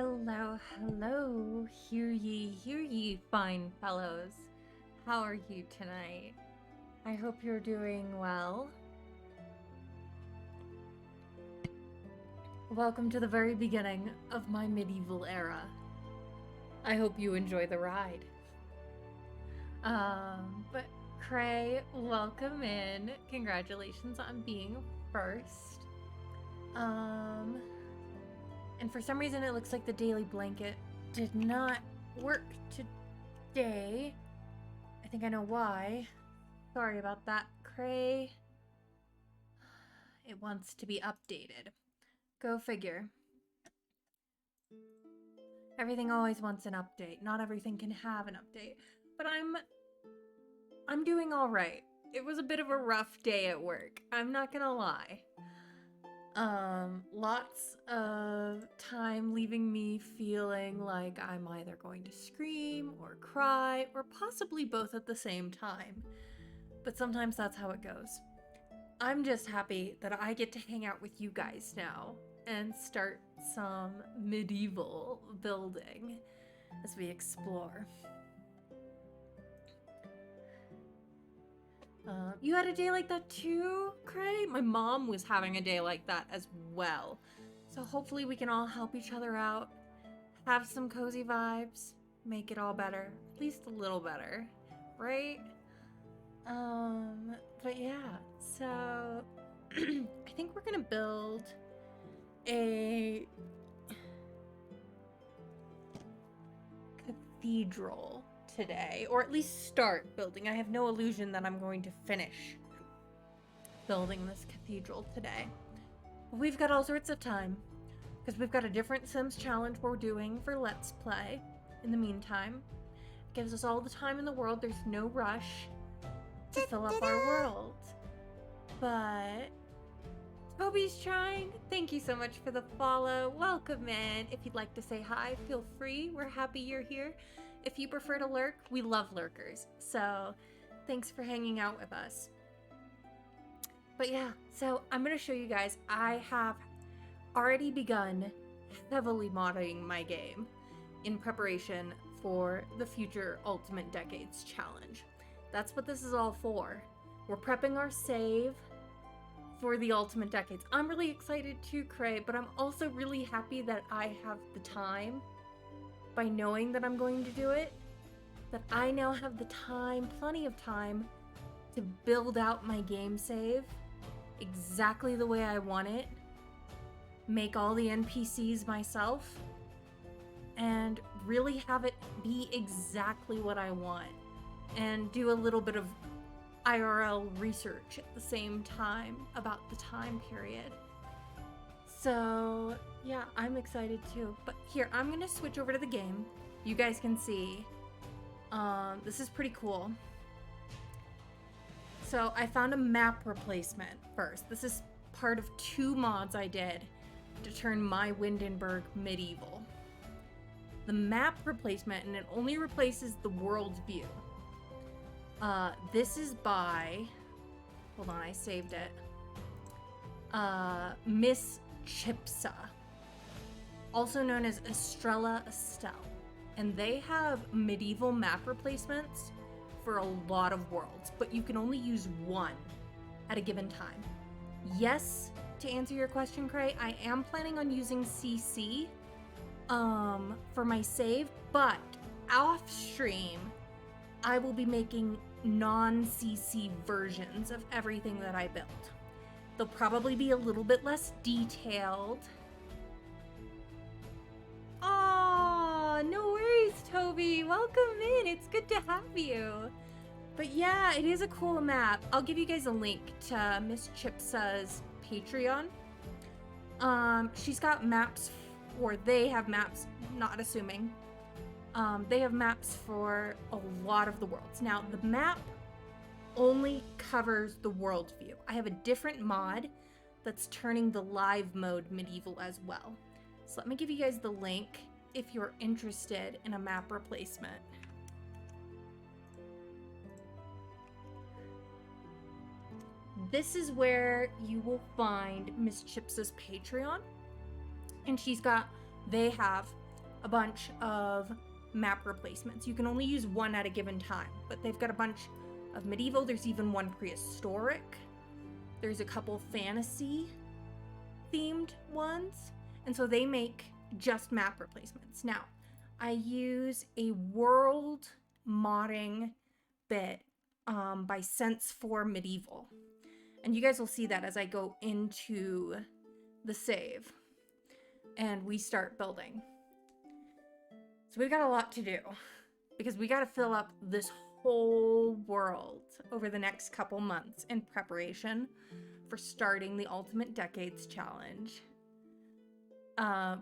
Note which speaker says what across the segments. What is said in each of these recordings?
Speaker 1: Hello, hello, hear ye, fine fellows. How are you tonight? I hope you're doing well. Welcome to the very beginning of my medieval era. I hope you enjoy the ride. But Cray, welcome in. Congratulations on being first. And for some reason it looks like the daily blanket did not work today. I think I know why. Sorry about that, Cray. It wants to be updated. Go figure. Everything always wants an update. Not everything can have an update. But I'm doing all right. It was a bit of a rough day at work. I'm not gonna lie. Lots of time leaving me feeling like I'm either going to scream or cry or possibly both at the same time. But sometimes that's how it goes. I'm just happy that I get to hang out with you guys now and start some medieval building as we explore. You had a day like that too, Cray? My mom was having a day like that as well. So hopefully we can all help each other out, have some cozy vibes, make it all better. At least a little better, right? But yeah, so I think we're gonna build a cathedral today, or at least start building. I have no illusion that I'm going to finish building this cathedral today. But we've got all sorts of time, because we've got a different Sims challenge we're doing for Let's Play in the meantime. It gives us all the time in the world. There's no rush to fill up our world. But Toby's trying. Thank you so much for the follow. Welcome in. If you'd like to say hi, feel free. We're happy you're here. If you prefer to lurk, we love lurkers. So thanks for hanging out with us. But yeah, so I'm going to show you guys. I have already begun heavily modding my game in preparation for the future Ultimate Decades challenge. That's what this is all for. We're prepping our save for the Ultimate Decades. I'm really excited too, Cray, but I'm also really happy that I have the time. By knowing that I'm going to do it, that I now have the time, plenty of time, to build out my game save exactly the way I want it, make all the NPCs myself, and really have it be exactly what I want, and do a little bit of IRL research at the same time about the time period. So yeah, I'm excited too. But here, I'm gonna switch over to the game. You guys can see. This is pretty cool. So I found a map replacement first. This is part of 2 mods I did to turn my Windenburg medieval. The map replacement, and it only replaces the world view. This is by, hold on, I saved it. Miss Chipsa, also known as Estrella Estelle, and they have medieval map replacements for a lot of worlds, but you can only use 1 at a given time. Yes, to answer your question, Cray, I am planning on using CC for my save, but off stream I will be making non-CC versions of everything that I built. They'll probably be a little bit less detailed. Aw, no worries, Toby. Welcome in. It's good to have you. But yeah, it is a cool map. I'll give you guys a link to Miss Chipsa's Patreon. She's got maps, or they have maps, not assuming. They have maps for a lot of the worlds. Now, the map only covers the world view. I have a different mod that's turning the live mode medieval as well. So let me give you guys the link if you're interested in a map replacement. This is where you will find Miss Chipsa's Patreon. And they have a bunch of map replacements. You can only use one at a given time, but they've got a bunch of medieval. There's even one prehistoric. There's a couple fantasy themed ones. And so they make just map replacements. Now, I use a world modding bit by Sense4 Medieval. And you guys will see that as I go into the save and we start building. So we've got a lot to do because we got to fill up this whole world over the next couple months in preparation for starting the Ultimate Decades Challenge.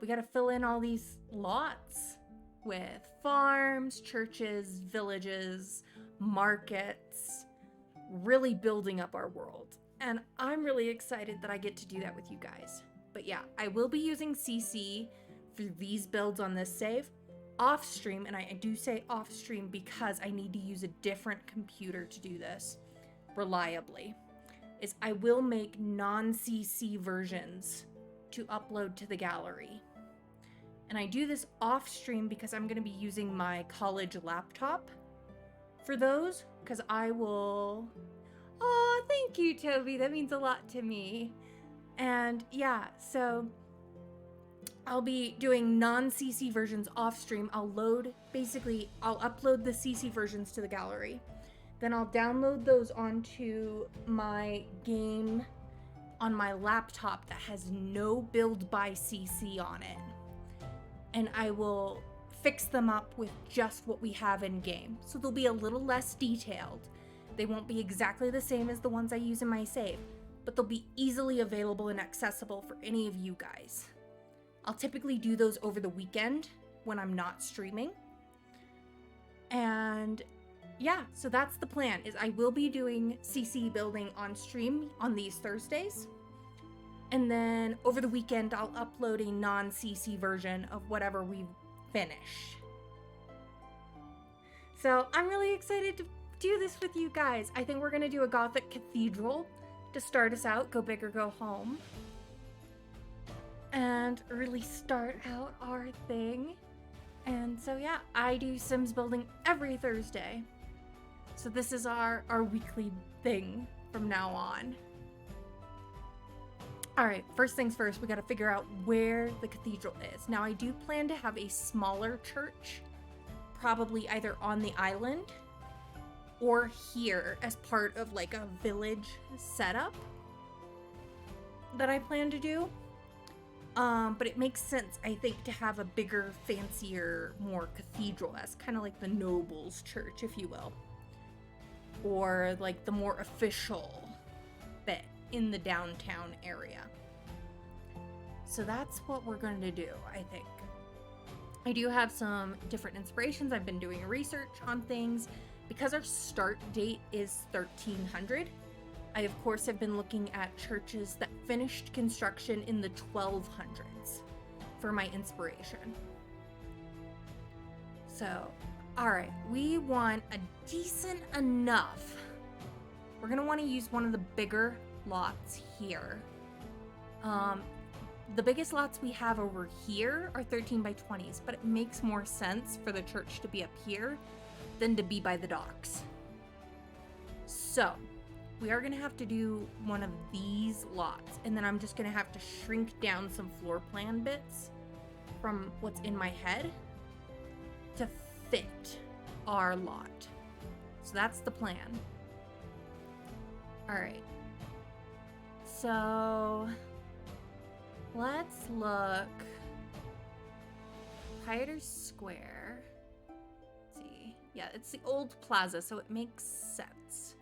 Speaker 1: We got to fill in all these lots with farms, churches, villages, markets, really building up our world. And I'm really excited that I get to do that with you guys. But yeah, I will be using CC for these builds on this save off stream, and I do say off stream because I need to use a different computer to do this reliably. Is I will make non-CC versions to upload to the gallery. And I do this off stream because I'm going to be using my college laptop for those, because I will... Oh, thank you, Toby. That means a lot to me. And yeah, so I'll be doing non-CC versions off stream. I'll upload the CC versions to the gallery. Then I'll download those onto my game on my laptop that has no build by CC on it. And I will fix them up with just what we have in game. So they'll be a little less detailed. They won't be exactly the same as the ones I use in my save, but they'll be easily available and accessible for any of you guys. I'll typically do those over the weekend when I'm not streaming. And yeah, so that's the plan, is I will be doing CC building on stream on these Thursdays. And then over the weekend, I'll upload a non-CC version of whatever we finish. So I'm really excited to do this with you guys. I think we're gonna do a Gothic Cathedral to start us out, go big or go home, and really start out our thing. And so yeah, I do Sims building every Thursday. So this is our weekly thing from now on. All right, first things first, we got to figure out where the cathedral is. Now I do plan to have a smaller church, probably either on the island or here as part of like a village setup that I plan to do. But it makes sense, I think, to have a bigger, fancier, more cathedral as kind of like the nobles' church, if you will. Or like the more official bit in the downtown area. So that's what we're going to do, I think. I do have some different inspirations. I've been doing research on things. Because our start date is 1300, I of course have been looking at churches that finished construction in the 1200s for my inspiration. So, alright, we want a decent enough. We're gonna want to use one of the bigger lots here. The biggest lots we have over here are 13 by 20s, but it makes more sense for the church to be up here than to be by the docks. So we are gonna have to do one of these lots, and then I'm just gonna have to shrink down some floor plan bits from what's in my head to fit our lot. So that's the plan. All right, so let's look. Proprietor's Square. Yeah, it's the old plaza, so it makes sense.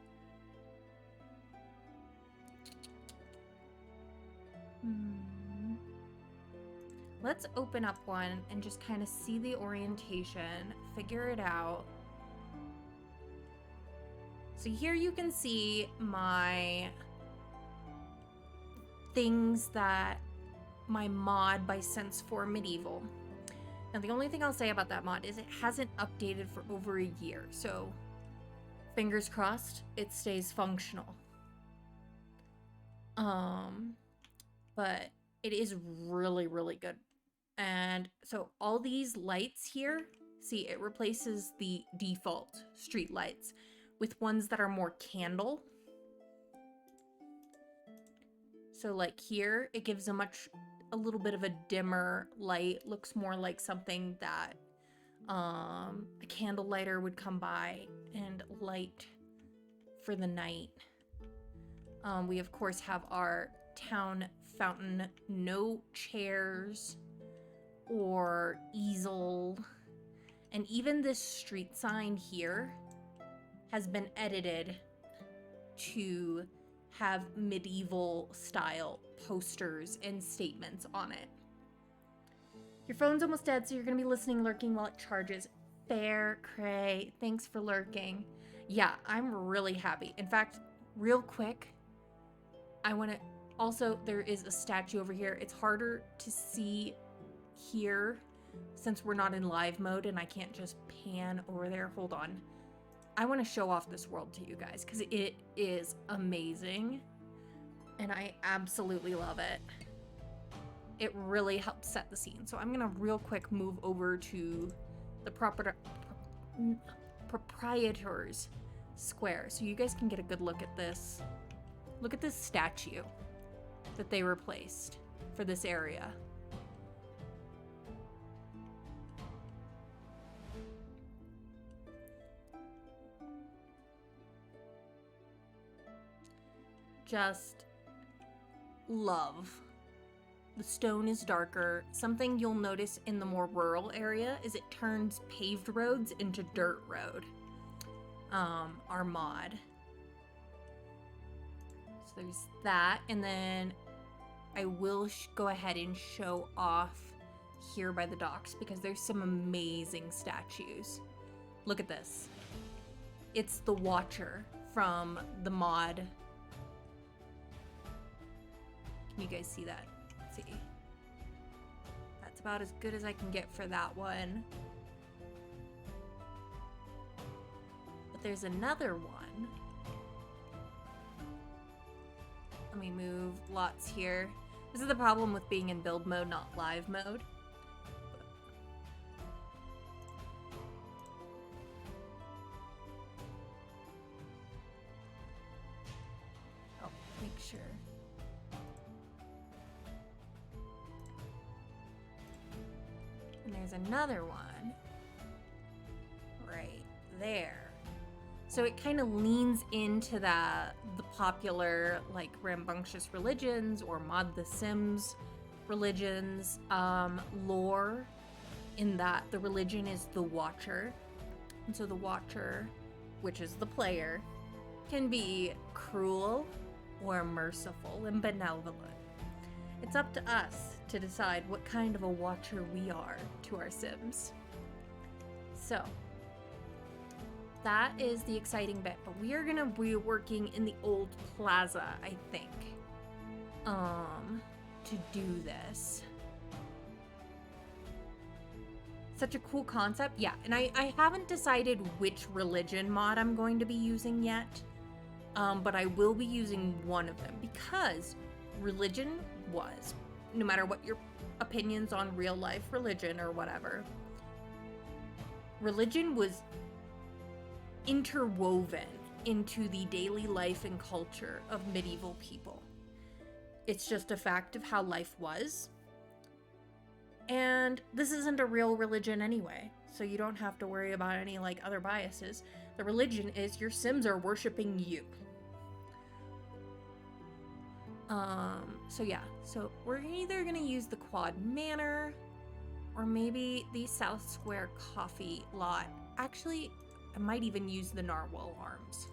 Speaker 1: Let's open up one and just kind of see the orientation, figure it out. So here you can see my things that my mod by Sense4 Medieval. Now, the only thing I'll say about that mod is it hasn't updated for over a year, so fingers crossed it stays functional. But it is really, really good And so all these lights here, see, it replaces the default street lights with ones that are more candle. So like here, it gives a little bit of a dimmer light, looks more like something that a candle lighter would come by and light for the night. We of course have our town fountain, no chairs or easel. And even this street sign here has been edited to have medieval style posters and statements on it. Your phone's almost dead, so you're gonna be listening, lurking while it charges. Fair, Cray. Thanks for lurking. Yeah, I'm really happy. In fact, real quick, I wanna... Also, there is a statue over here. It's harder to see here since we're not in live mode and I can't just pan over there. Hold on. I want to show off this world to you guys because it is amazing and I absolutely love it. It really helps set the scene. So I'm going to real quick move over to the proprietor's square so you guys can get a good look at this. Look at this statue that they replaced for this area. Just love. The stone is darker. Something you'll notice in the more rural area is it turns paved roads into dirt road. Our mod. So there's that, and then I will go ahead and show off here by the docks because there's some amazing statues. Look at this. It's the Watcher from the mod. Can you guys see that? Let's see. That's about as good as I can get for that one. But there's another one. Let me move lots here. This is the problem with being in build mode, not live mode. Oh, make sure. And there's another one right there. So it kind of leans into the popular like rambunctious religions or Mod the Sims religions lore, in that the religion is the Watcher. And so the Watcher, which is the player, can be cruel or merciful and benevolent. It's up to us to decide what kind of a Watcher we are to our Sims. So that is the exciting bit, but we are gonna be working in the old plaza, I think, to do this. Such a cool concept. Yeah, and I haven't decided which religion mod I'm going to be using yet, but I will be using one of them because religion was, no matter what your opinions on real life religion or whatever, religion was interwoven into the daily life and culture of medieval people. It's just a fact of how life was. And this isn't a real religion anyway, so you don't have to worry about any like other biases. The religion is your Sims are worshiping you. So yeah, so we're either gonna use the Quad Manor or maybe the South Square Coffee lot. Actually, I might even use the Narwhal Arms.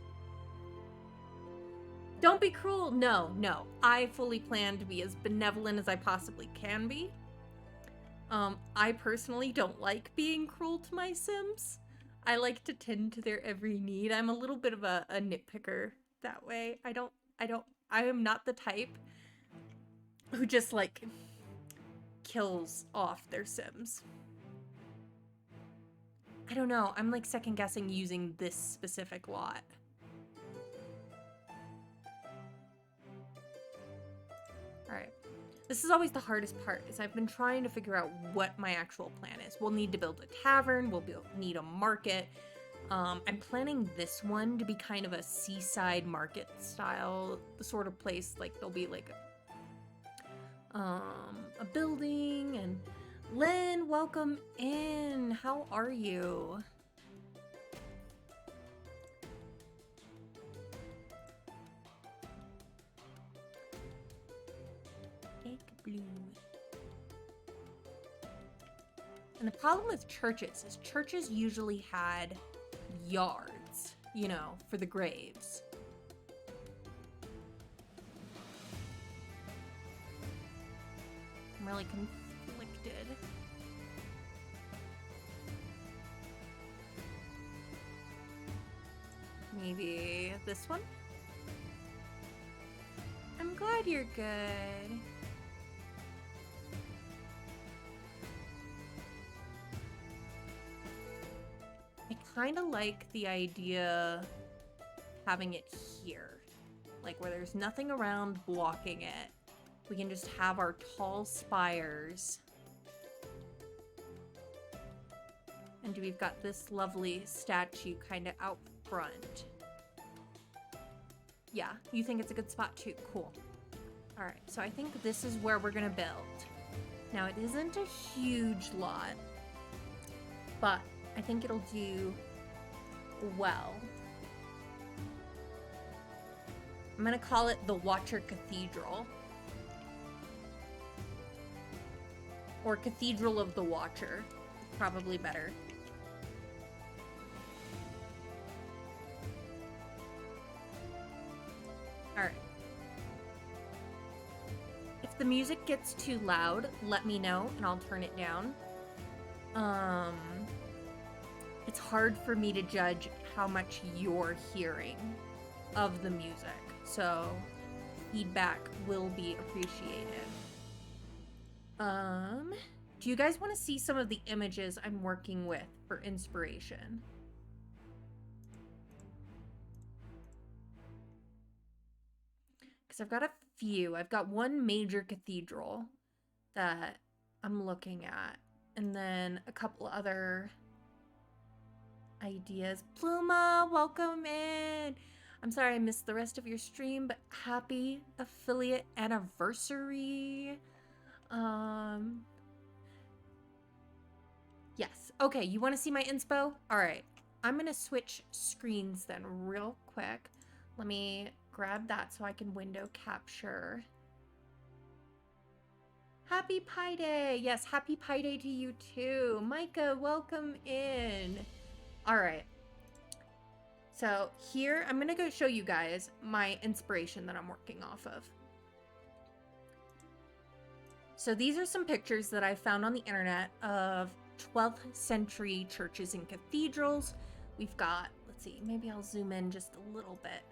Speaker 1: Don't be cruel. No. I fully plan to be as benevolent as I possibly can be. I personally don't like being cruel to my Sims. I like to tend to their every need. I'm a little bit of a nitpicker that way. I am not the type who just like kills off their Sims. I don't know. I'm like second guessing using this specific lot. All right. This is always the hardest part, is I've been trying to figure out what my actual plan is. We'll need to build a tavern, need a market. I'm planning this one to be kind of a seaside market style, the sort of place, like there'll be like a building. And Lynn, welcome in. How are you? Blue. And the problem with churches is churches usually had yards, you know, for the graves. I'm really conflicted. Maybe this one? I'm glad you're good. I kind of like the idea having it here, like where there's nothing around blocking it. We can just have our tall spires. And we've got this lovely statue kind of out front. Yeah, you think it's a good spot too? Cool. All right, so I think this is where we're gonna build. Now, it isn't a huge lot, but I think it'll do well. I'm gonna call it the Watcher Cathedral. Or Cathedral of the Watcher. Probably better. Alright. If the music gets too loud, let me know and I'll turn it down. It's hard for me to judge how much you're hearing of the music, so feedback will be appreciated. Do you guys want to see some of the images I'm working with for inspiration? Because I've got a few. I've got one major cathedral that I'm looking at, and then a couple other ideas. Pluma, welcome in. I'm sorry I missed the rest of your stream, but happy affiliate anniversary. Yes. Okay, you want to see my inspo? All right. I'm going to switch screens then real quick. Let me grab that so I can window capture. Happy Pi Day. Yes, happy Pi Day to you too. Micah, welcome in. All right. So here, I'm going to go show you guys my inspiration that I'm working off of. So these are some pictures that I found on the internet of 12th century churches and cathedrals. We've got, let's see, maybe I'll zoom in just a little bit.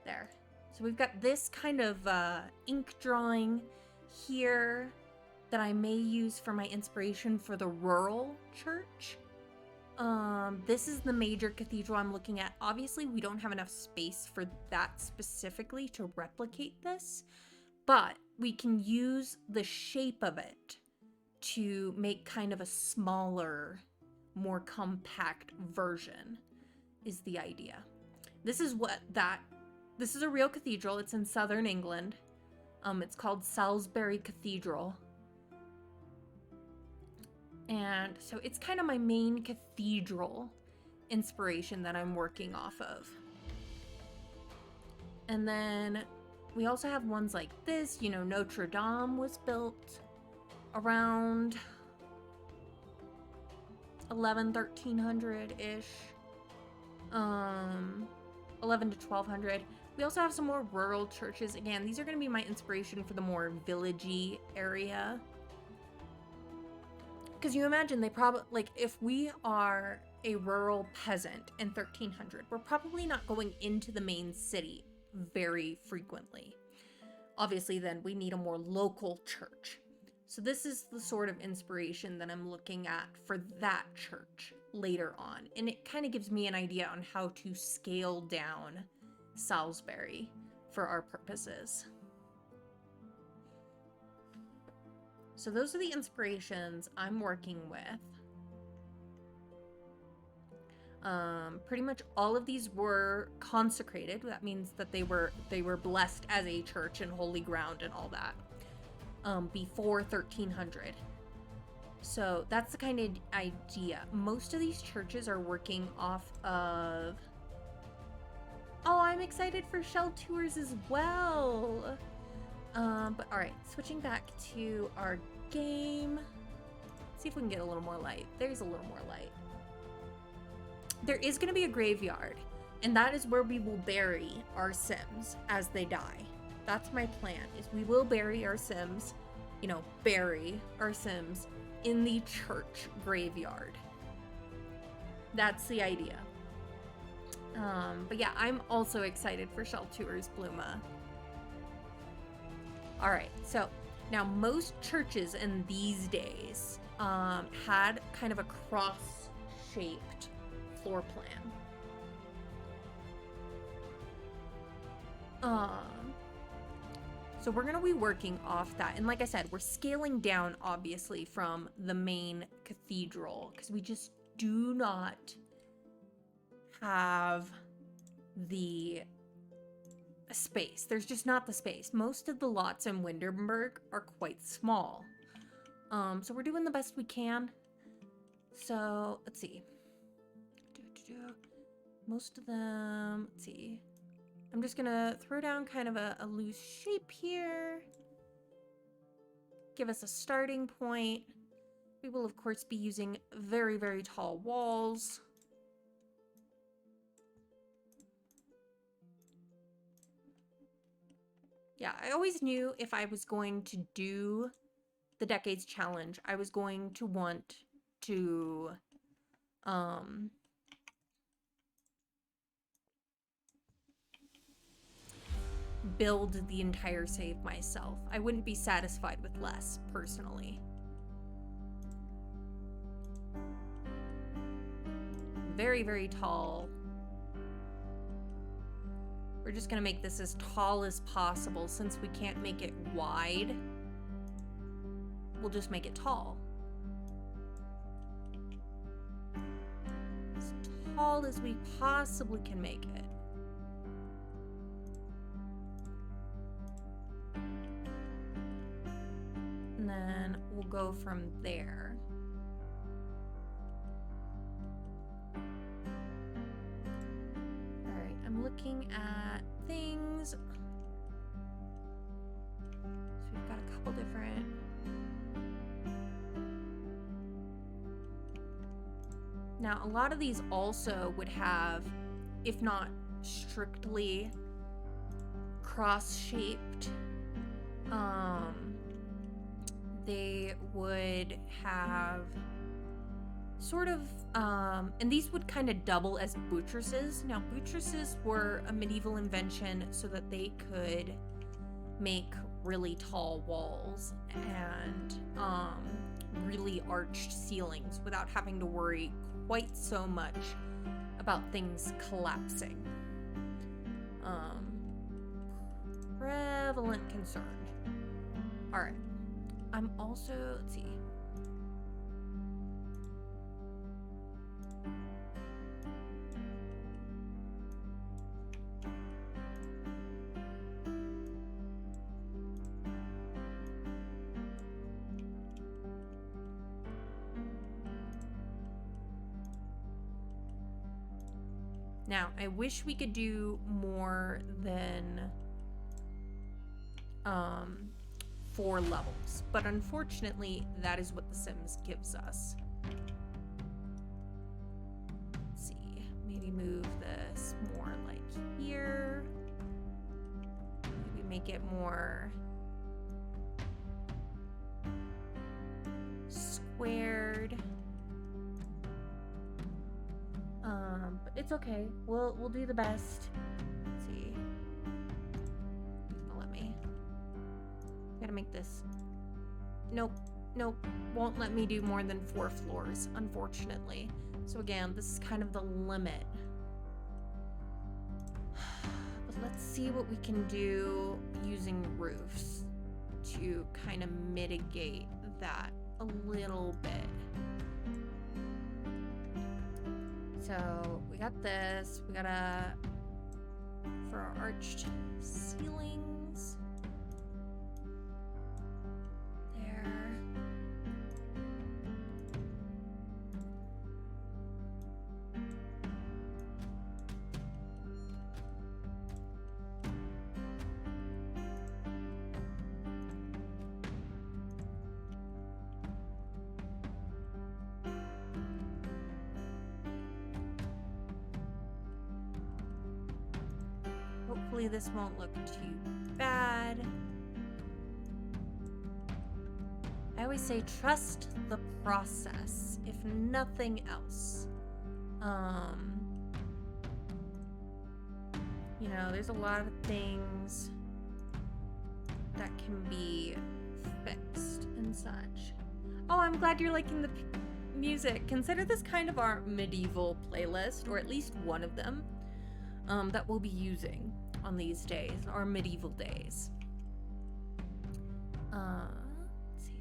Speaker 1: There. So we've got this kind of ink drawing here that I may use for my inspiration for the rural church. This is the major cathedral I'm looking at. Obviously, we don't have enough space for that specifically to replicate this, but we can use the shape of it to make kind of a smaller, more compact version is the idea. This is a real cathedral. It's in southern England. It's called Salisbury Cathedral. And so it's kind of my main cathedral inspiration that I'm working off of. And then we also have ones like this. You know, Notre Dame was built around 1300-ish. 11 to 1200. We also have some more rural churches. Again, these are going to be my inspiration for the more villagey area. Because you imagine they probably, like, if we are a rural peasant in 1300, we're probably not going into the main city very frequently. Obviously, then we need a more local church. So this is the sort of inspiration that I'm looking at for that church later on. And it kind of gives me an idea on how to scale down Salisbury for our purposes. So those are the inspirations I'm working with. Pretty much all of these were consecrated. That means that they were blessed as a church and holy ground and all that before 1300. So that's the kind of idea. Most of these churches are working off of... Oh, I'm excited for shell tours as well. But all right, switching back to our game. Let's see if we can get a little more light. There's a little more light. There is going to be a graveyard, and that is where we will bury our Sims as they die. That's my plan, is we will bury our Sims, bury our Sims in the church graveyard. That's the idea. But yeah, I'm also excited for Shell Tours, Bluma. All right, so now most churches in these days had kind of a cross-shaped floor plan. So we're gonna be working off that, and like I said, we're scaling down obviously from the main cathedral because we just do not have the space. There's just not the space. Most of the lots in Windenburg are quite small. So we're doing the best we can. So let's see. Most of them, let's see. I'm just gonna throw down kind of a loose shape here. Give us a starting point. We will of course be using very, very tall walls. Yeah, I always knew if I was going to do the Decades Challenge, I was going to want to build the entire save myself. I wouldn't be satisfied with less, personally. Very, very tall. We're just gonna make this as tall as possible. Since we can't make it wide, we'll just make it tall. As tall as we possibly can make it. And then we'll go from there. Alright, I'm looking at things. So we've got a couple different... Now, a lot of these also would have, if not strictly cross-shaped, they would have sort of, and these would kind of double as buttresses. Now, buttresses were a medieval invention so that they could make really tall walls and really arched ceilings without having to worry quite so much about things collapsing. Prevalent concern. All right. I'm also, let's see. Now, I wish we could do more than 4 levels, but unfortunately, that is what The Sims gives us. Let's see, maybe move this more like here. Maybe make it more squared. But it's okay. We'll do the best. Let's see. Let me. Gotta make this. Nope. Won't let me do more than 4 floors, unfortunately. So again, this is kind of the limit. But let's see what we can do using roofs to kind of mitigate that a little bit. So we got this. We got for our arched ceilings. There. Hopefully this won't look too bad. I always say trust the process, if nothing else. You know, there's a lot of things that can be fixed and such. Oh, I'm glad you're liking the music. Consider this kind of our medieval playlist, or at least one of them, that we'll be using on these days, our medieval days. Let's see.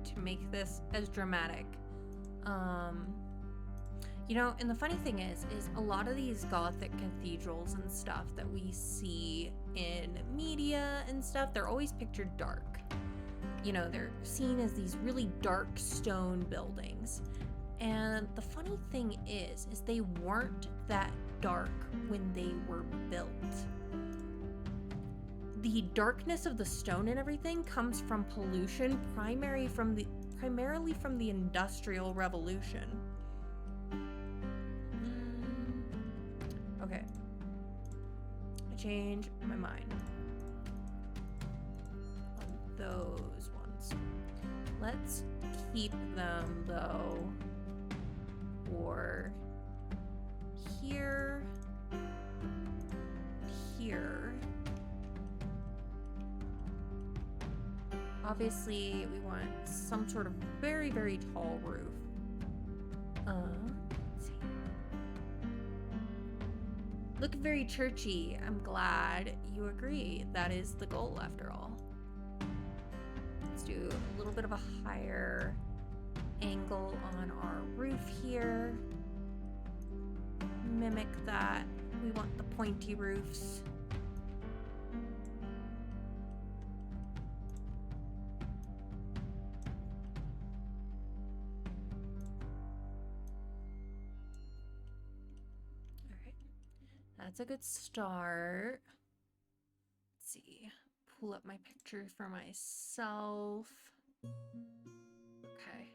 Speaker 1: To make this as dramatic. You know, and the funny thing is a lot of these Gothic cathedrals and stuff that we see in media and stuff, they're always pictured dark. You know, they're seen as these really dark stone buildings. And the funny thing is they weren't that dark when they were built. The darkness of the stone and everything comes from pollution, primarily from the Industrial Revolution. Okay. I changed my mind on those ones. Let's keep them though for here, here. Obviously, we want some sort of very, very tall roof. Let's see. Look very churchy. I'm glad you agree. That is the goal, after all. Let's do a little bit of a higher angle on our roof here. Mimic that. We want the pointy roofs. That's a good start. Let's see. Pull up my picture for myself. Okay.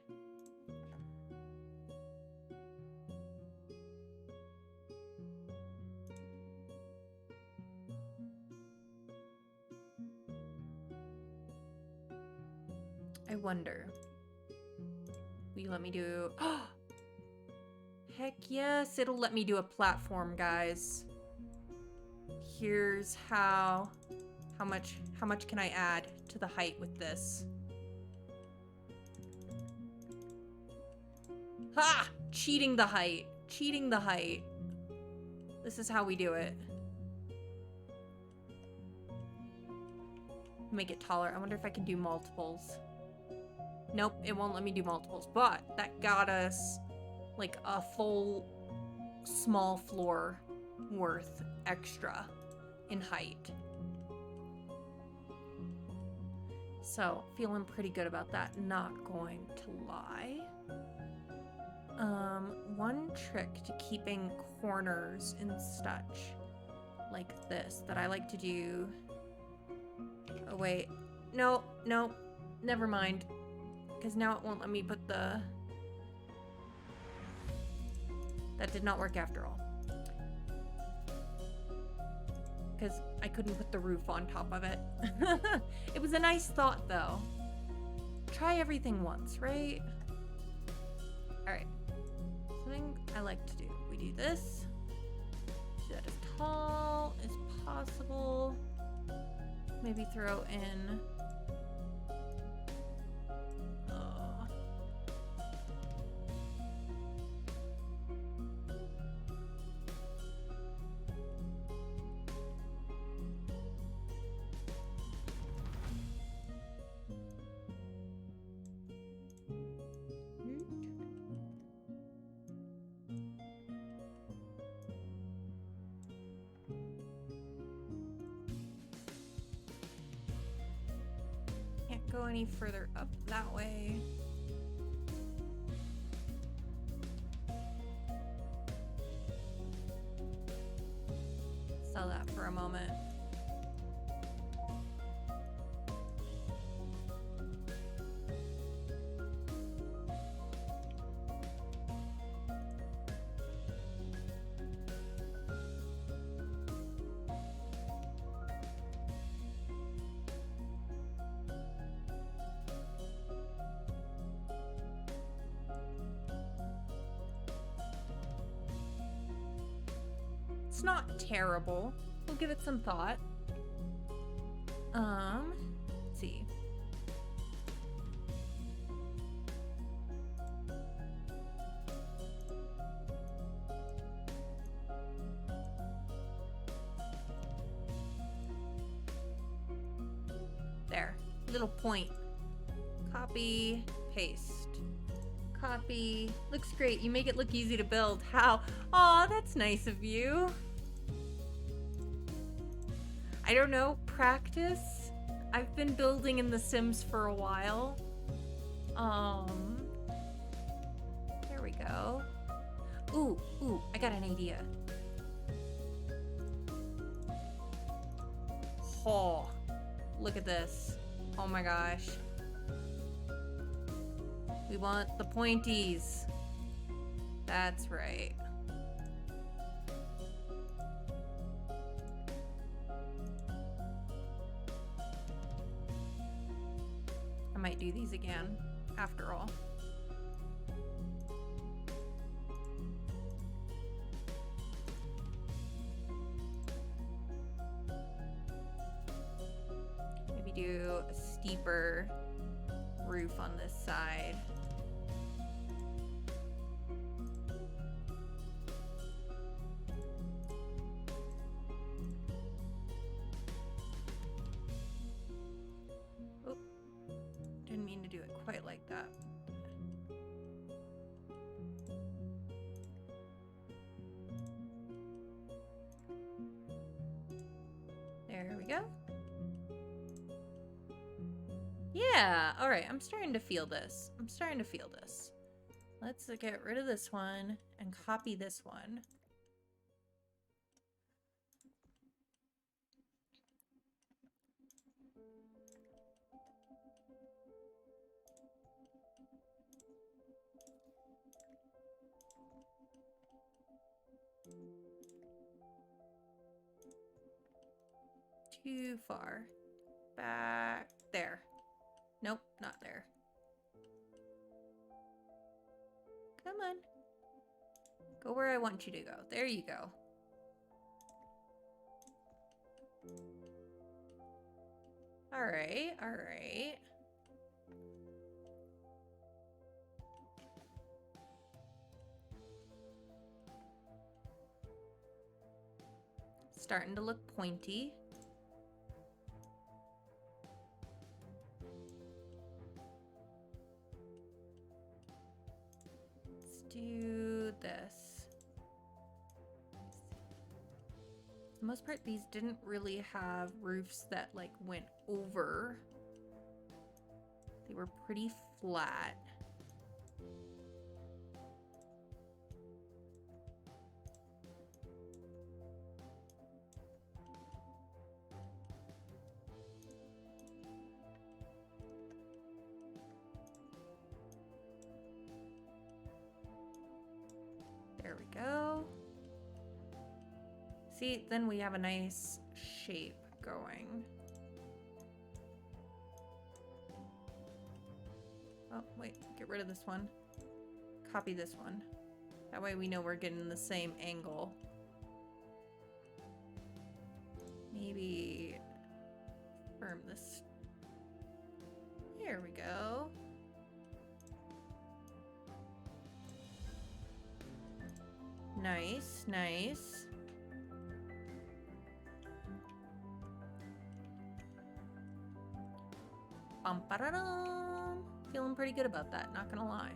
Speaker 1: I wonder. Will you let me do... Heck yes, it'll let me do a platform, guys. Here's how much can I add to the height with this? Ha! Cheating the height. Cheating the height. This is how we do it. Make it taller. I wonder if I can do multiples. Nope, it won't let me do multiples, but that got us like a full small floor worth extra in height. So, feeling pretty good about that, not going to lie. One trick to keeping corners and such like this that I like to do. Oh wait, no, never mind. Because now it won't let me put the... That did not work after all. Because I couldn't put the roof on top of it. It was a nice thought, though. try everything once, right? Alright. Something I like to do. We do this. Do that as tall as possible. Maybe throw in... Can't go any further up that way. Sell that for a moment. It's not terrible. We'll give it some thought. Let's see. There. Little point. Copy, paste. Copy. Looks great. You make it look easy to build. How? Aw, that's nice of you. I don't know. Practice. I've been building in The Sims for a while. There we go. Ooh, I got an idea. Oh, look at this. Oh my gosh. We want the pointies. That's right. I might do these again, after all. Maybe do a steeper roof on this side. Quite like that. There we go. Yeah, all right, I'm starting to feel this. Let's get rid of this one and copy this one. Too far. Back there. Nope, not there. Come on. Go where I want you to go. There you go. All right, all right. Starting to look pointy. Do this. For the most part, these didn't really have roofs that like went over. They were pretty flat. There we go. See, then we have a nice shape going. Oh, wait. Get rid of this one. Copy this one. That way we know we're getting the same angle. Maybe firm this. Here we go. Nice, nice. Bum-ba-da-dum. Feeling pretty good about that, not gonna lie.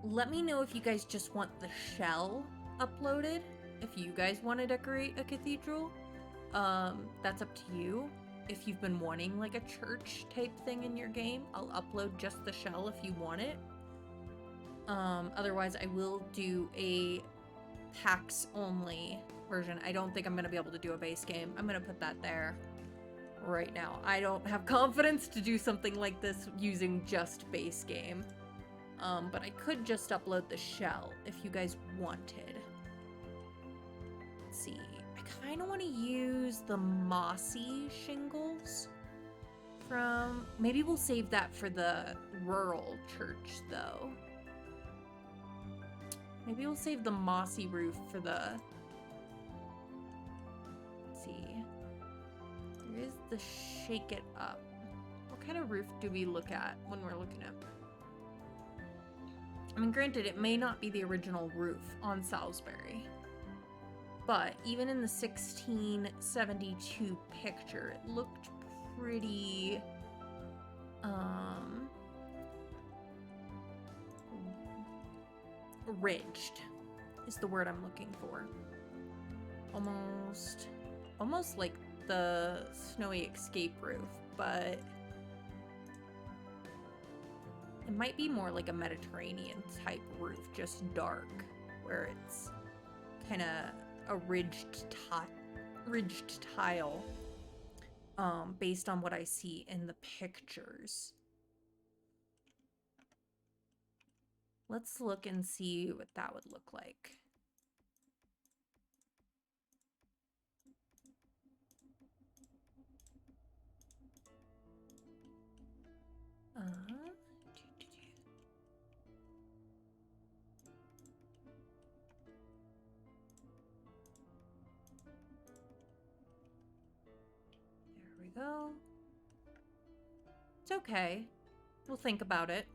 Speaker 1: Let me know if you guys just want the shell uploaded. If you guys want to decorate a cathedral, that's up to you. If you've been wanting like a church type thing in your game, I'll upload just the shell if you want it. Otherwise I will do a packs only version. I don't think I'm gonna be able to do a base game. I'm gonna put that there right now. I don't have confidence to do something like this using just base game. But I could just upload the shell if you guys wanted. Let's see. I kind of want to use the mossy shingles from... Maybe we'll save that for the rural church, though. Maybe we'll save the mossy roof for the... Let's see. There is the shake it up. What kind of roof do we look at when we're looking at... I mean, granted, it may not be the original roof on Salisbury, but even in the 1672 picture, it looked pretty, ridged is the word I'm looking for. Almost like the Snowy Escape roof, but it might be more like a Mediterranean type roof, just dark, where it's kind of a ridged tile, based on what I see in the pictures. Let's look and see what that would look like. Go. It's okay. We'll think about it.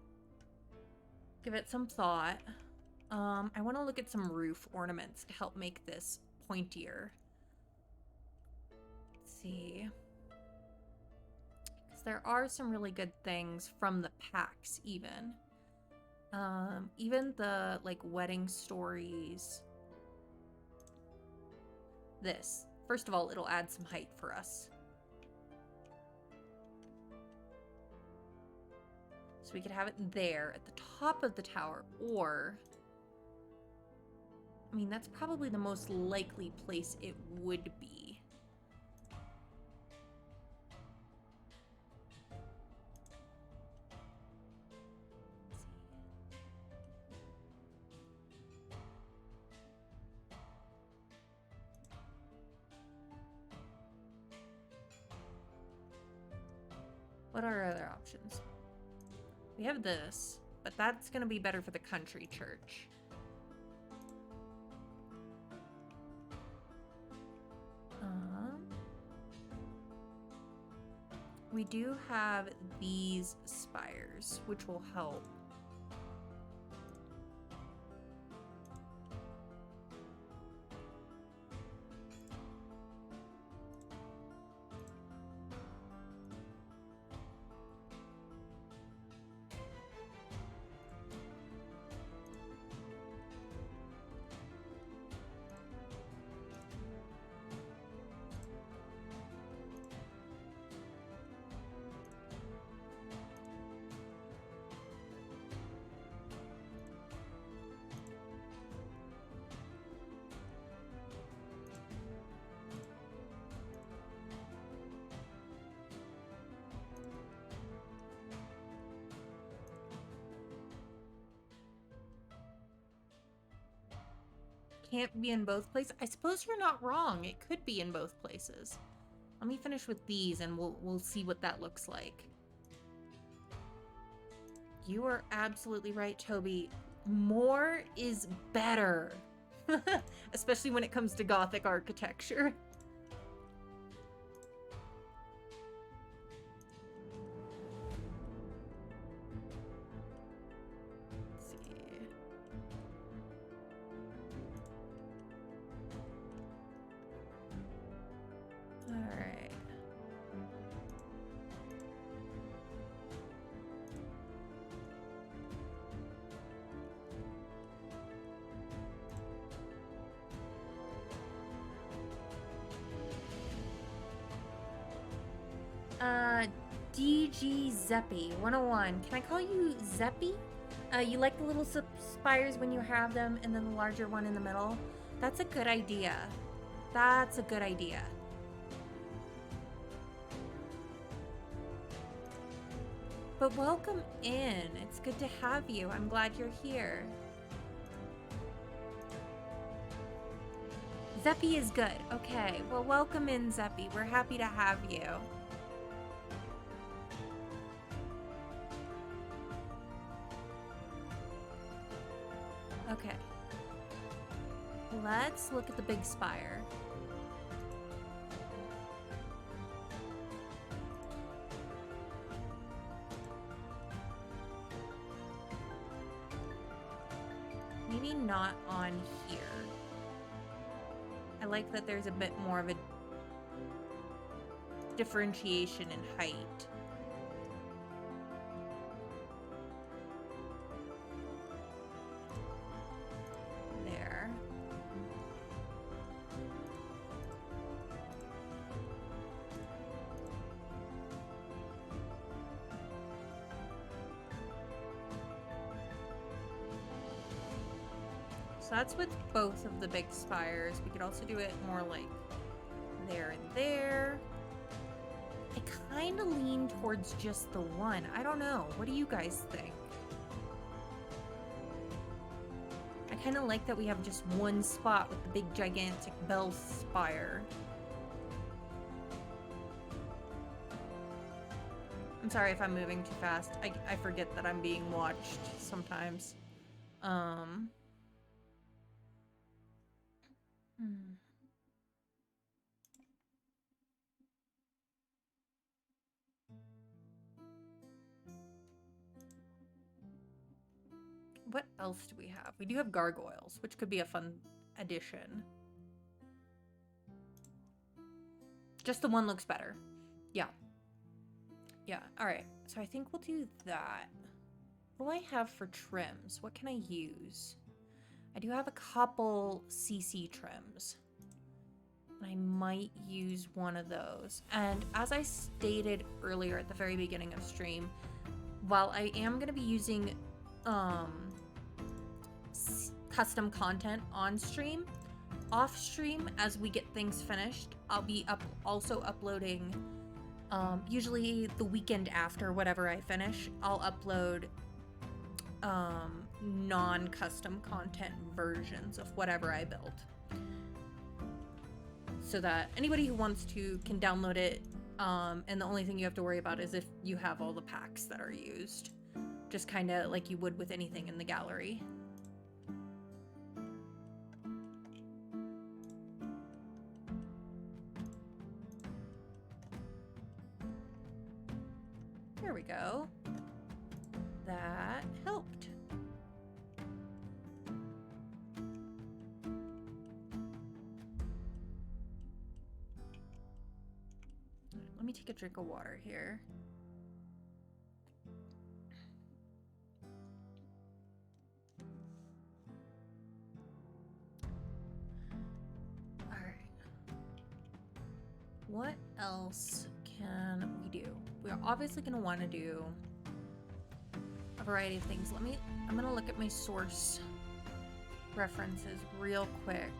Speaker 1: Give it some thought. I want to look at some roof ornaments to help make this pointier. Let's see. Because there are some really good things from the packs, even. Even the, like, wedding stories. This. First of all, it'll add some height for us. We could have it there at the top of the tower, or... I mean, that's probably the most likely place it would be. What are our other options? We have this, but that's going to be better for the country church. We do have these spires, which will help. Can't be in both places. I suppose you're not wrong. It could be in both places. Let me finish with these and we'll see what that looks like. You are absolutely right, Toby. More is better. Especially when it comes to Gothic architecture. DG Zeppy 101. Can I call you Zeppy? You like the little spires when you have them and then the larger one in the middle? That's a good idea. That's a good idea. But welcome in. It's good to have you. I'm glad you're here. Zeppy is good. Okay. Well, welcome in, Zeppy. We're happy to have you. Okay. Let's look at the big spire. Maybe not on here. I like that there's a bit more of a differentiation in height. There. So that's with both of the big spires. We could also do it more like there and there. I kind of lean towards just the one. I don't know. What do you guys think? I kind of like that we have just one spot with the big gigantic bell spire. I'm sorry if I'm moving too fast. I forget that I'm being watched sometimes. What else do we have? We do have gargoyles, which could be a fun addition. Just the one looks better. Yeah. Yeah, all right. So I think we'll do that. What do I have for trims? What can I use? I do have a couple CC trims. I might use one of those. And as I stated earlier at the very beginning of stream, while I am going to be using custom content on stream, off stream, as we get things finished, I'll be also uploading, usually the weekend after whatever I finish, I'll upload non-custom content versions of whatever I build, so that anybody who wants to can download it, and the only thing you have to worry about is if you have all the packs that are used, just kind of like you would with anything in the gallery. There we go. That helped. Let me take a drink of water here. All right. What else can we do? We're obviously going to want to do a variety of things. I'm going to look at my source references real quick.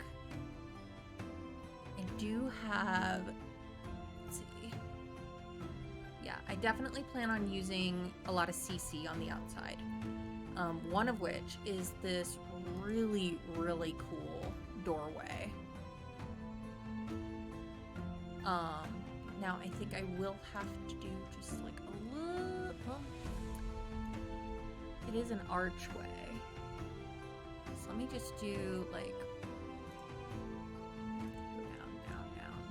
Speaker 1: I do have, let's see. Yeah, I definitely plan on using a lot of CC on the outside. One of which is this really, really cool doorway. Now, I think I will have to do just like a little... Well, it is an archway. So let me just do like... Go down, down, down.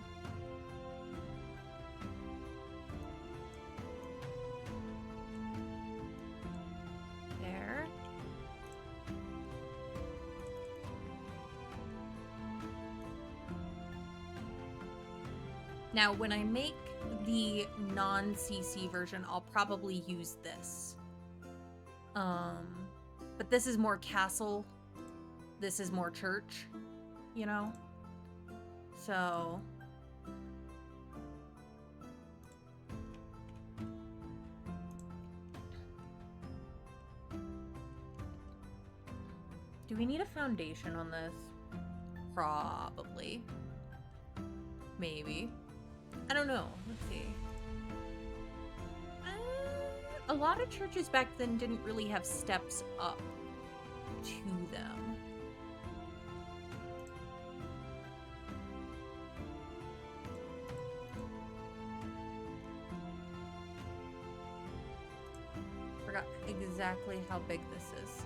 Speaker 1: There. Now, when I make the non-CC version, I'll probably use this. But this is more castle. This is more church, you know? So... Do we need a foundation on this? Probably. Maybe. I don't know. Let's see. A lot of churches back then didn't really have steps up to them. Forgot exactly how big this is.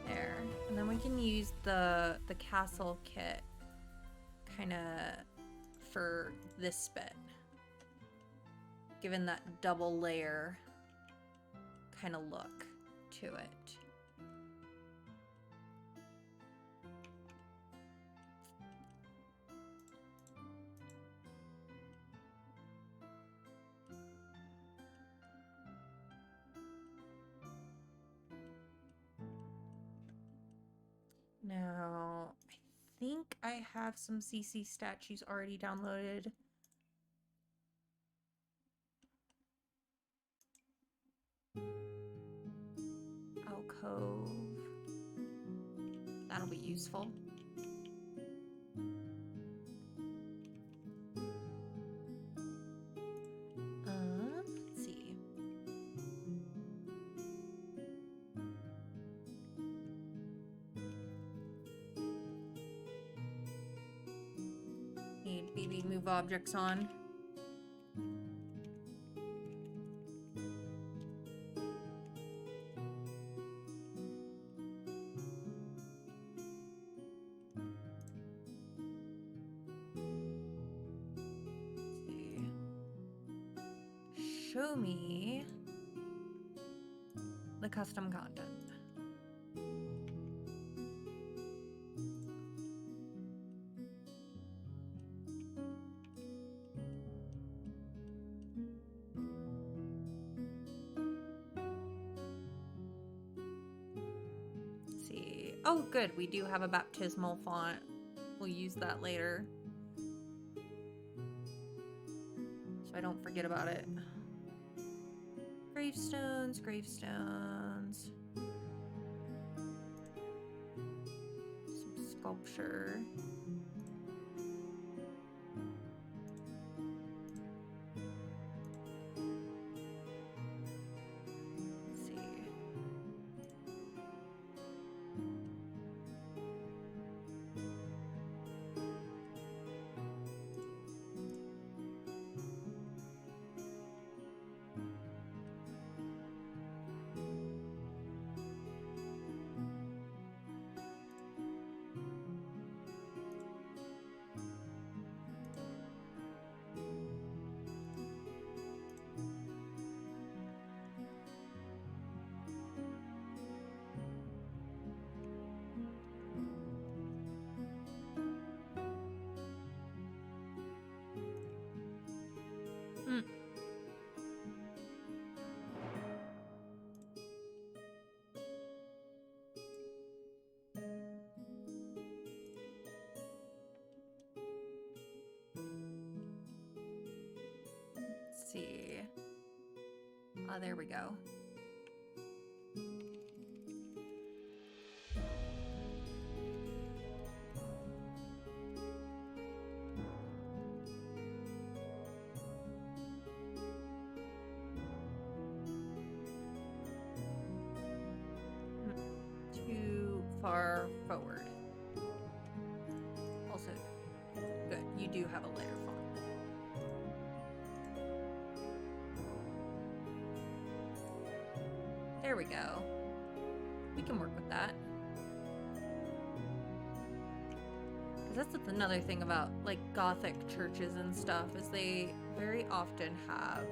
Speaker 1: There. And then we can use the castle kit kind of for this bit, given that double layer kind of look to it. Now, I think I have some CC statues already downloaded. Alcove. That'll be useful. Let's see. Need BB move objects on. Show me the custom content. Let's see. Oh, good. We do have a baptismal font. We'll use that later, so I don't forget about it. Gravestones, gravestones. Some sculpture. Let's see. See. Ah, there we go. Too far forward. do have a lighter font. There we go. We can work with that. Because that's another thing about, like, Gothic churches and stuff, is they very often have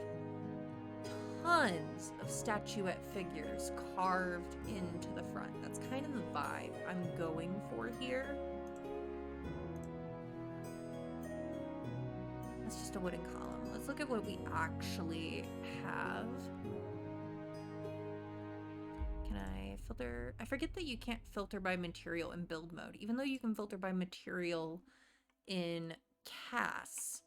Speaker 1: tons of statuette figures carved into the front. That's kind of the vibe I'm going for here. That's just a wooden column. Let's look at what we actually have. Can I filter? I forget that you can't filter by material in build mode, even though you can filter by material in CAS,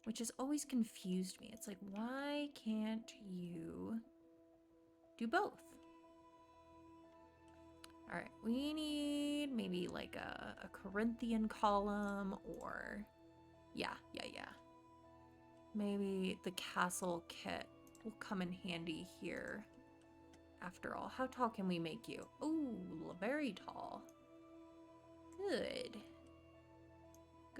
Speaker 1: which has always confused me. It's like, why can't you do both? All right, we need maybe like a Corinthian column, or yeah. Maybe the castle kit will come in handy here. After all, how tall can we make you? Ooh, very tall. Good.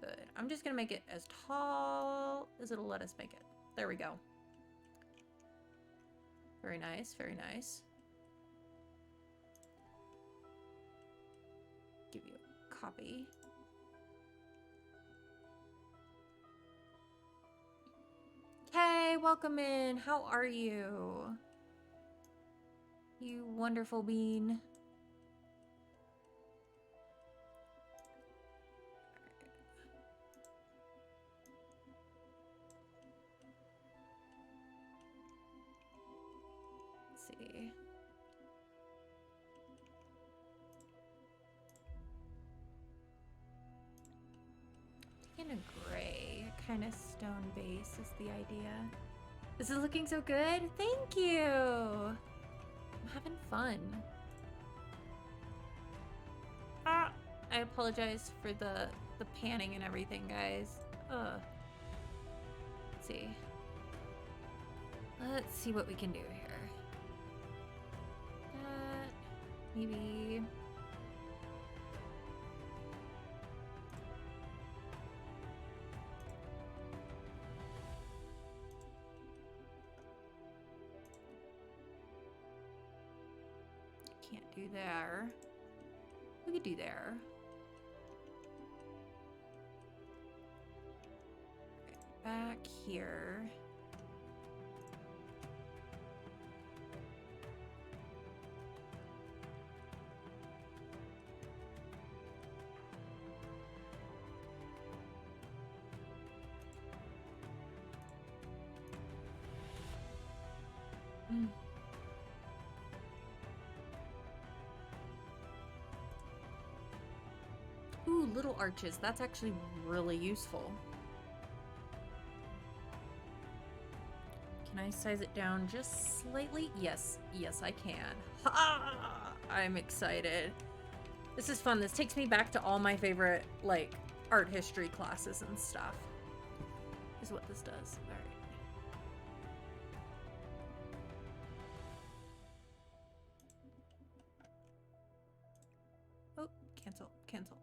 Speaker 1: Good. I'm just gonna make it as tall as it'll let us make it. There we go. Very nice, very nice. Give you a copy. Hey, welcome in. How are you? You wonderful bean. Let's see. Taking a gray kind of stone base is the idea. This is looking so good. Thank you. I'm having fun. Ah, I apologize for the panning and everything, guys. Let's see. Let's see what we can do here. Maybe. Can't do there. We could do there. Back here. Ooh, little arches. That's actually really useful. Can I size it down just slightly? Yes, yes I can. Ha! I'm excited. This is fun. This takes me back to all my favorite, like, art history classes and stuff. Is what this does. All right. Oh, cancel, cancel.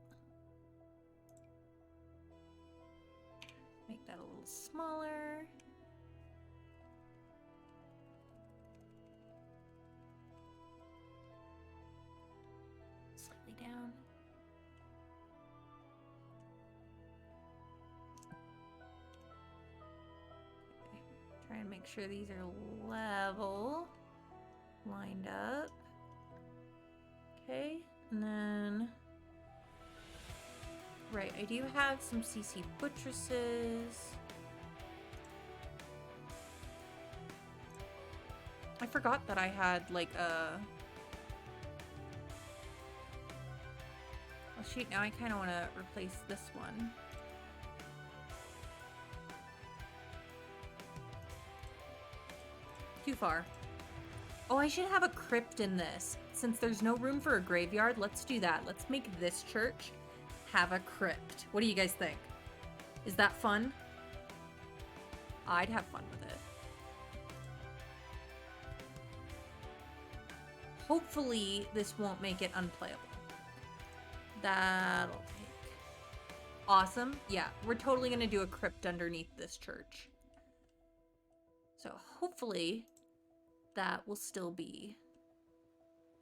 Speaker 1: Make that a little smaller. Slightly down. Okay. Try and make sure these are level, lined up. Okay, and then, right, I do have some CC buttresses. I forgot that I had like a... Oh shoot, now I kind of want to replace this one. Too far. Oh, I should have a crypt in this. Since there's no room for a graveyard, let's do that. Let's make this church have a crypt. What do you guys think? Is that fun? I'd have fun with it. Hopefully, this won't make it unplayable. That'll take Awesome. Yeah, we're totally gonna do a crypt underneath this church. So hopefully that will still be.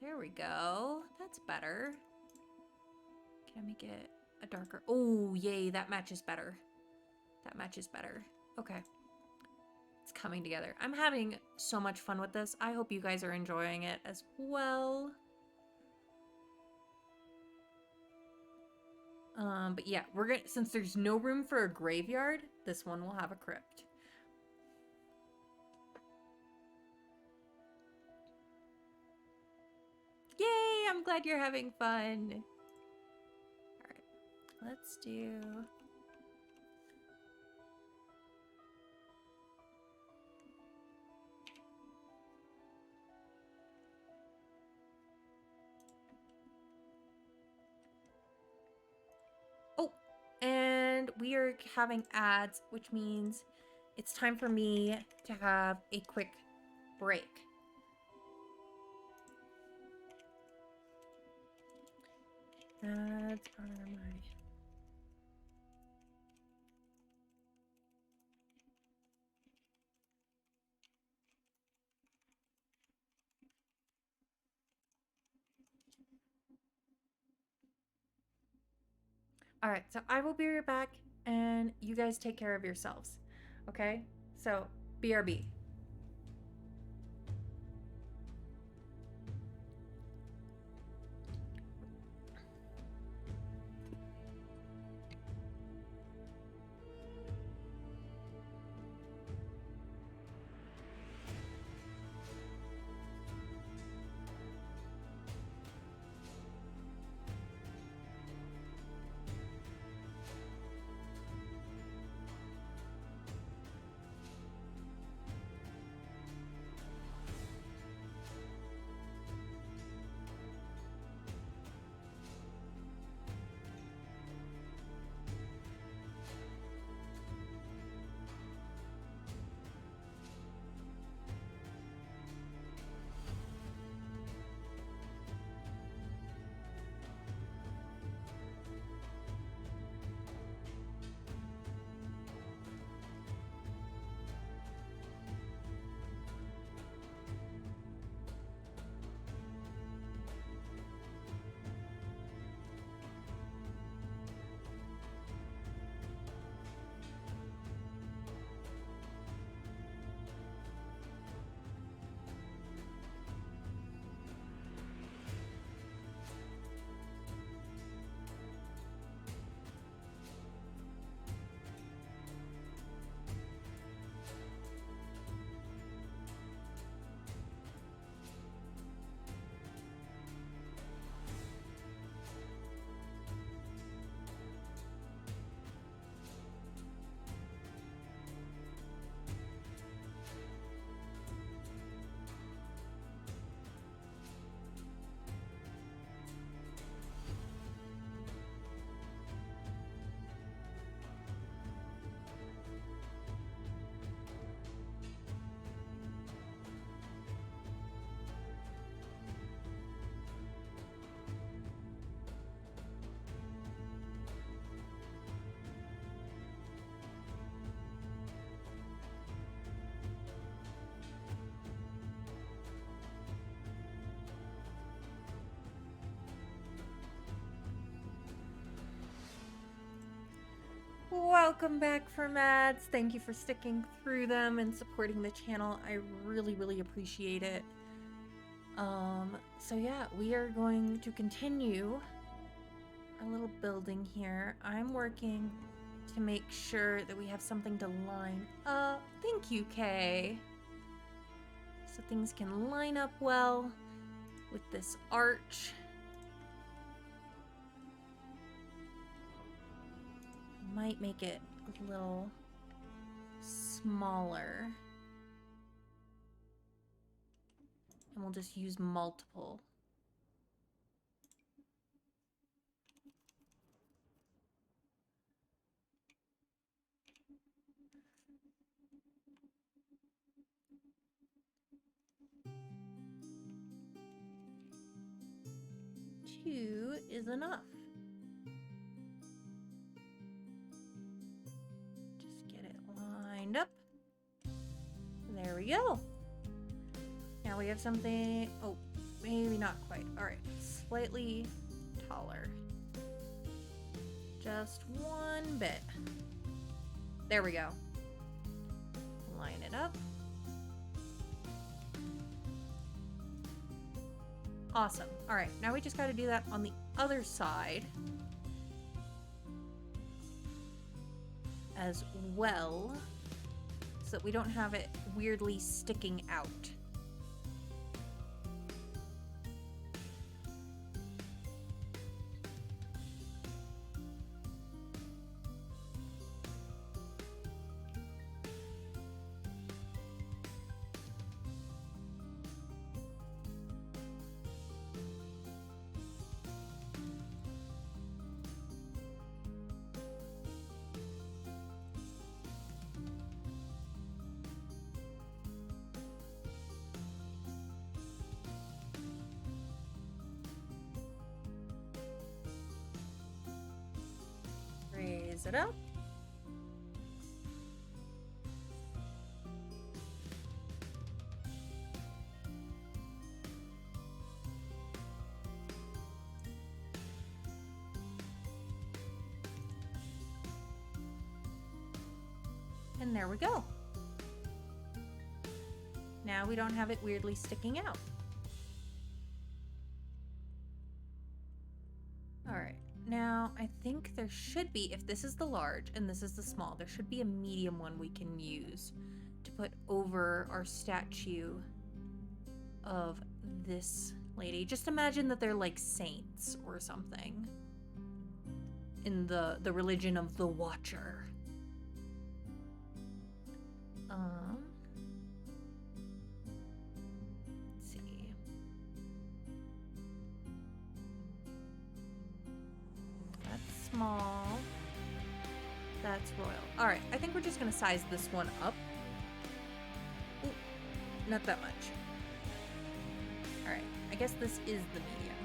Speaker 1: There we go. That's better. Can I make it a darker? Oh, yay, that matches better. That matches better. Okay. It's coming together. I'm having so much fun with this. I hope you guys are enjoying it as well. But yeah, we're gonna, since there's no room for a graveyard, this one will have a crypt. Yay, I'm glad you're having fun. All right, let's do... Oh, and we are having ads, which means it's time for me to have a quick break. Ads are my... All right, so I will be right back, and you guys take care of yourselves, okay? So, BRB. Welcome back from ads. Thank you for sticking through them and supporting the channel. I really, really appreciate it. So yeah, we are going to continue our little building here. I'm working to make sure that we have something to line up. Thank you, Kay. So things can line up well with this arch. Might make it a little smaller. And we'll just use multiple. Two is enough. we have something... Oh, maybe not quite. Alright, slightly taller. Just one bit. There we go. Line it up. Awesome. Alright, now we just gotta do that on the other side as well, so that we don't have it weirdly sticking out. Raise it up. And there we go. Now we don't have it weirdly sticking out. All right. Now, I think there should be, if this is the large and this is the small, there should be a medium one we can use to put over our statue of this lady. Just imagine that they're like saints or something in the religion of the Watcher. Let's see. That's small. That's royal. All right, I think we're just gonna size this one up. Ooh, not that much. All right, I guess this is the medium.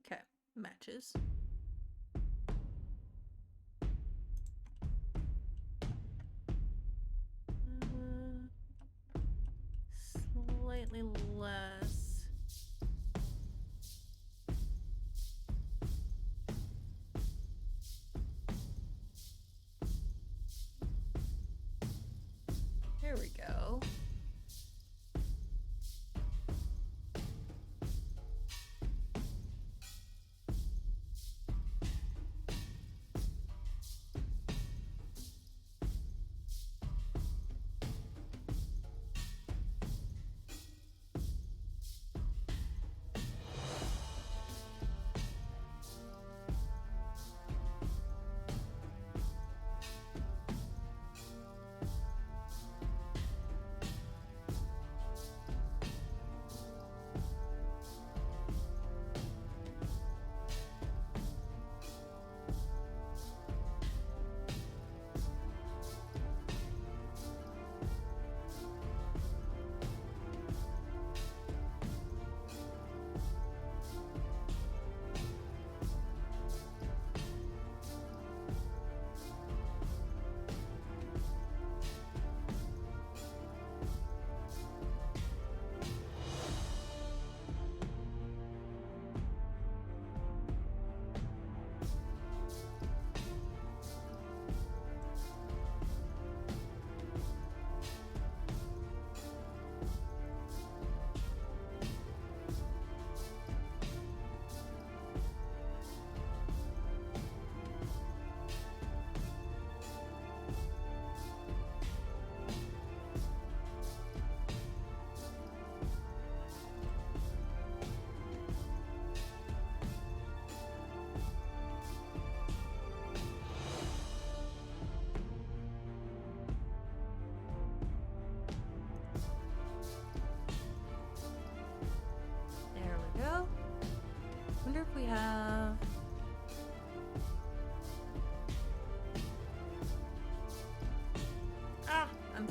Speaker 1: Okay, matches. Slightly less. There we go.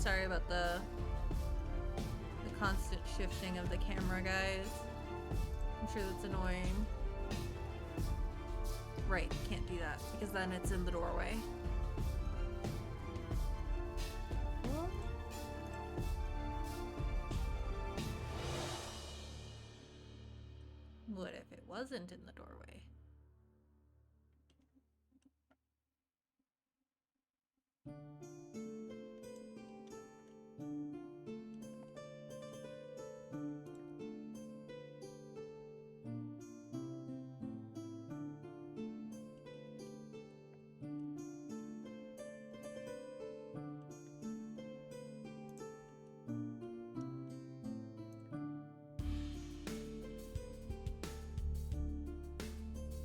Speaker 1: sorry about the constant shifting of the camera, guys. I'm sure that's annoying. Right, can't do that because then it's in the doorway. What if it wasn't in the doorway?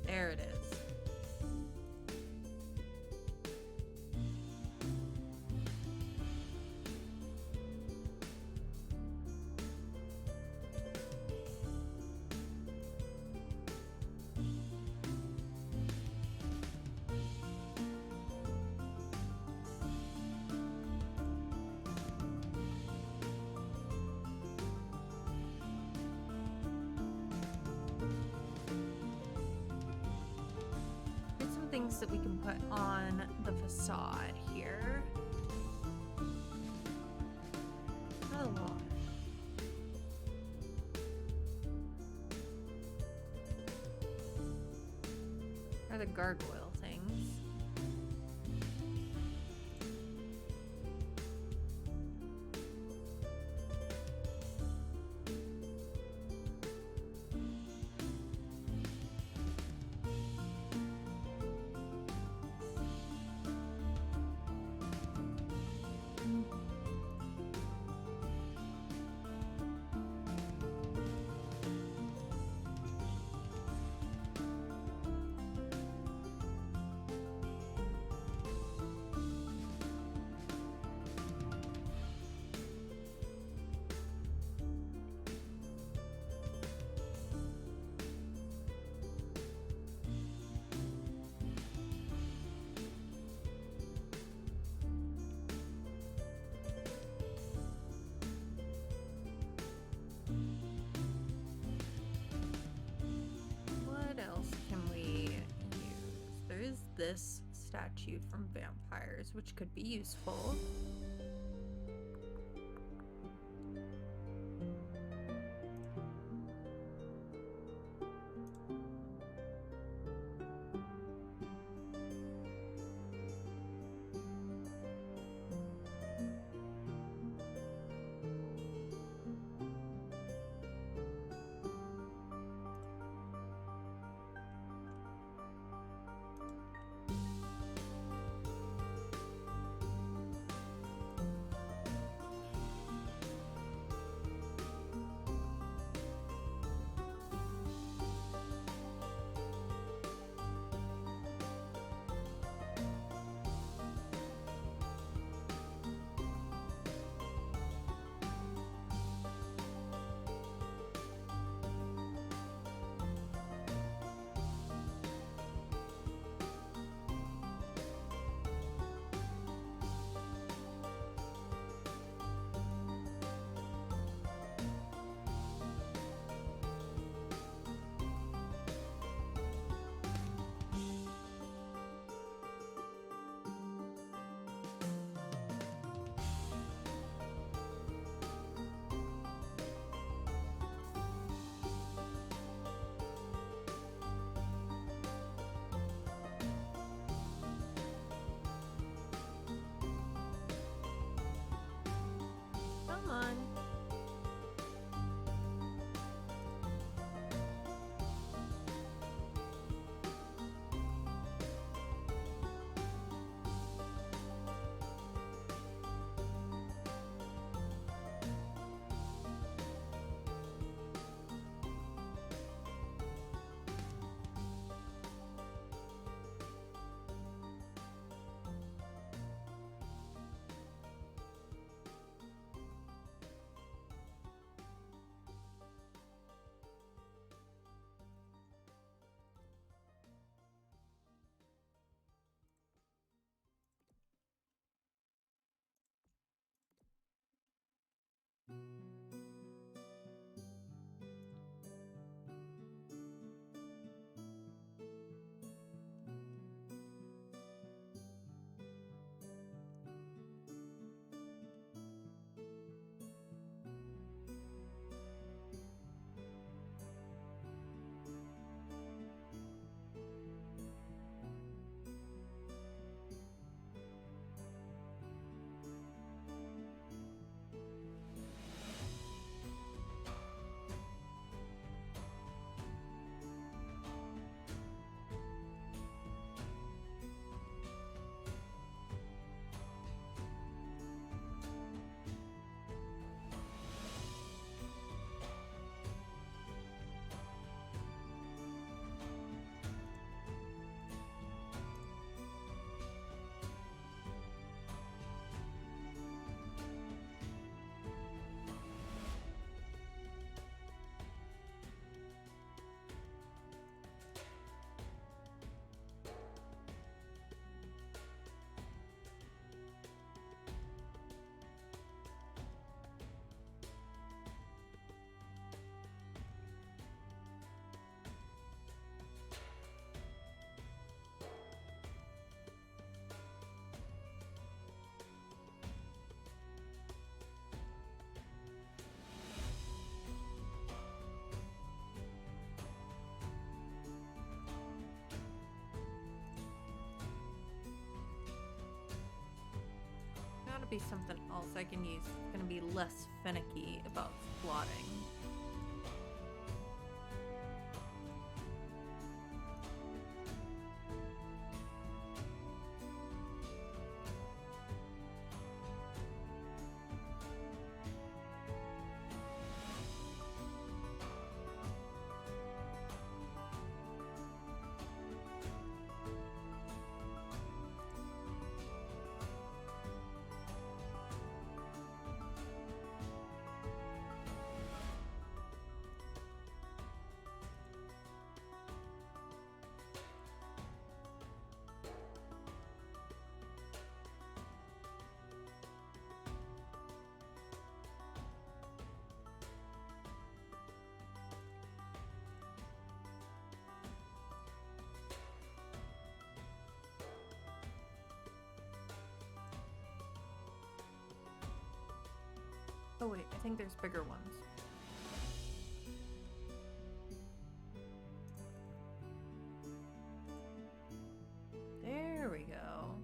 Speaker 1: There it is. Things that we can put on the facade here. Not a lot. Are the gargoyle things. This statue from vampires, which could be useful. be something else I can use. It's gonna be less finicky about plotting. Oh wait, I think there's bigger ones. There we go.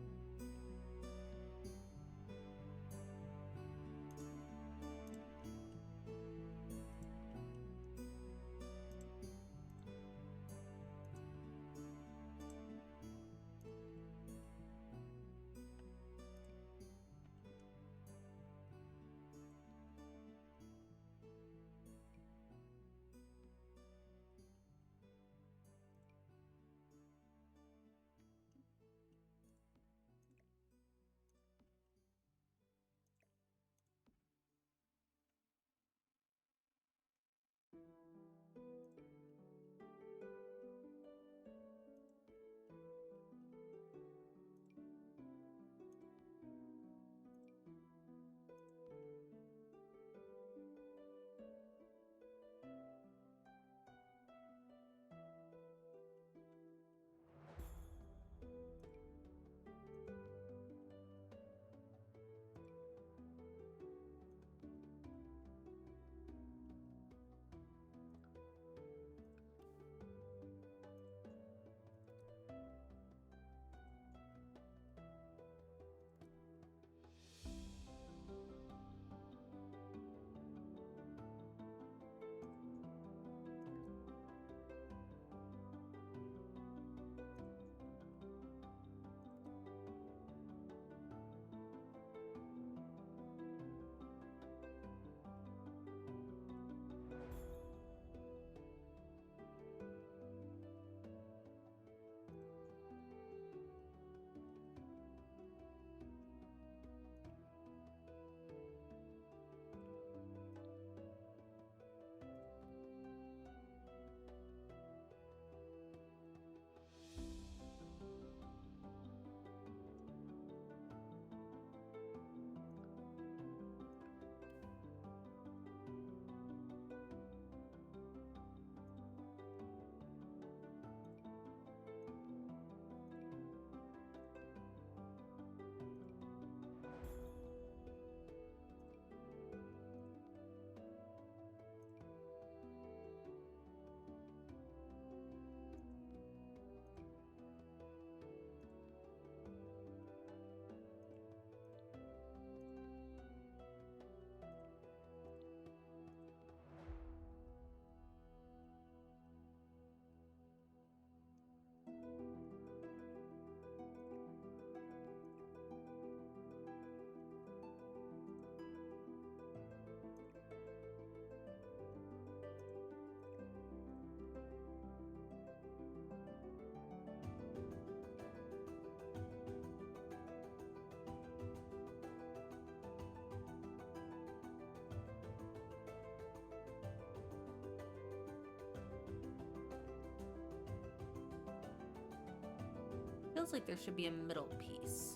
Speaker 1: Feels like there should be a middle piece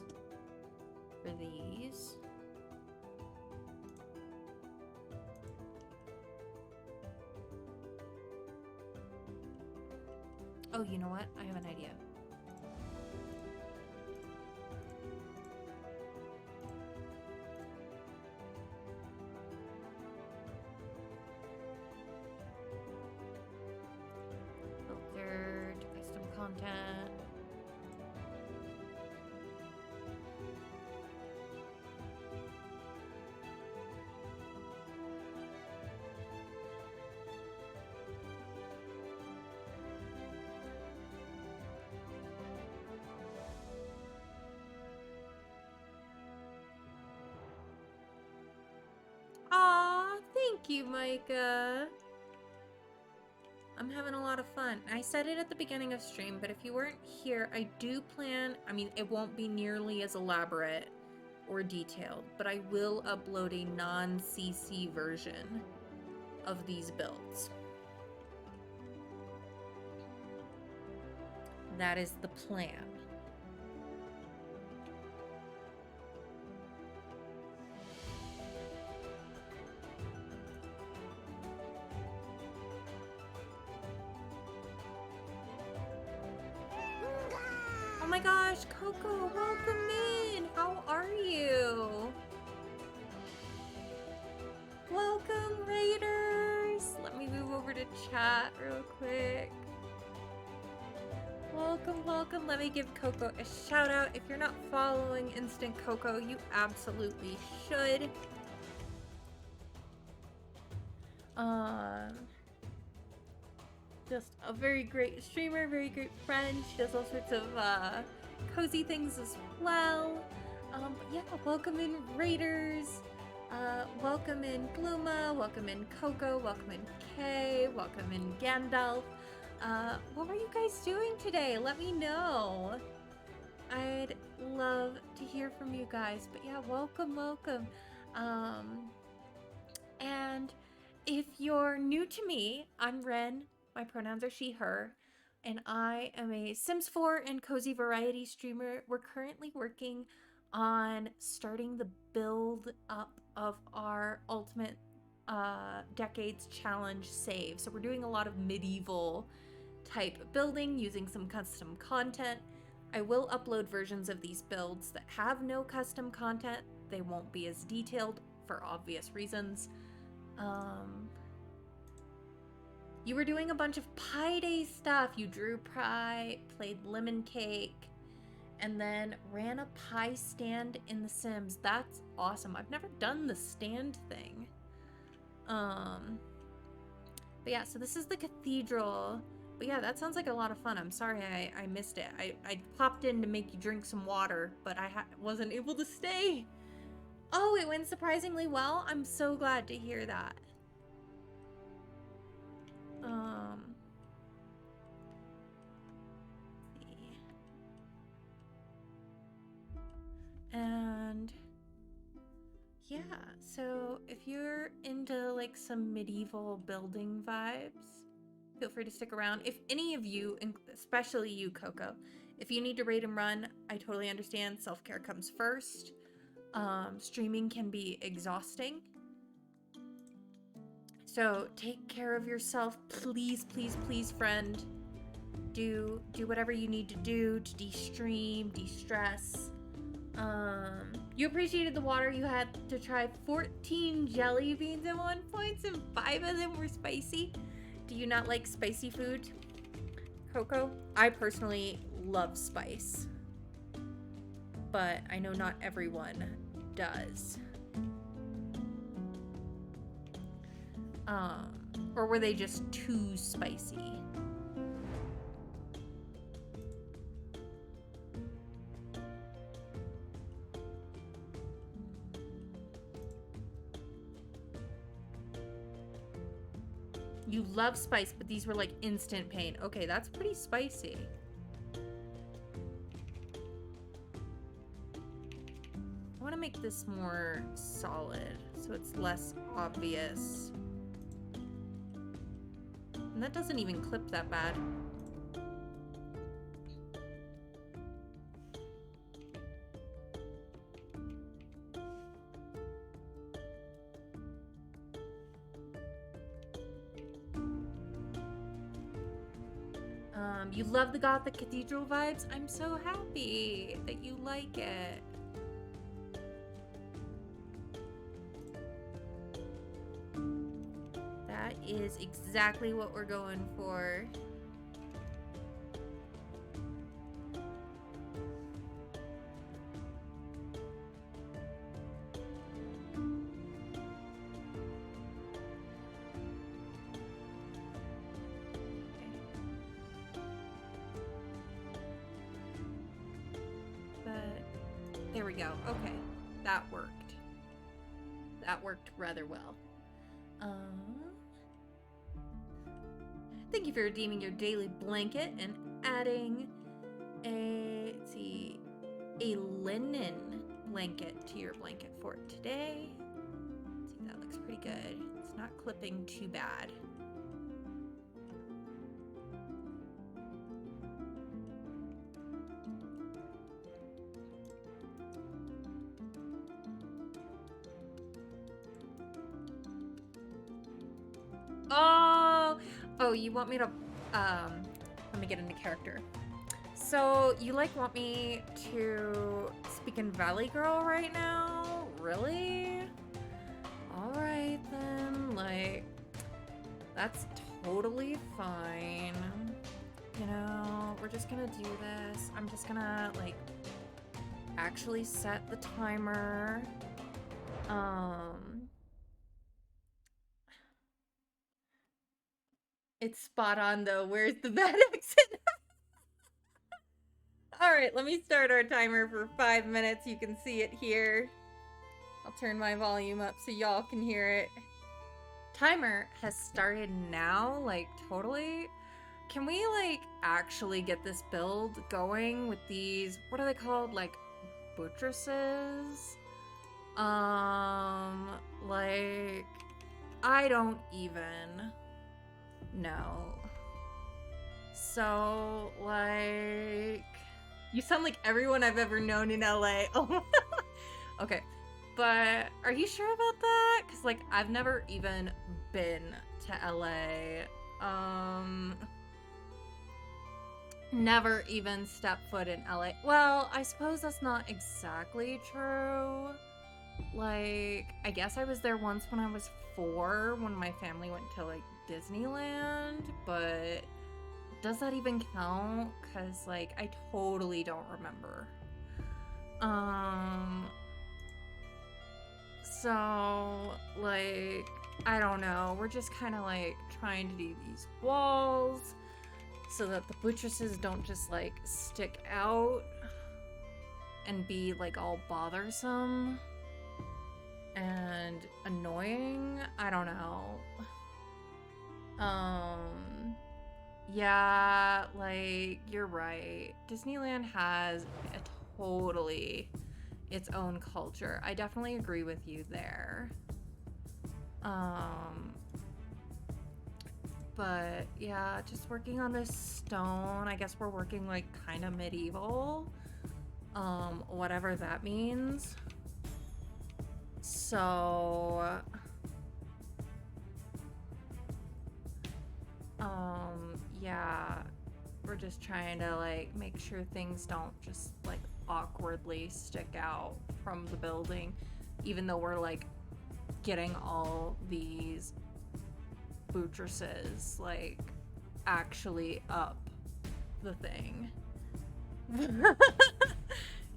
Speaker 1: for these. Oh, you know what? I have an idea. Filtered, custom content. Thank you, Micah. I'm having a lot of fun. I said it at the beginning of stream, but if you weren't here, I do plan, I mean, it won't be nearly as elaborate or detailed, but I will upload a non-CC version of these builds. That is the plan. Oh my gosh, Coco, welcome in. How are you? Welcome, Raiders. Let me move over to chat real quick. Welcome, welcome. Let me give Coco a shout out. If you're not following Instant Coco, you absolutely should. Just a very great streamer, very great friend. She does all sorts of cozy things as well. But yeah, welcome in Raiders. Welcome in Gluma. Welcome in Coco. Welcome in Kay. Welcome in Gandalf. What were you guys doing today? Let me know. I'd love to hear from you guys. But yeah, welcome, welcome. And if you're new to me, I'm Ren. My pronouns are she, her. And I am a Sims 4 and Cozy Variety streamer. We're currently working on starting the build up of our Ultimate Decades Challenge save. So we're doing a lot of medieval type building using some custom content. I will upload versions of these builds that have no custom content. They won't be as detailed for obvious reasons. You were doing a bunch of Pie Day stuff. You drew pie, played lemon cake, and then ran a pie stand in The Sims. That's awesome. I've never done the stand thing. But yeah, so this is the cathedral. But yeah, that sounds like a lot of fun. I'm sorry I missed it. I popped in to make you drink some water, but I wasn't able to stay. Oh, it went surprisingly well. I'm so glad to hear that. Let's see. And yeah, so if you're into like some medieval building vibes, feel free to stick around. If any of you, especially you, Coco, if you need to raid and run, I totally understand. Self-care comes first. Streaming can be exhausting. So take care of yourself, please, please, please, friend. Do whatever you need to do to de-stream, de-stress. You appreciated the water. You had to try 14 jelly beans at one point, and 5 of them were spicy. Do you not like spicy food, Coco? I personally love spice, but I know not everyone does. Or were they just too spicy? You love spice, but these were like instant pain. Okay, that's pretty spicy. I want to make this more solid so it's less obvious. And that doesn't even clip that bad. You love the Gothic Cathedral vibes? I'm so happy that you like it. That is exactly what we're going for. There we go. Okay, that worked. That worked rather well. Thank you for redeeming your daily blanket and adding let's see, a linen blanket to your blanket for today. Let's see, that looks pretty good. It's not clipping too bad. Oh, you want me to, let me get into character. So, you, like, want me to speak in Valley Girl right now? Really? Alright, then, like, that's totally fine. You know, we're just gonna do this. I'm just gonna, like, actually set the timer. It's spot on, though. Where's the bad accent? Alright, let me start our timer for 5 minutes. You can see it here. I'll turn my volume up so y'all can hear it. Timer has started now, like, totally. Can we, like, actually get this build going with these, what are they called? Like, buttresses? Like, I don't even know. So, like, you sound like everyone I've ever known in LA. Oh, okay. But are you sure about that? Because, like, I've never even been to LA. Never even stepped foot in LA. Well, I suppose that's not exactly true. Like, I guess I was there once when I was 4, when my family went to, like, Disneyland, but does that even count? Because, like, I totally don't remember. So, like, I don't know. We're just kind of, like, trying to do these walls so that the buttresses don't just, like, stick out and be, like, all bothersome and annoying. I don't know. Yeah, like, you're right. Disneyland has a totally its own culture. I definitely agree with you there. But yeah, just working on this stone. I guess we're working, like, kind of medieval. Whatever that means. So, yeah, we're just trying to, like, make sure things don't just, like, awkwardly stick out from the building, even though we're, like, getting all these buttresses, like, actually up the thing.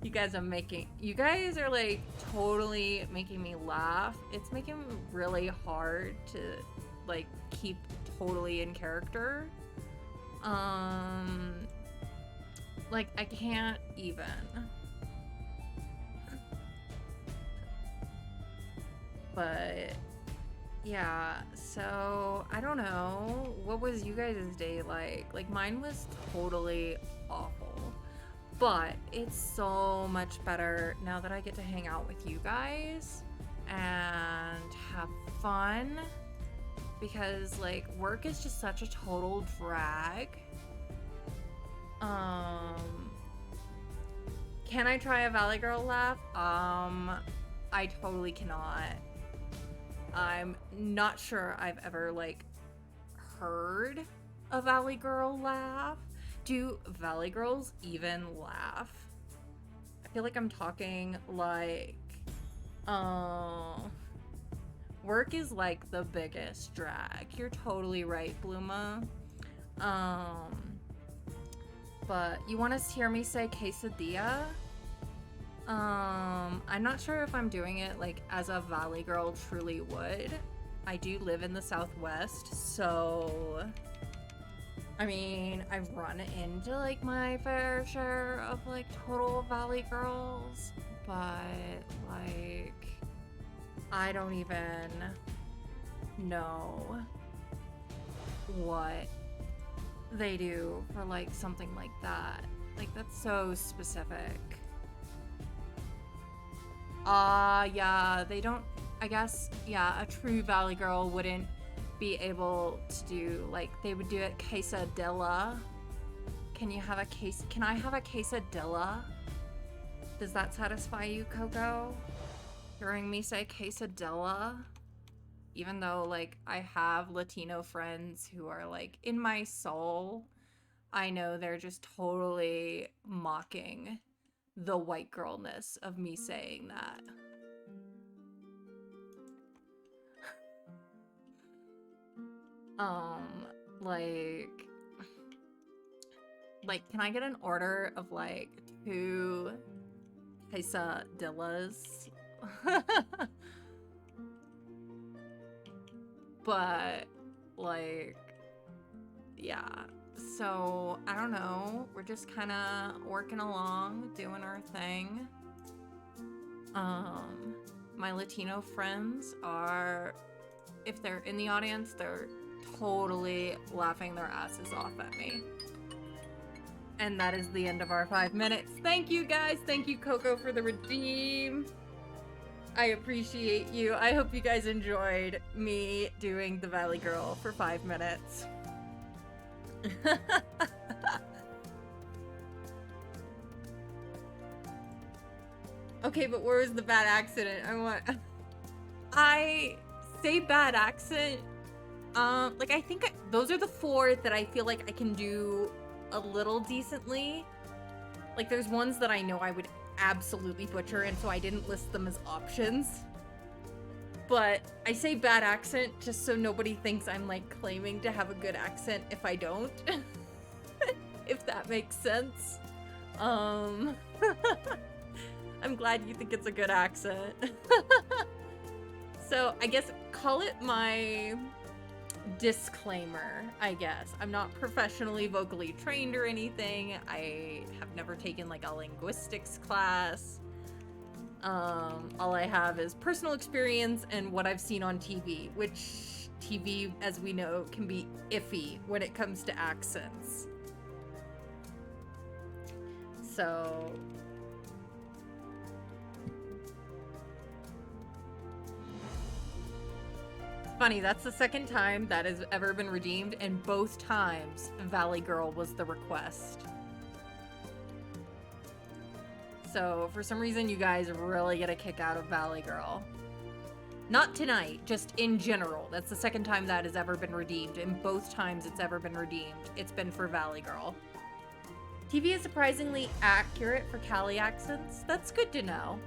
Speaker 1: You guys are, like, totally making me laugh. It's making it really hard to, like, keep totally in character. Like, I can't even. But yeah, so I don't know. What was you guys' day like? Like, mine was totally awful. But it's so much better now that I get to hang out with you guys and have fun. Because, like, work is just such a total drag. Can I try a Valley Girl laugh? I totally cannot. I'm not sure I've ever, like, heard a Valley Girl laugh. Do Valley Girls even laugh? I feel like I'm talking, like, work is, like, the biggest drag. You're totally right, Bluma. But you want to hear me say quesadilla? I'm not sure if I'm doing it, like, as a Valley Girl truly would. I do live in the Southwest, so I mean, I've run into, like, my fair share of, like, total Valley Girls, but, like, I don't even know what they do for like something like that. Like that's so specific. Yeah, they don't, I guess, yeah, a true Valley Girl wouldn't be able to do, like, they would do it quesadilla. Can I have a quesadilla? Does that satisfy you, Coco? Hearing me say quesadilla? Even though, like, I have Latino friends who are, like, in my soul, I know they're just totally mocking the white girlness of me saying that. Like, can I get an order of, like, 2 quesadillas? But, like, yeah. So, I don't know. We're just kind of working along, doing our thing. My Latino friends are, if they're in the audience, they're totally laughing their asses off at me. And that is the end of our 5 minutes. Thank you, guys. Thank you, Coco, for the redeem. I appreciate you. I hope you guys enjoyed me doing the Valley Girl for 5 minutes. Okay, but where was the bad accident? I say bad accent. Like, I think those are the 4 that I feel like I can do a little decently. Like, there's ones that I know I would absolutely butcher, and so I didn't list them as options. But I say bad accent just so nobody thinks I'm, like, claiming to have a good accent if I don't. If that makes sense. I'm glad you think it's a good accent. So, I guess call it my disclaimer, I guess. I'm not professionally vocally trained or anything. I have never taken like a linguistics class. All I have is personal experience and what I've seen on TV, which TV, as we know, can be iffy when it comes to accents. So funny, that's the second time that has ever been redeemed, and both times Valley Girl was the request. So for some reason you guys really get a kick out of Valley Girl. Not tonight, just in general. That's the second time that has ever been redeemed, and both times it's ever been redeemed, it's been for Valley Girl. TV is surprisingly accurate for Cali accents. That's good to know.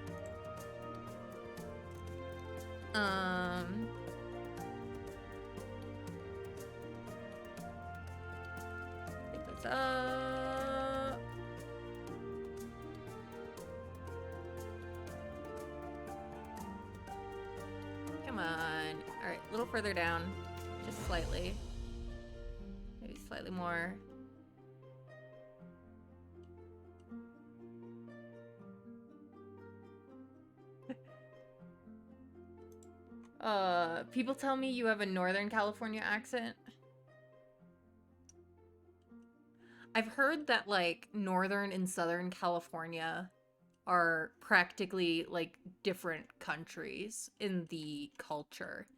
Speaker 1: Pick this up. Come on. All right, a little further down, just slightly. Maybe slightly more. People tell me you have a Northern California accent. I've heard that, like, Northern and Southern California are practically, like, different countries in the culture.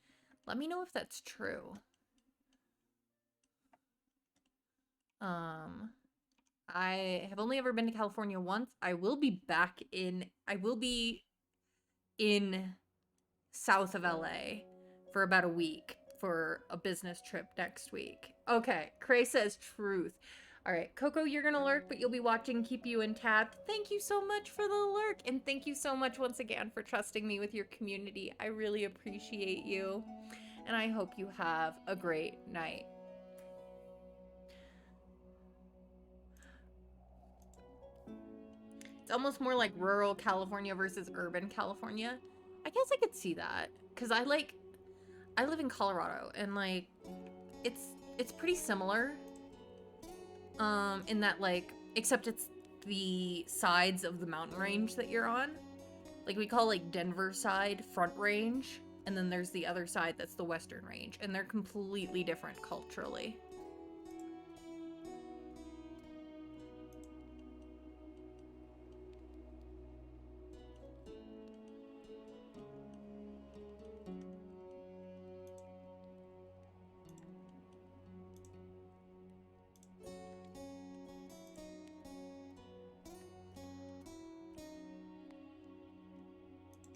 Speaker 1: Let me know if that's true. I have only ever been to California once. I will be in south of LA for about a week for a business trip next week. Okay, Cray says truth. All right, Coco, you're gonna lurk, but you'll be watching. Keep you intact. Thank you so much for the lurk, and thank you so much once again for trusting me with your community. I really appreciate you, and I hope you have a great night. It's almost more like rural California versus urban California. I guess I could see that, because I live in Colorado, and like it's pretty similar in that, like, except it's the sides of the mountain range that you're on. Like, we call, like, Denver side Front Range, And then there's the other side that's the Western Range, and they're completely different culturally.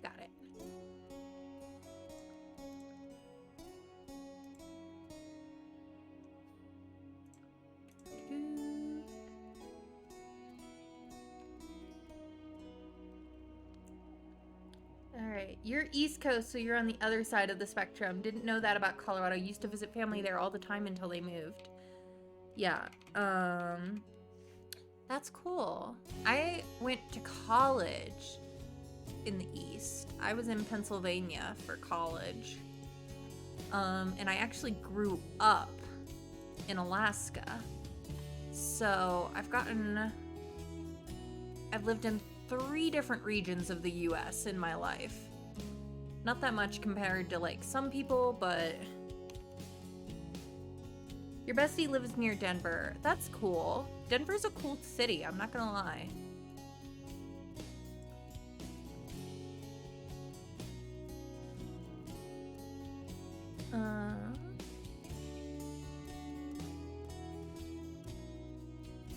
Speaker 1: Got it. Alright, you're East Coast, so you're on the other side of the spectrum. Didn't know that about Colorado. Used to visit family there all the time until they moved. Yeah, that's cool. I went to college in the East. I was in Pennsylvania for college. And I actually grew up in Alaska. So I've lived in 3 different regions of the US in my life. Not that much compared to like some people, but your bestie lives near Denver. That's cool. Denver's a cool city, I'm not gonna lie.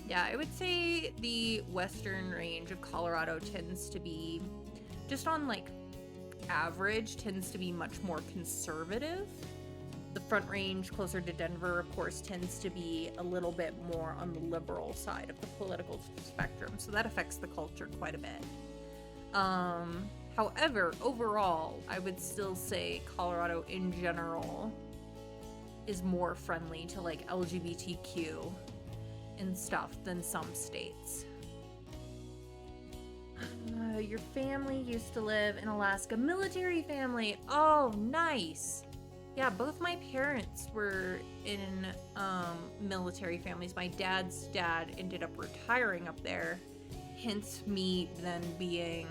Speaker 1: Yeah, I would say the Western Range of Colorado tends to be, just on like average, tends to be much more conservative. The Front Range, closer to Denver, of course, tends to be a little bit more on the liberal side of the political spectrum, so that affects the culture quite a bit. However, overall, I would still say Colorado in general is more friendly to like LGBTQ and stuff than some states. Your family used to live in Alaska. Military family. Oh, nice. Yeah, both my parents were in military families. My dad's dad ended up retiring up there, hence me then being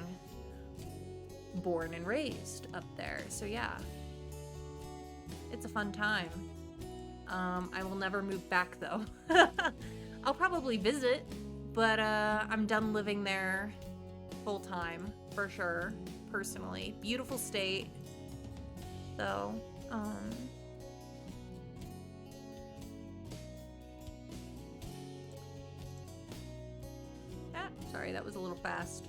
Speaker 1: born and raised up there. So yeah, it's a fun time. I will never move back though. I'll probably visit, but I'm done living there full time for sure, personally. Beautiful state though. Sorry, that was a little fast.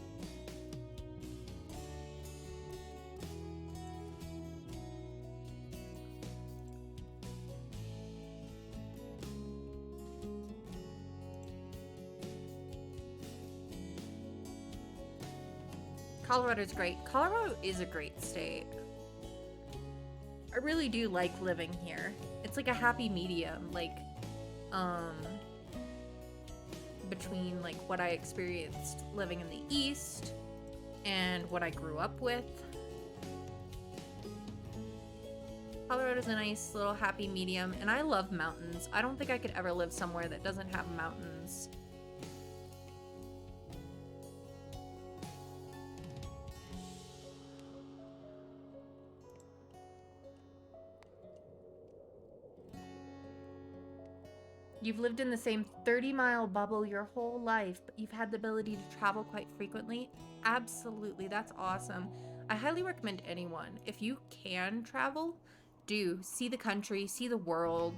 Speaker 1: Colorado's great. Colorado is a great state. I really do like living here. It's like a happy medium, like, between like what I experienced living in the East and what I grew up with. Colorado's a nice little happy medium, and I love mountains. I don't think I could ever live somewhere that doesn't have mountains. You've lived in the same 30-mile bubble your whole life, but you've had the ability to travel quite frequently? Absolutely, that's awesome. I highly recommend anyone, if you can travel, do. See the country, see the world.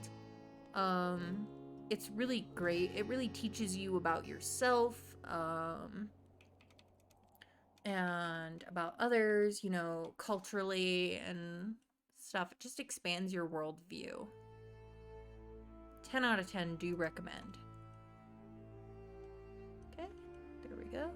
Speaker 1: It's really great. It really teaches you about yourself, and about others, you know, culturally and stuff. It just expands your worldview. 10 out of 10 do recommend. Okay, there we go.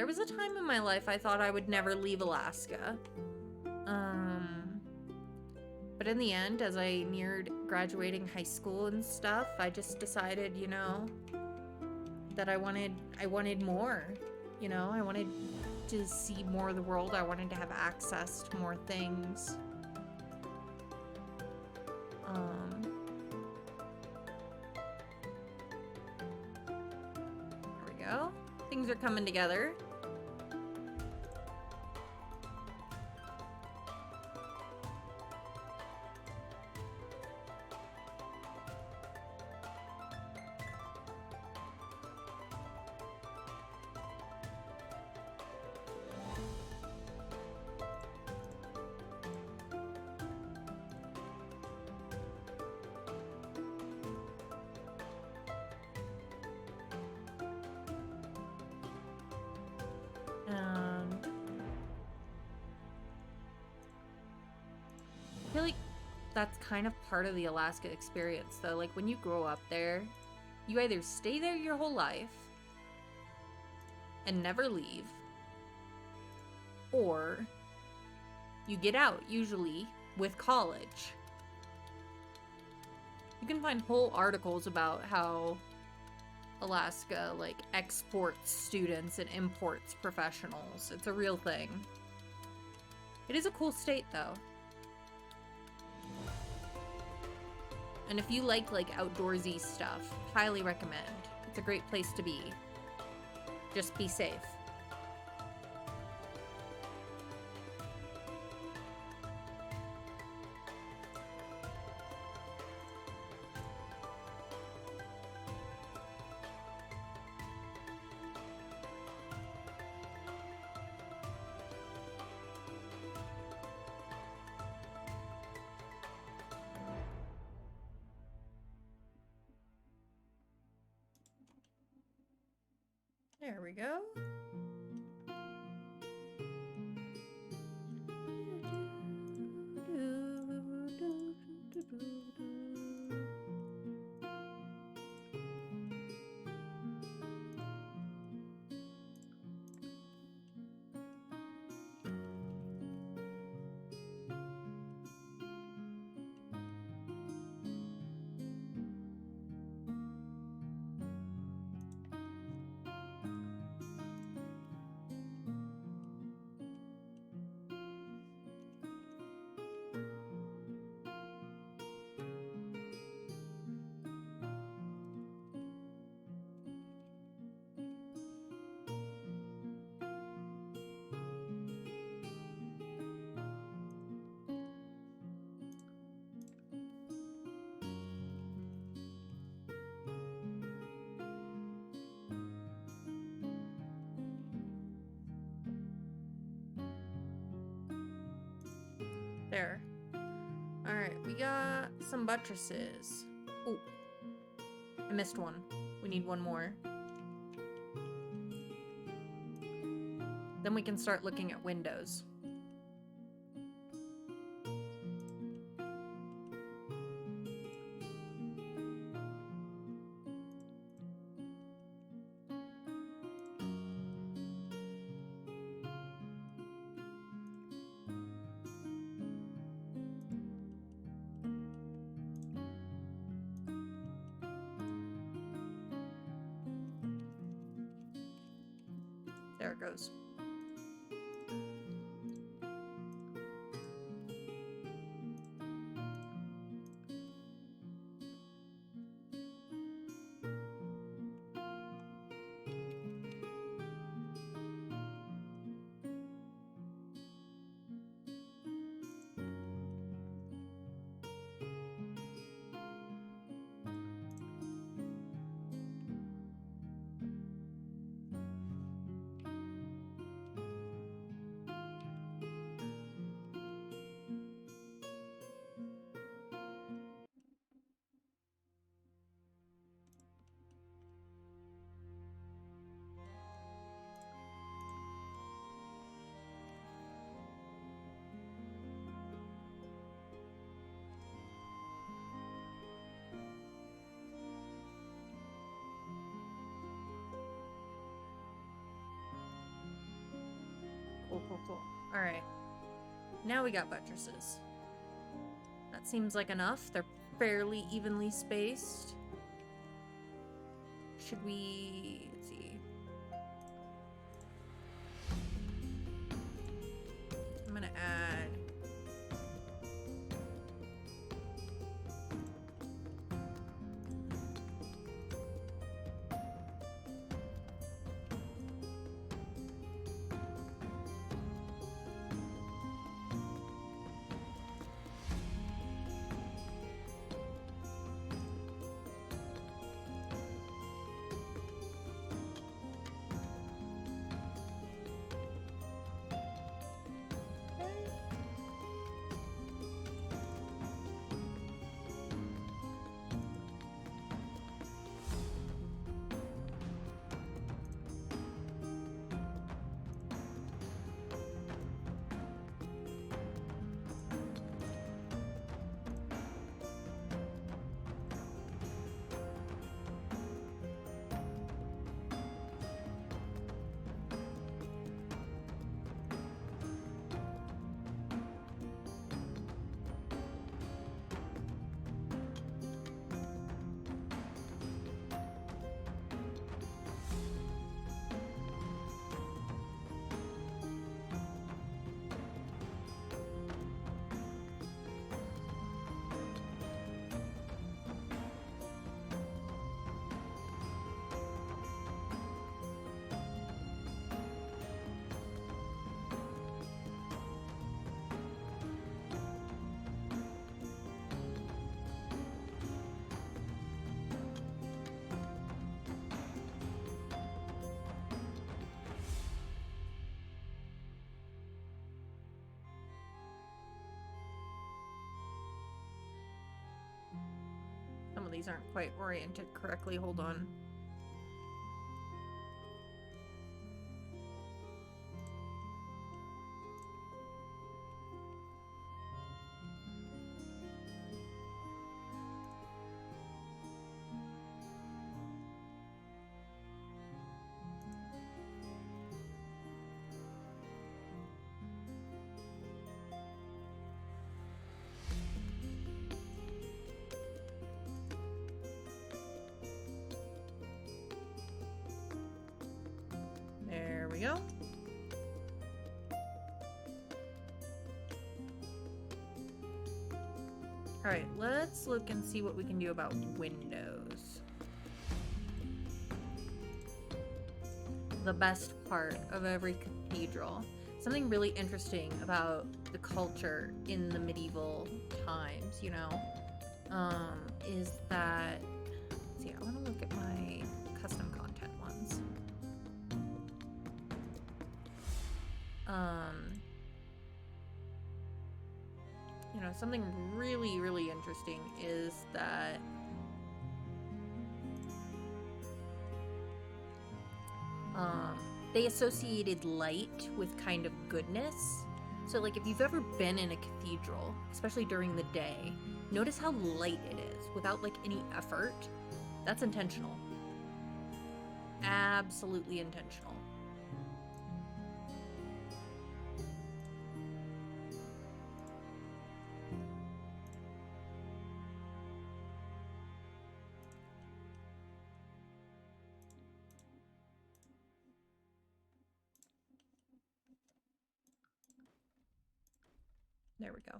Speaker 1: there was a time in my life I thought I would never leave Alaska. But in the end, as I neared graduating high school and stuff, I just decided, you know, that I wanted more. You know, I wanted to see more of the world. I wanted to have access to more things. There we go. Things are coming together. I feel like that's kind of part of the Alaska experience, though. Like, when you grow up there, you either stay there your whole life and never leave, or you get out, usually with college. You can find whole articles about how Alaska, like, exports students and imports professionals. It's a real thing. It is a cool state, though. And if you like outdoorsy stuff, highly recommend. It's a great place to be. Just be safe. There we go. There. Alright, we got some buttresses. Oh, I missed one. We need one more. Then we can start looking at windows. There it goes. cool. Alright. Now we got buttresses. That seems like enough. They're fairly evenly spaced. Should we... let's see. I'm gonna add... some of these aren't quite oriented correctly. Hold on. There we go. Alright, let's look and see what we can do about windows. The best part of every cathedral. Something really interesting about the culture in the medieval times, you know, is that, let's see, I want to look at my custom content ones. You know, something really, really interesting is that they associated light with kind of goodness. So, like, if you've ever been in a cathedral, especially during the day, notice how light it is without, like, any effort. That's intentional. Absolutely intentional. There we go.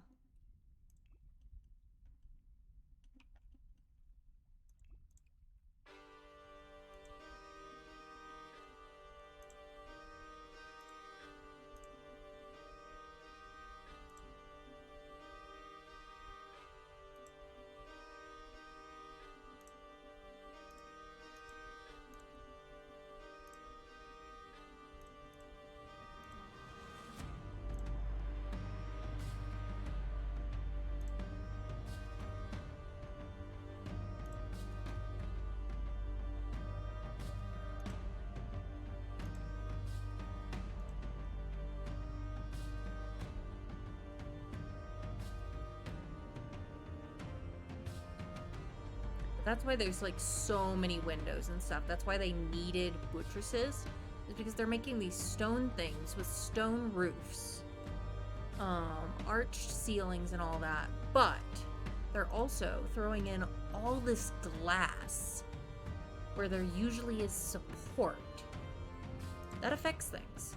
Speaker 1: That's why there's like so many windows and stuff. That's why they needed buttresses, is because they're making these stone things with stone roofs, arched ceilings and all that, but they're also throwing in all this glass where there usually is support. That affects things.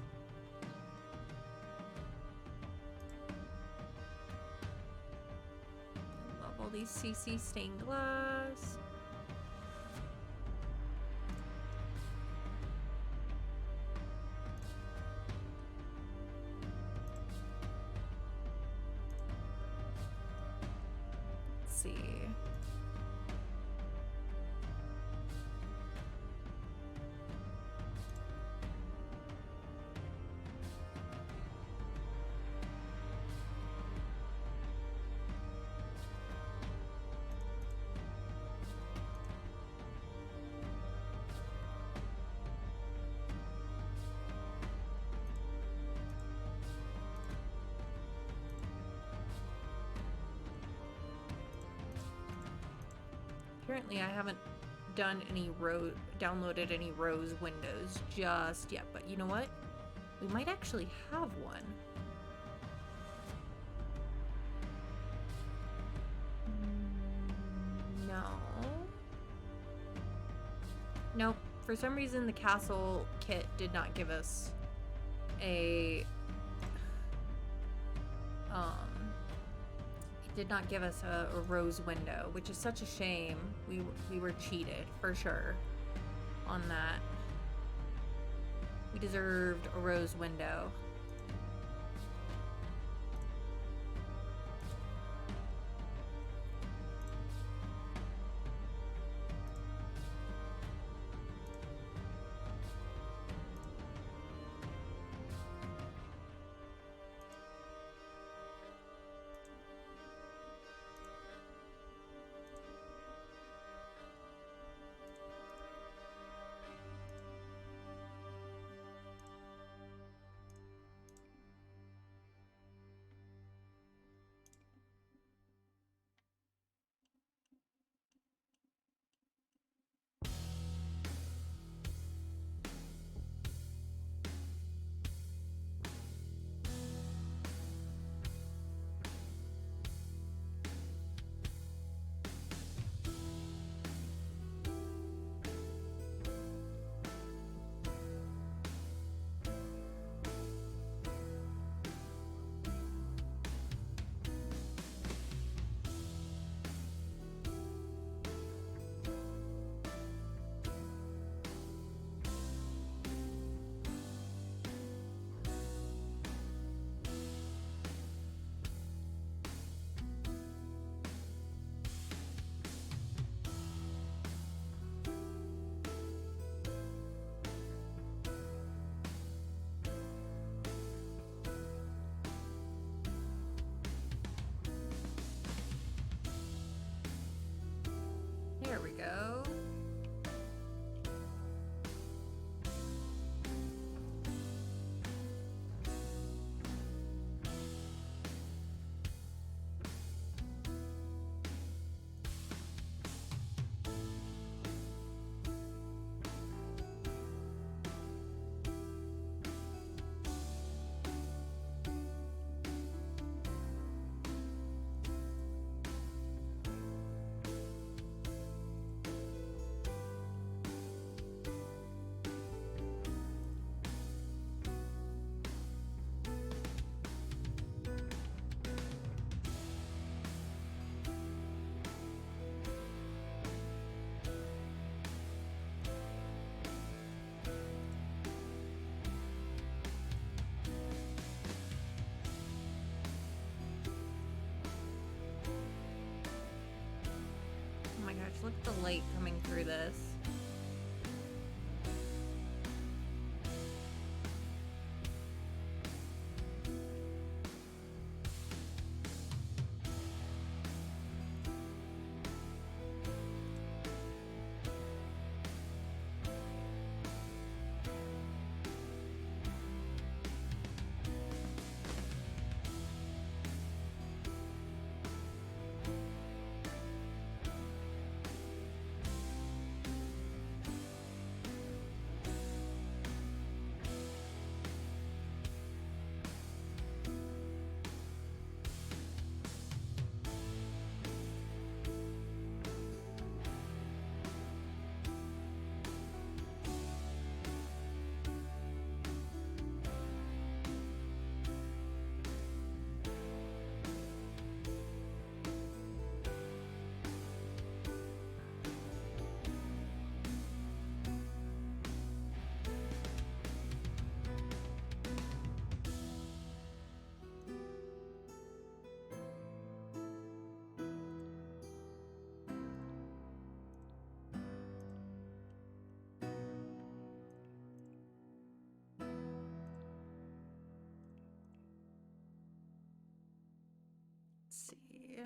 Speaker 1: I love all these CC stained glass. Let's see. Apparently I haven't done any downloaded any Rose windows just yet, but you know what? We might actually have one. No. Nope. For some reason the castle kit did not give us a did not give us a rose window, which is such a shame. We were cheated for sure on that. We deserved a rose window. There we go. Oh my gosh, look at the light coming through this. see.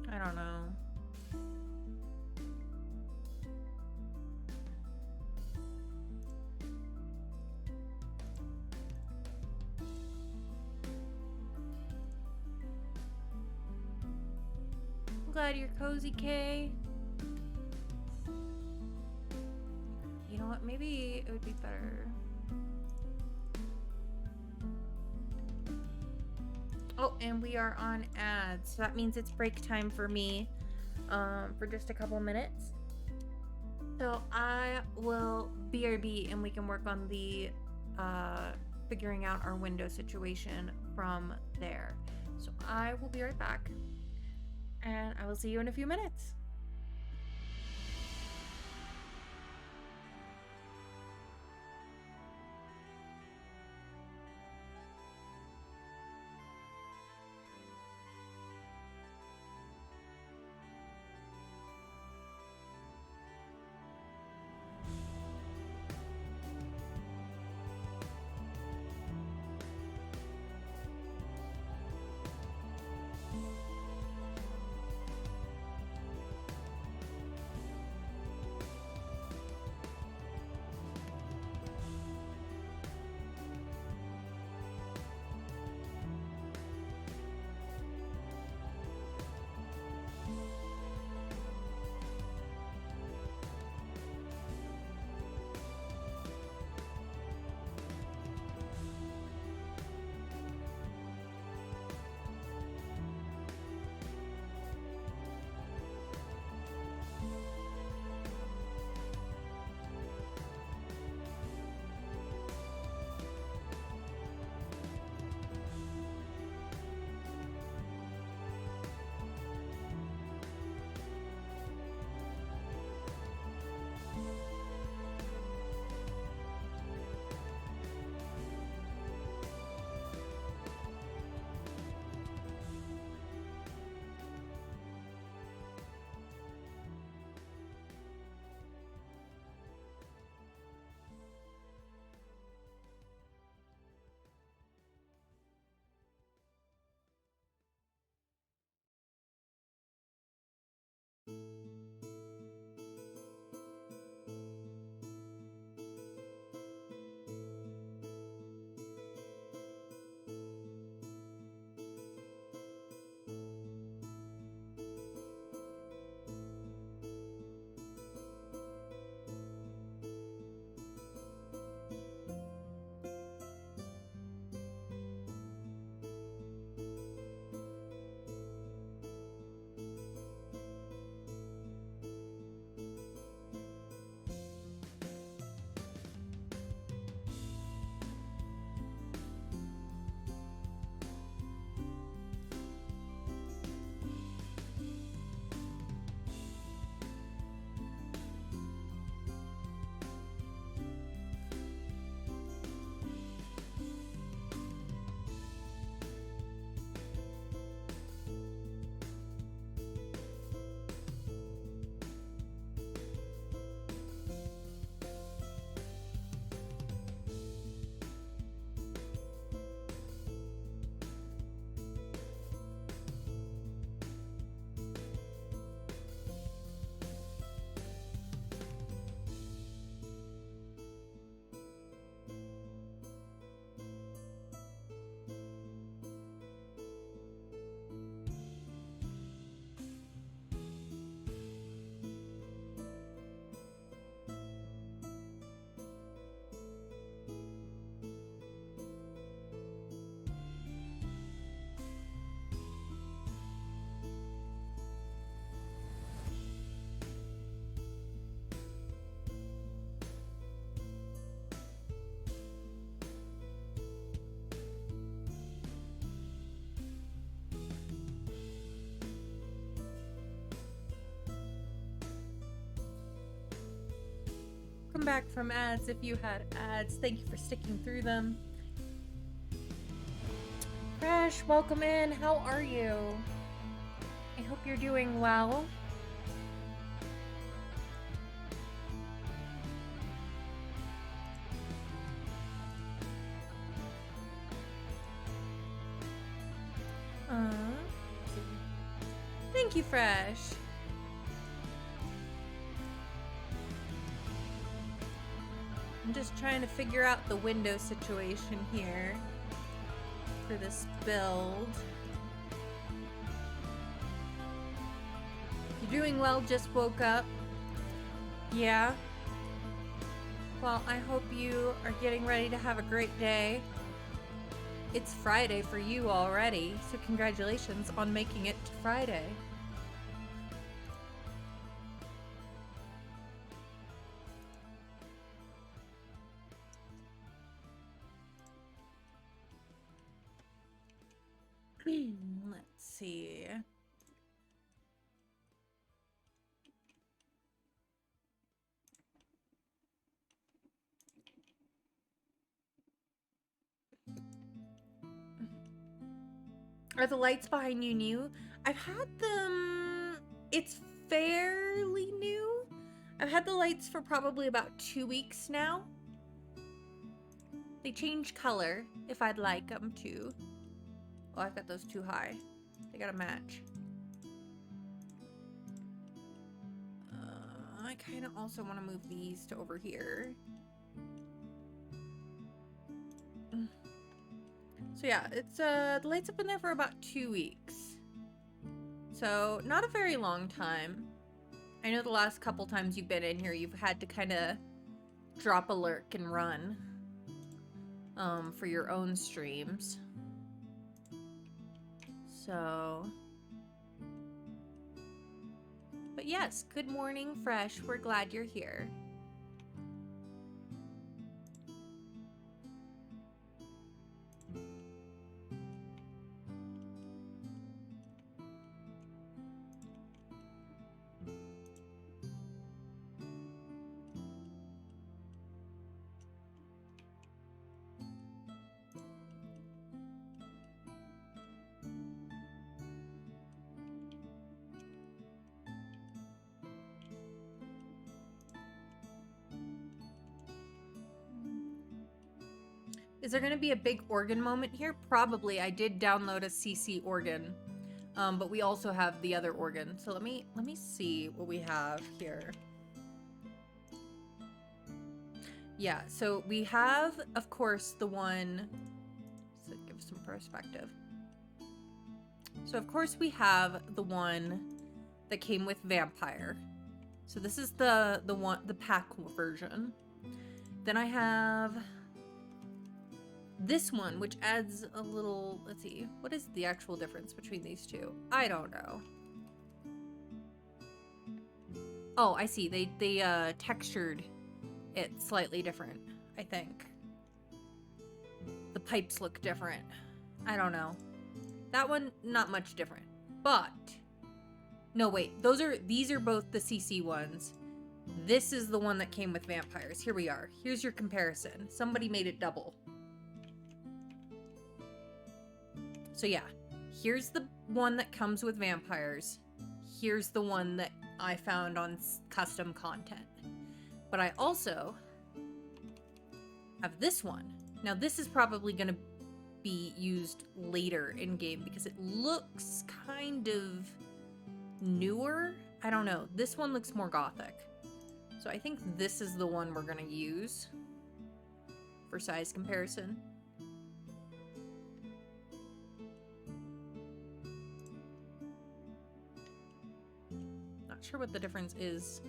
Speaker 1: I don't know. I'm glad you're cozy, Kay. You know what? Maybe it would be better. Oh, and we are on ads, so that means it's break time for me for just a couple minutes. So I will BRB and we can work on the figuring out our window situation from there. So I will be right back, and I will see you in a few minutes. welcome back from ads if you had ads. Thank you for sticking through them. Fresh, welcome in. How are you? I hope you're doing well. Thank you, Fresh. I'm just trying to figure out the window situation here for this build. You're doing well, just woke up. Yeah. Well, I hope you are getting ready to have a great day. It's Friday for you already, so congratulations on making it to Friday. Let's see. Are the lights behind you new? I've had them... It's fairly new. I've had the lights for probably about 2 weeks now. They change color if I'd like them to. Oh, I've got those too high. They gotta match. I kind of also want to move these to over here. So yeah, it's the lights have been there for about 2 weeks. So not a very long time. I know the last couple times you've been in here, you've had to kind of drop a lurk and run for your own streams. So, but yes, good morning, Fresh. We're glad you're here. Is there going to be a big organ moment here? Probably. I did download a CC organ, but we also have the other organ. So let me see what we have here. Yeah, so we have, of course, the one. So give some perspective. So of course we have the one that came with vampire. So this is the pack version. Then I have this one, which adds a little, let's see, what is the actual difference between these two? I don't know. Oh, I see. They textured it slightly different, I think. The pipes look different. I don't know. That one, not much different. But, no, wait. These are both the CC ones. This is the one that came with vampires. Here we are. Here's your comparison. Somebody made it double. So yeah, here's the one that comes with vampires. Here's the one that I found on custom content. But I also have this one. Now this is probably going to be used later in game because it looks kind of newer. I don't know. This one looks more gothic. So I think this is the one we're going to use for size comparison. Not sure what the difference is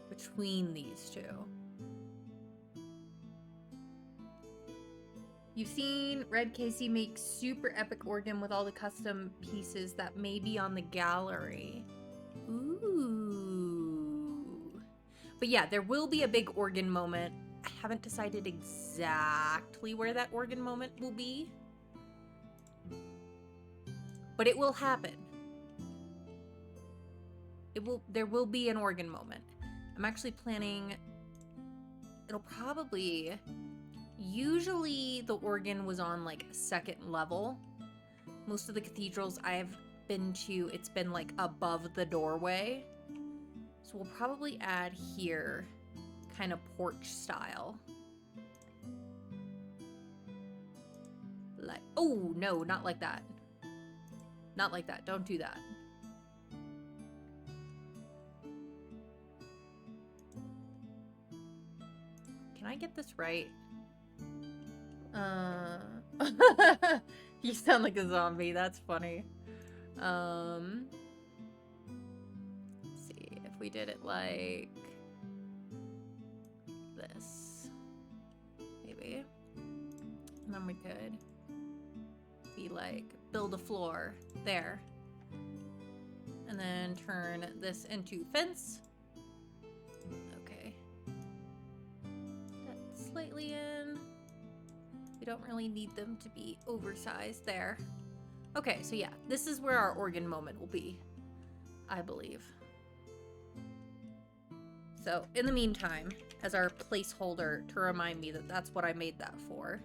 Speaker 1: between these two. You've seen Red Casey make super epic organ with all the custom pieces that may be on the gallery. Ooh. But yeah, there will be a big organ moment. I haven't decided exactly where that organ moment will be, but it will happen. there will be an organ moment. I'm actually planning, it'll probably, usually the organ was on like second level. Most of the cathedrals I've been to, it's been like above the doorway. So we'll probably add here, kind of porch style. Like, oh no, not like that. Not like that, don't do that. Can I get this right? You sound like a zombie, that's funny. Let's see if we did it like this, maybe. And then we could be like, build a floor there. And then turn this into fence. Okay. That's slightly in. We don't really need them to be oversized there. Okay, so yeah, this is where our organ moment will be, I believe. So, in the meantime, as our placeholder to remind me that that's what I made that for.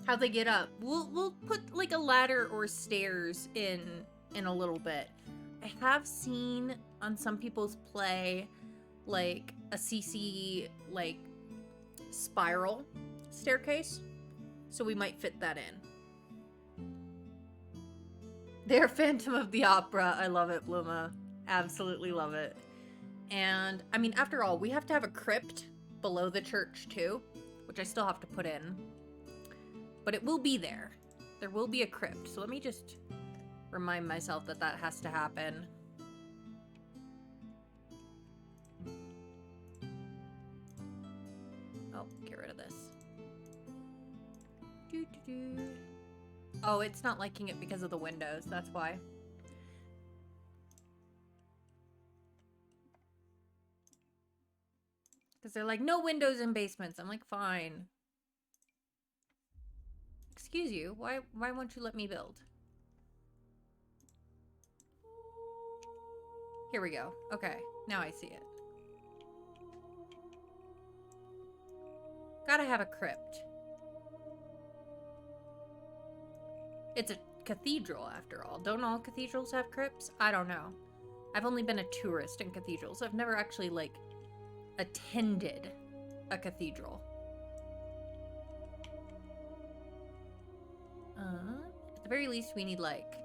Speaker 1: How they get up. We'll put like a ladder or stairs in a little bit. I have seen on some people's play like a CC like spiral staircase. So we might fit that in. They're Phantom of the Opera. I love it, Bluma. Absolutely love it. And I mean, after all, we have to have a crypt below the church too, which I still have to put in. But it will be there. There will be a crypt. So let me just remind myself that that has to happen. Oh, get rid of this. Oh, it's not liking it because of the windows. That's why. Because they're like, no windows in basements. I'm like, fine. Excuse you, why won't you let me build? Here we go. Okay, now I see it. Gotta have a crypt. It's a cathedral after all. Don't all cathedrals have crypts? I don't know. I've only been a tourist in cathedrals. I've never actually like attended a cathedral. At the very least, we need, like,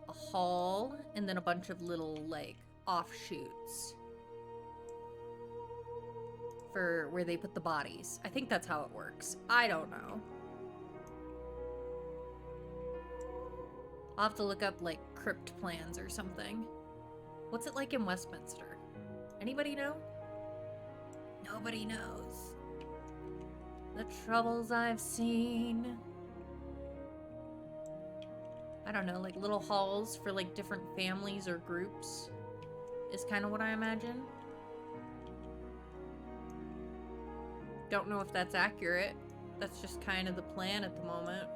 Speaker 1: a hall and then a bunch of little, like, offshoots for where they put the bodies. I think that's how it works. I don't know. I'll have to look up, like, crypt plans or something. What's it like in Westminster? Anybody know? Nobody knows. The troubles I've seen. I don't know, like little halls for like different families or groups is kind of what I imagine. Don't know if that's accurate. That's just kind of the plan at the moment.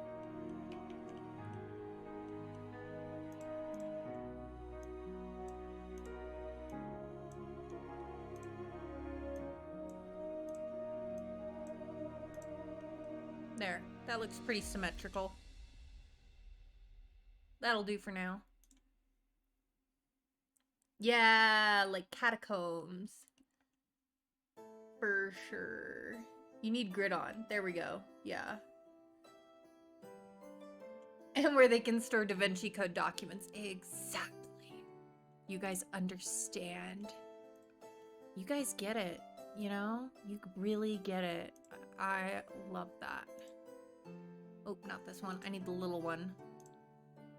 Speaker 1: There, that looks pretty symmetrical. That'll do for now. Yeah, like catacombs. For sure. You need grid on. There we go. Yeah. And where they can store Da Vinci Code documents. Exactly. You guys understand. You guys get it. You know? You really get it. I love that. Oh, not this one. I need the little one.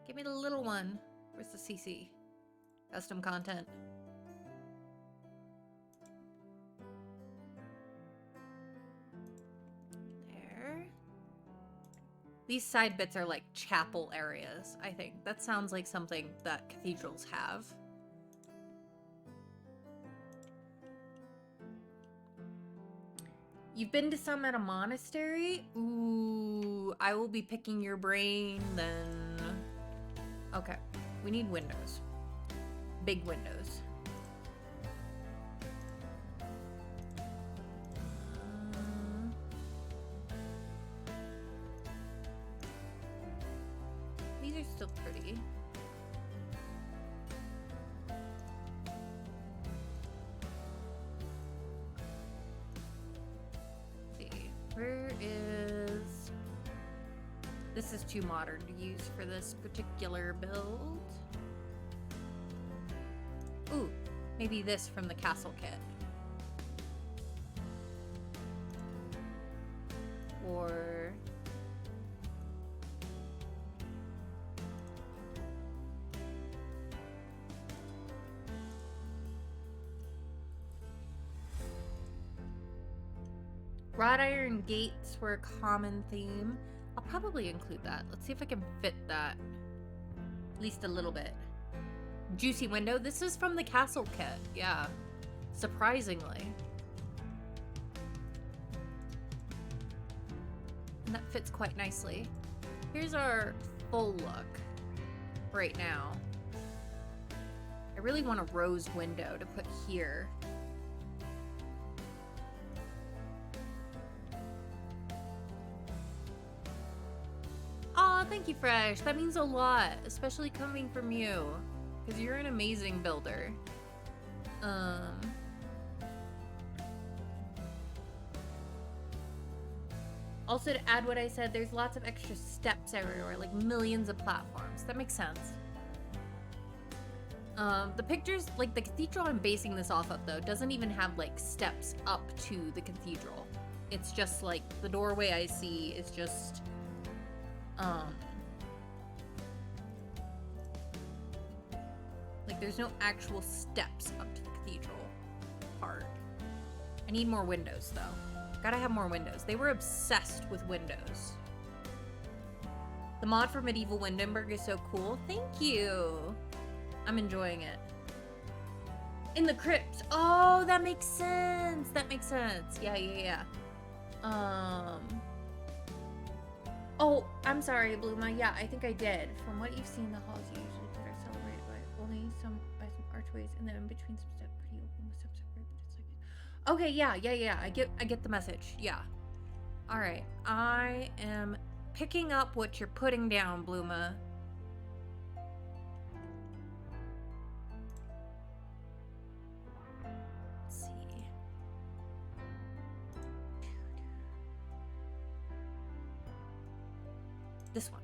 Speaker 1: Give me the little one. Where's the CC? Custom content. There. These side bits are like chapel areas, I think. That sounds like something that cathedrals have. You've been to some at a monastery? Ooh, I will be picking your brain then. Okay, we need windows. Big windows. These are still pretty. Where is... This is too modern to use for this particular build. Ooh, maybe this from the castle kit. Or... Wrought iron gates were a common theme. I'll probably include that. Let's see if I can fit that. At least a little bit. Juicy window. This is from the castle kit. Yeah. Surprisingly. And that fits quite nicely. Here's our full look right now. I really want a rose window to put here. Aw, thank you, Fresh. That means a lot, especially coming from you, because you're an amazing builder. Also, to add what I said, there's lots of extra steps everywhere, like millions of platforms. That makes sense. The pictures, like the cathedral I'm basing this off of, though, doesn't even have, like, steps up to the cathedral. It's just, like, the doorway I see is just... like, there's no actual steps up to the cathedral part. I need more windows, though. Gotta have more windows. They were obsessed with windows. The mod for Medieval Windenburg is so cool. Thank you! I'm enjoying it. In the crypt. Oh, that makes sense. That makes sense. Yeah. Oh, I'm sorry, Bluma. Yeah, I think I did. From what you've seen, the halls you usually put are celebrated by only some archways, and then in between some steps, pretty open with steps separated. But it's like, okay, yeah. I get the message. Yeah. All right, I am picking up what you're putting down, Bluma. Let's see. This one.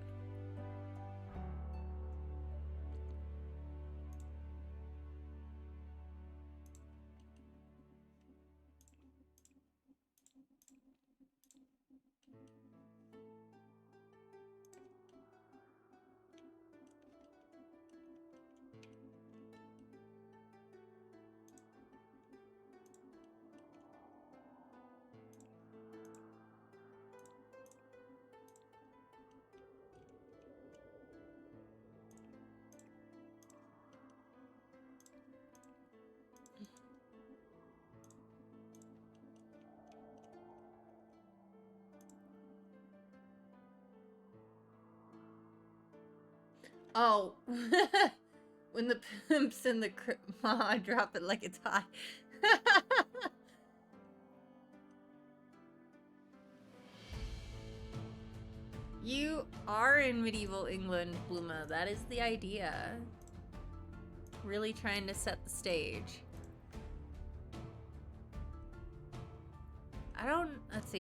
Speaker 1: Oh, when the pimp's in the I drop it like it's hot. You are in medieval England, Bluma. That is the idea. Really trying to set the stage. Let's see.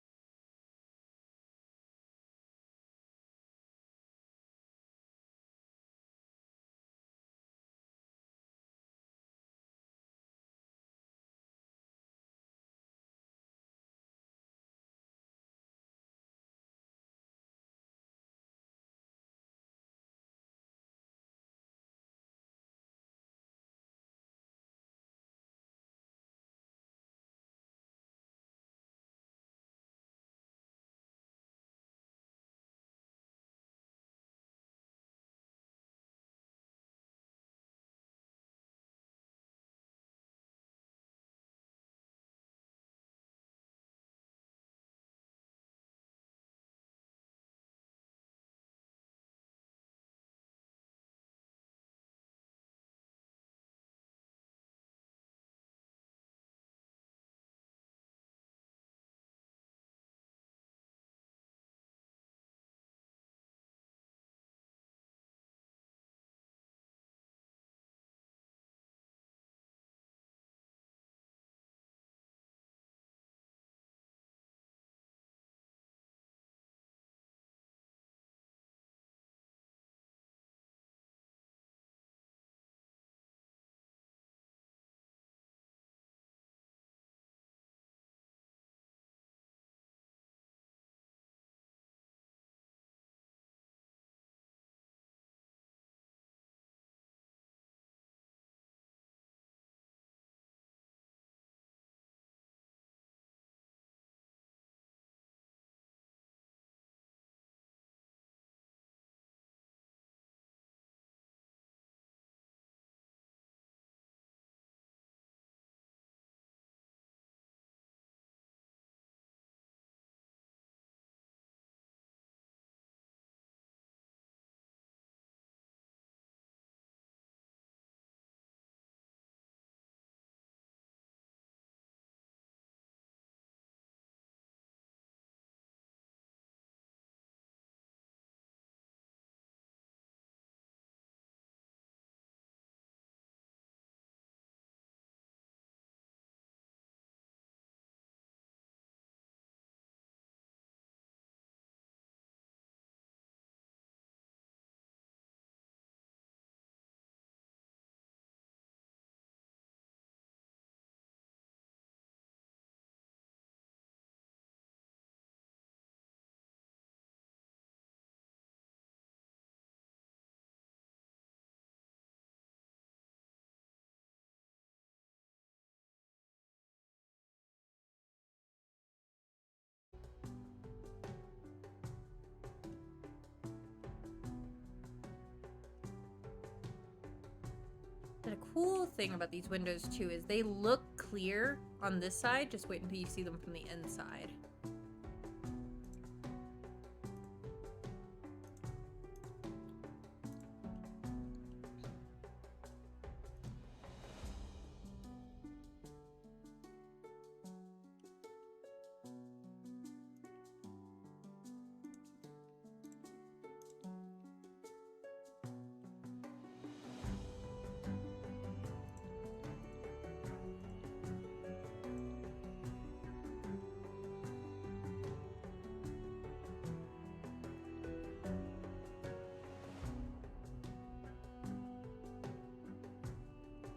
Speaker 1: The cool thing about these windows too is they look clear on this side. Just wait until you see them from the inside.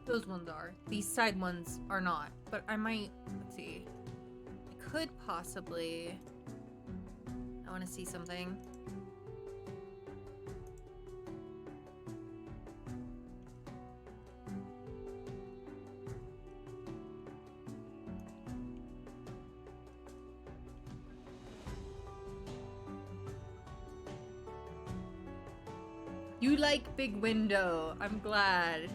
Speaker 1: Those ones are. These side ones are not. But I might, let's see. I could possibly, I want to see something. You like big window. I'm glad.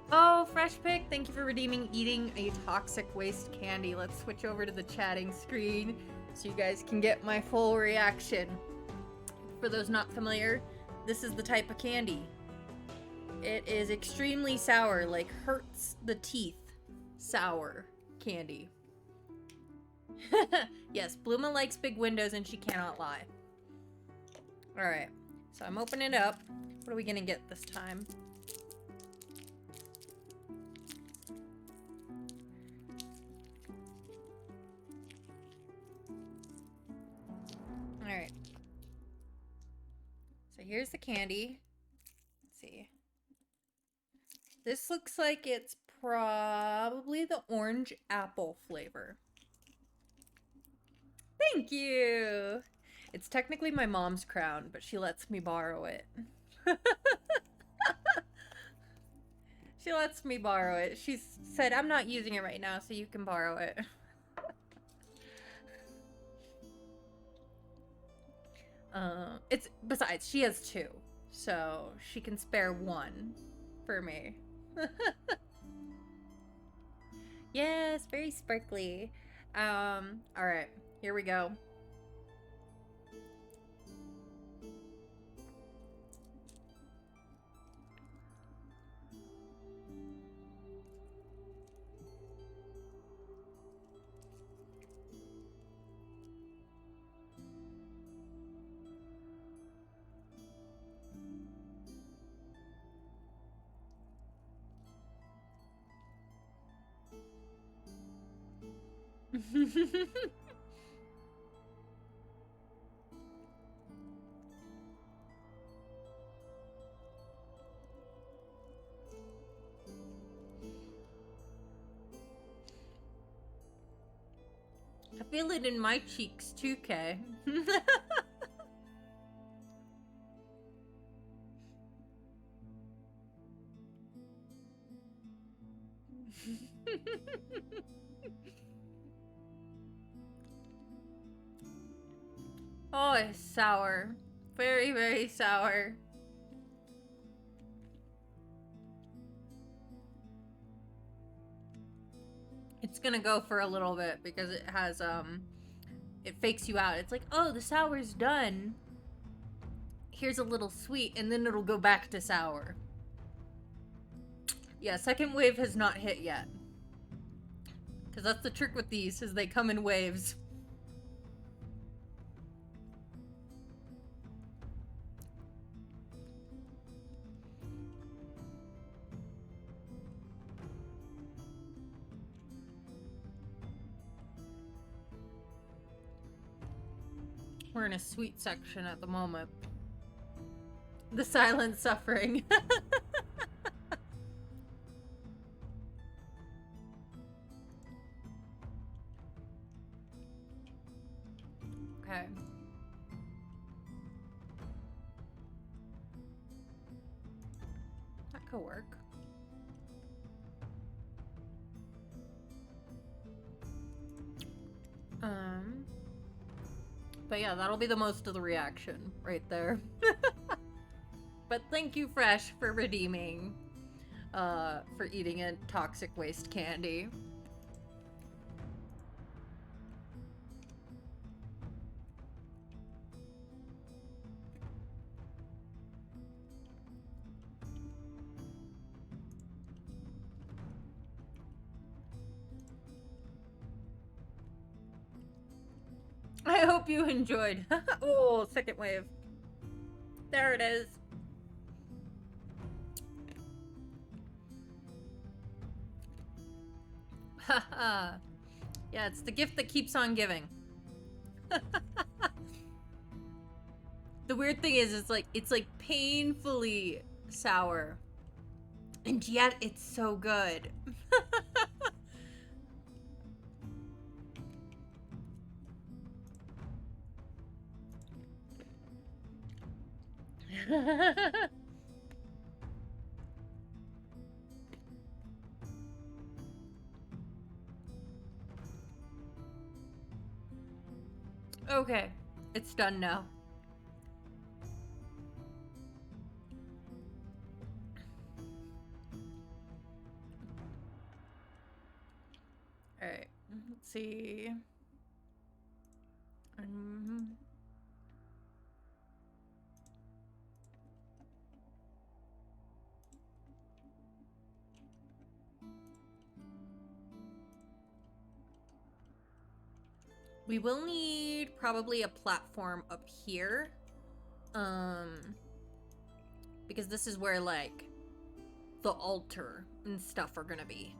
Speaker 1: Oh, Fresh Pick, thank you for redeeming eating a toxic waste candy. Let's switch over to the chatting screen so you guys can get my full reaction. For those not familiar, this is the type of candy. It is extremely sour, like hurts the teeth. Sour candy. Yes, Bluma likes big windows and she cannot lie. Alright, so I'm opening it up. What are we gonna get this time? Alright. So here's the candy. Let's see. This looks like it's probably the orange apple flavor. Thank you! It's technically my mom's crown, but she lets me borrow it. She lets me borrow it. She said, I'm not using it right now, so you can borrow it. Besides, she has two, so she can spare one for me. Yes, very sparkly. Alright, here we go. I feel it in my cheeks too, Kay. Oh, it's sour. Very, very sour. It's gonna go for a little bit because it has, it fakes you out. It's like, oh, the sour's done. Here's a little sweet, and then it'll go back to sour. Yeah, second wave has not hit yet. Because that's the trick with these, is they come in waves. We're in a sweet section at the moment. The silent suffering. Okay. That could work. But yeah, that'll be the most of the reaction right there. But thank you, Fresh, for redeeming, for eating a toxic waste candy. I hope you enjoyed. Oh, second wave. There it is. Haha. Yeah, it's the gift that keeps on giving. The weird thing is, it's like painfully sour, and yet it's so good. Okay, it's done now. All right, let's see. We will need probably a platform up here. Because this is where, like, the altar and stuff are gonna be.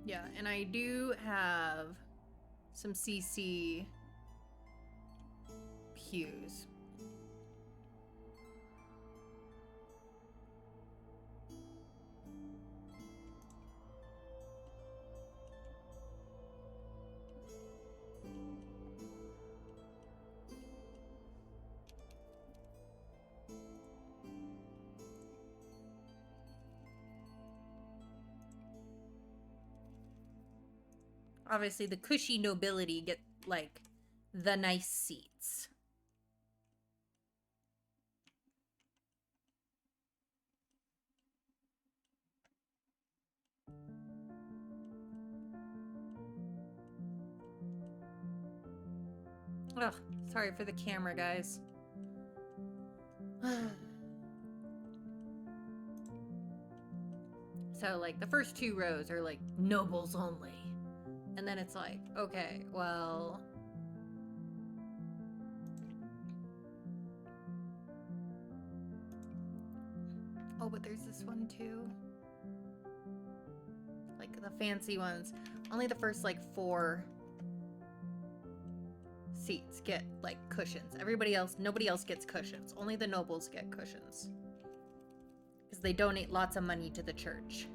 Speaker 1: Yeah, and I do have some CC pews. Obviously, the cushy nobility get, like, the nice seats. Ugh, sorry for the camera, guys. So, like, the first 2 rows are, like, nobles only. And then it's like, okay, well... Oh, but there's this one, too. Like, the fancy ones. Only the first, like, 4 seats get, like, cushions. Everybody else, nobody else gets cushions. Only the nobles get cushions. Because they donate lots of money to the church.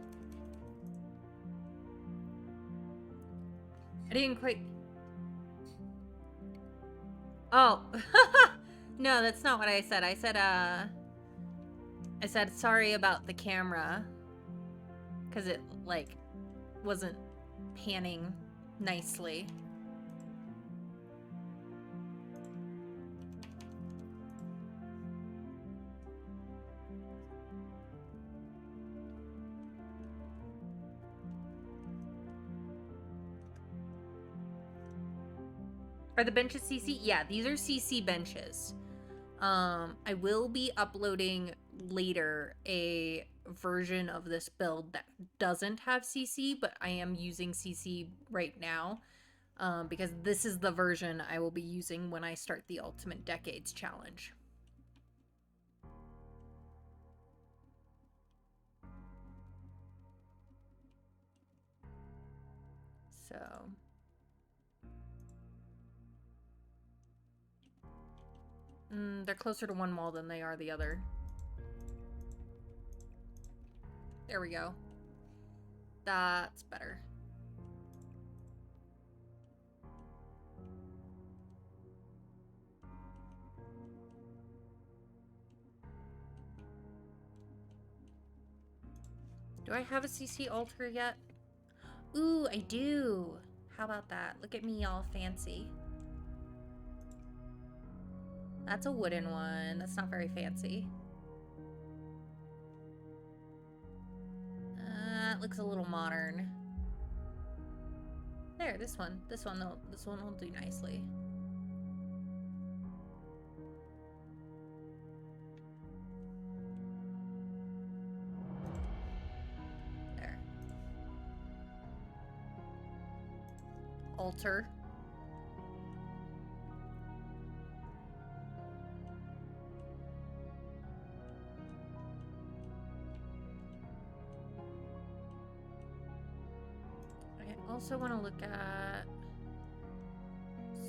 Speaker 1: I didn't quite... Oh. No, that's not what I said. I said sorry about the camera. Because it, like, wasn't panning nicely. Are the benches CC? Yeah, these are CC benches. I will be uploading later a version of this build that doesn't have CC, but I am using CC right now because this is the version I will be using when I start the Ultimate Decades Challenge. So... they're closer to one wall than they are the other. There we go. That's better. Do I have a CC altar yet? Ooh, I do. How about that? Look at me all fancy. That's a wooden one. That's not very fancy. It looks a little modern. There, this one. This one will do nicely. There. Altar. I also want to look at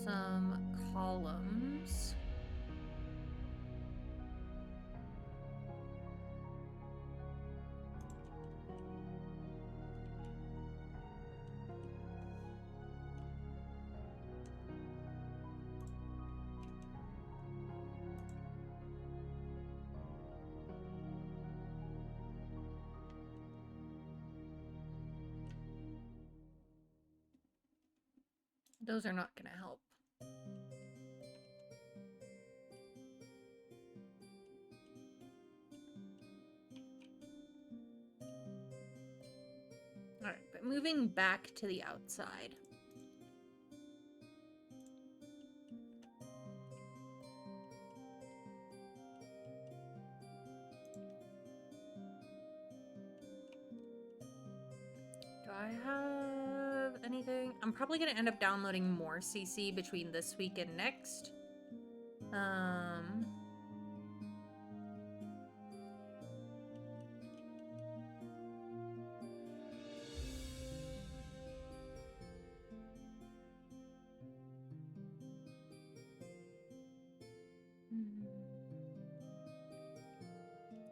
Speaker 1: some columns. Those are not going to help. Alright, but moving back to the outside. Do I have anything? I'm probably going to end up downloading more CC between this week and next.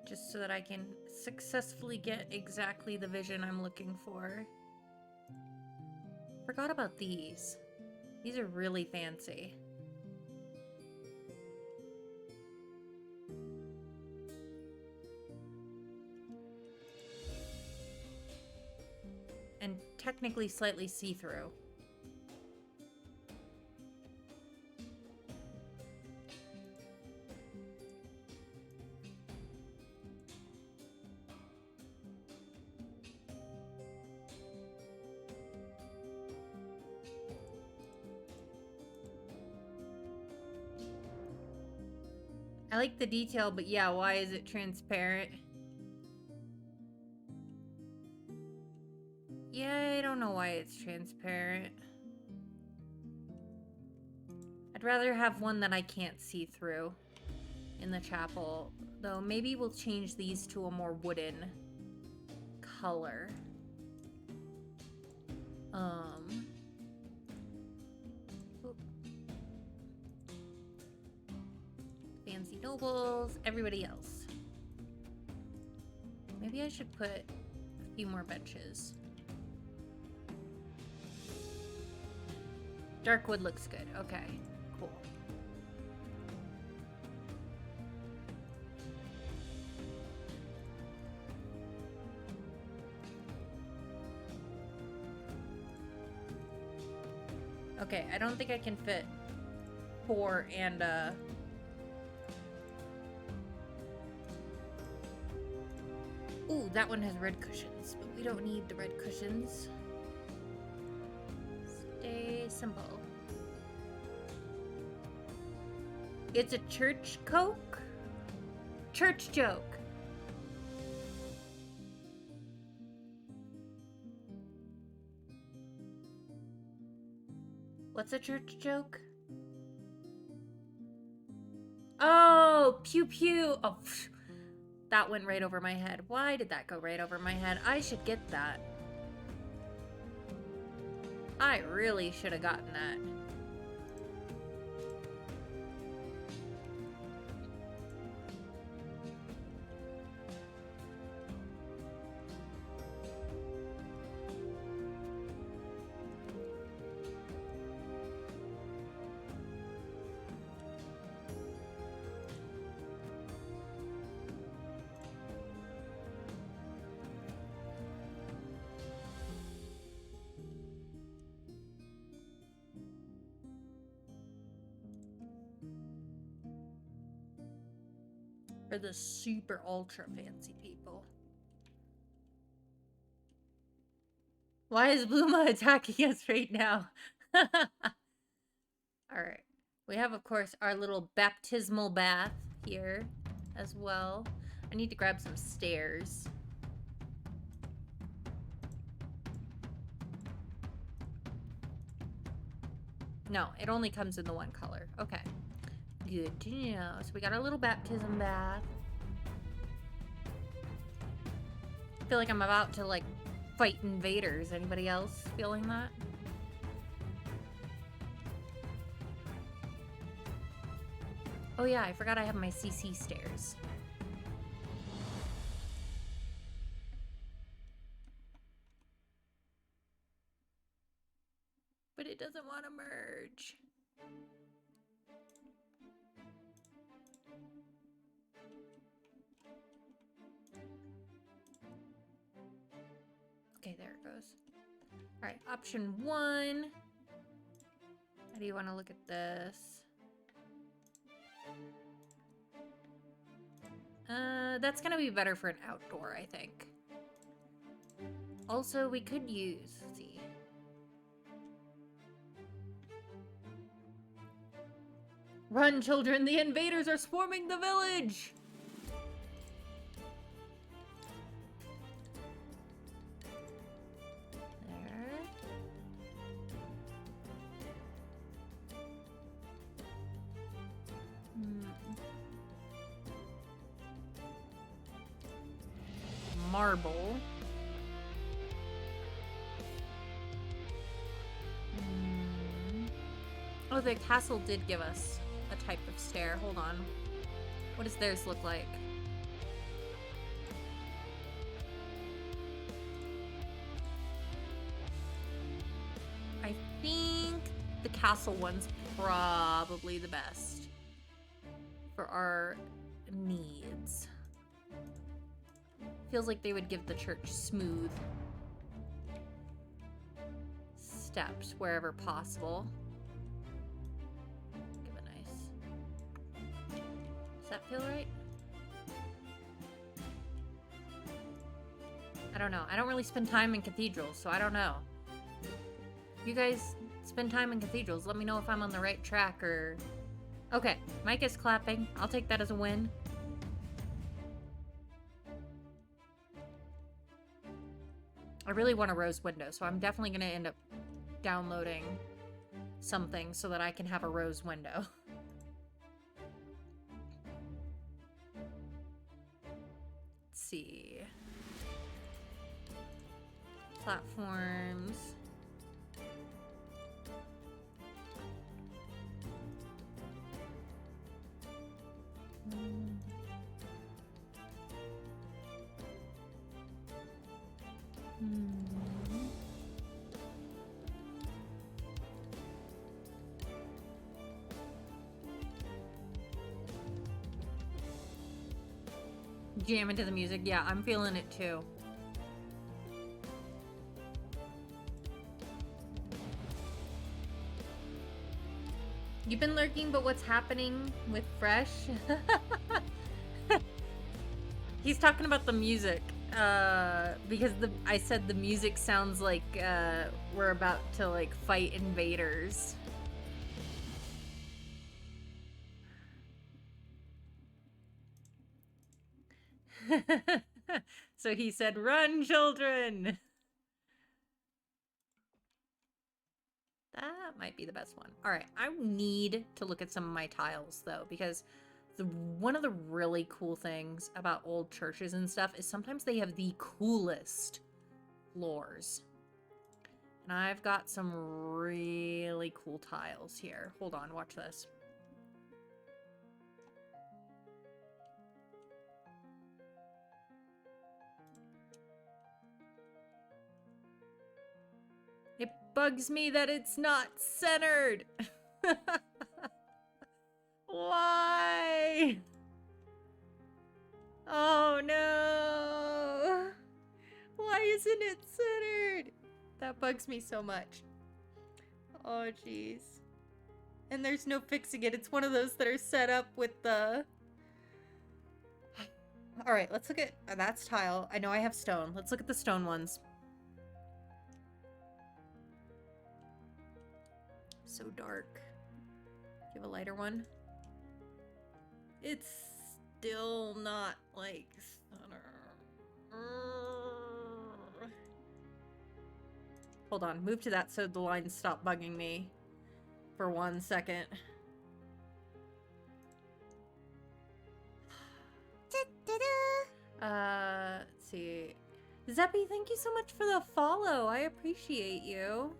Speaker 1: Just so that I can successfully get exactly the vision I'm looking for. Forgot about these. These are really fancy. And technically slightly see-through. I like the detail, but yeah, why is it transparent? Yeah, I don't know why it's transparent. I'd rather have one that I can't see through in the chapel. Though maybe we'll change these to a more wooden color. Fancy nobles, everybody else. Maybe I should put a few more benches. Darkwood looks good. Okay, cool. Okay, I don't think I can fit 4 and ooh, that one has red cushions, but we don't need the red cushions. Stay simple. It's a church coke? Church joke. What's a church joke? Oh, pew pew. Oh, phew. That went right over my head. Why did that go right over my head? I should get that. I really should have gotten that. For the super ultra fancy people. Why is Bluma attacking us right now? Alright. We have, of course, our little baptismal bath here as well. I need to grab some stairs. No, it only comes in the one color. Okay. Good to know. So we got our little baptism bath. I feel like I'm about to, like, fight invaders. Anybody else feeling that? Oh yeah, I forgot I have my CC stairs. But it doesn't want to merge. Okay, there it goes. All right, option 1. How do you want to look at this? That's gonna be better for an outdoor, I think. Also, we could use, let's see. Run, children, the invaders are swarming the village! There. Marble. Oh, the castle did give us a type of stair. Hold on. What does theirs look like? I think the castle one's probably the best for our needs. Feels like they would give the church smooth steps wherever possible. Give a nice. Does that feel right? I don't know. I don't really spend time in cathedrals, so I don't know. You guys spend time in cathedrals. Let me know if I'm on the right track or... Okay, Mike is clapping. I'll take that as a win. I really want a rose window, so I'm definitely going to end up downloading something so that I can have a rose window. Let's see. Platforms. Jam into the music. Yeah, I'm feeling it too. You've been lurking, but what's happening with Fresh? He's talking about the music. Because I said the music sounds like we're about to like fight invaders. So he said, "Run, children!" That might be the best one. All right, I need to look at some of my tiles though, because one of the really cool things about old churches and stuff is sometimes they have the coolest floors. And I've got some really cool tiles here. Hold on, watch this. It bugs me that it's not centered. Why? Oh no. Why isn't it centered? That bugs me so much. Oh jeez. And there's no fixing it. It's one of those that are set up with the All right, let's look at that's tile. I know I have stone. Let's look at the stone ones. So dark. Do you have a lighter one? It's still not like Hold on, move to that so the lines stop bugging me for 1 second. Let's see. Zeppy, thank you so much for the follow. I appreciate you.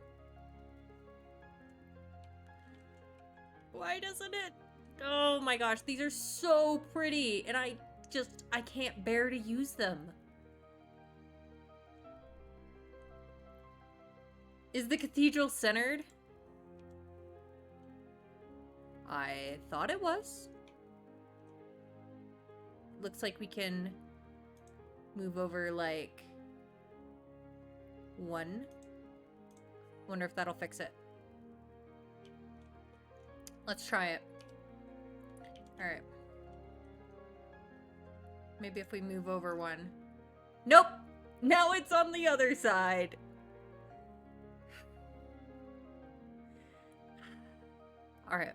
Speaker 1: Why doesn't it? Oh my gosh, these are so pretty, and I can't bear to use them. Is the cathedral centered? I thought it was. Looks like we can move over like 1. Wonder if that'll fix it. Let's try it. Alright. Maybe if we move over 1. Nope! Now it's on the other side. Alright.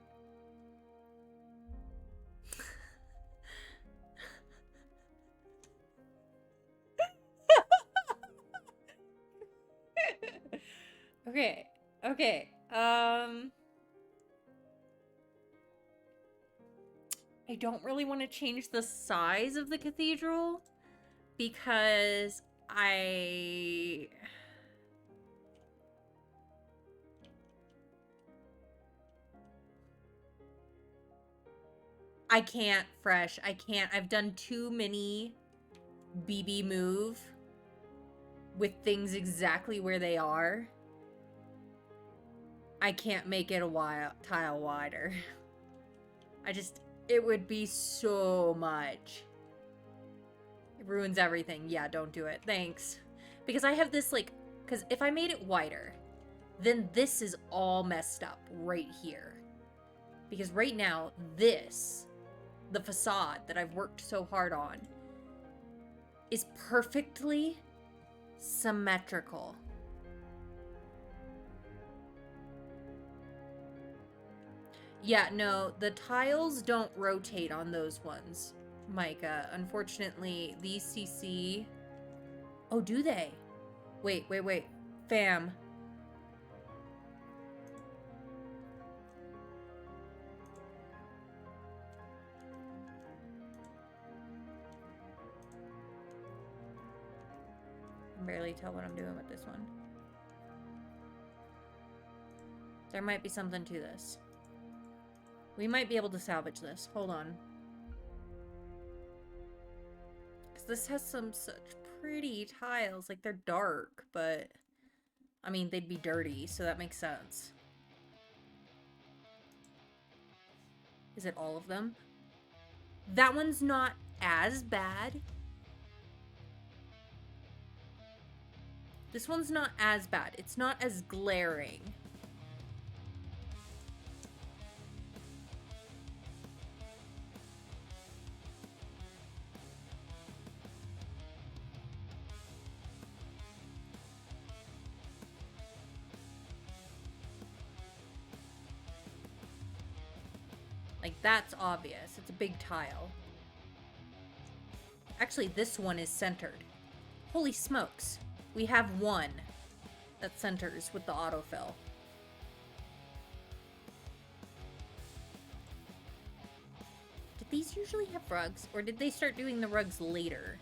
Speaker 1: Okay. Okay. I don't really want to change the size of the cathedral because I can't, Fresh. I can't. I've done too many BB move with things exactly where they are. I can't make it a tile wider. It would be so much. It ruins everything. Yeah, don't do it. Thanks. Because I have this, like, because if I made it wider, then this is all messed up right here. Because right now, this, the facade that I've worked so hard on, is perfectly symmetrical. Yeah, no, the tiles don't rotate on those ones, Micah. Unfortunately, these CC... Oh, do they? Wait. Fam. I can barely tell what I'm doing with this one. There might be something to this. We might be able to salvage this. Hold on. Because this has some such pretty tiles. Like, they're dark, but... I mean, they'd be dirty, so that makes sense. Is it all of them? That one's not as bad. This one's not as bad. It's not as glaring. Like, that's obvious. It's a big tile. Actually, this one is centered. Holy smokes. We have one that centers with the autofill. Did these usually have rugs, or did they start doing the rugs later?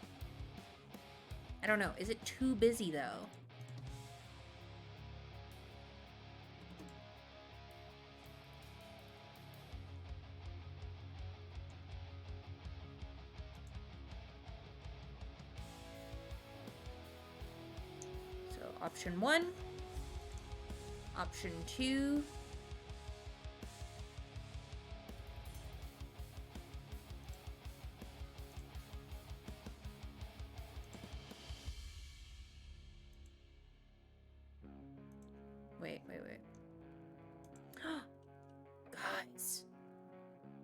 Speaker 1: I don't know. Is it too busy, though? Option 1, option 2, wait. Guys,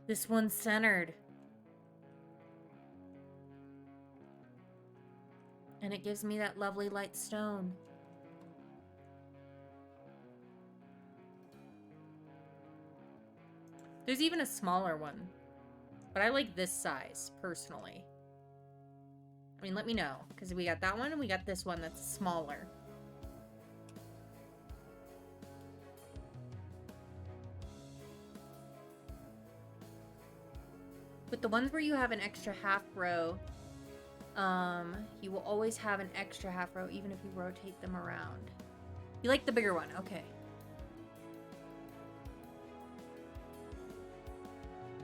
Speaker 1: this one's centered. And it gives me that lovely light stone. There's even a smaller one. But I like this size, personally. I mean, let me know. Because we got that one and we got this one that's smaller. But the ones where you have an extra half row, you will always have an extra half row even if you rotate them around. You like the bigger one, okay.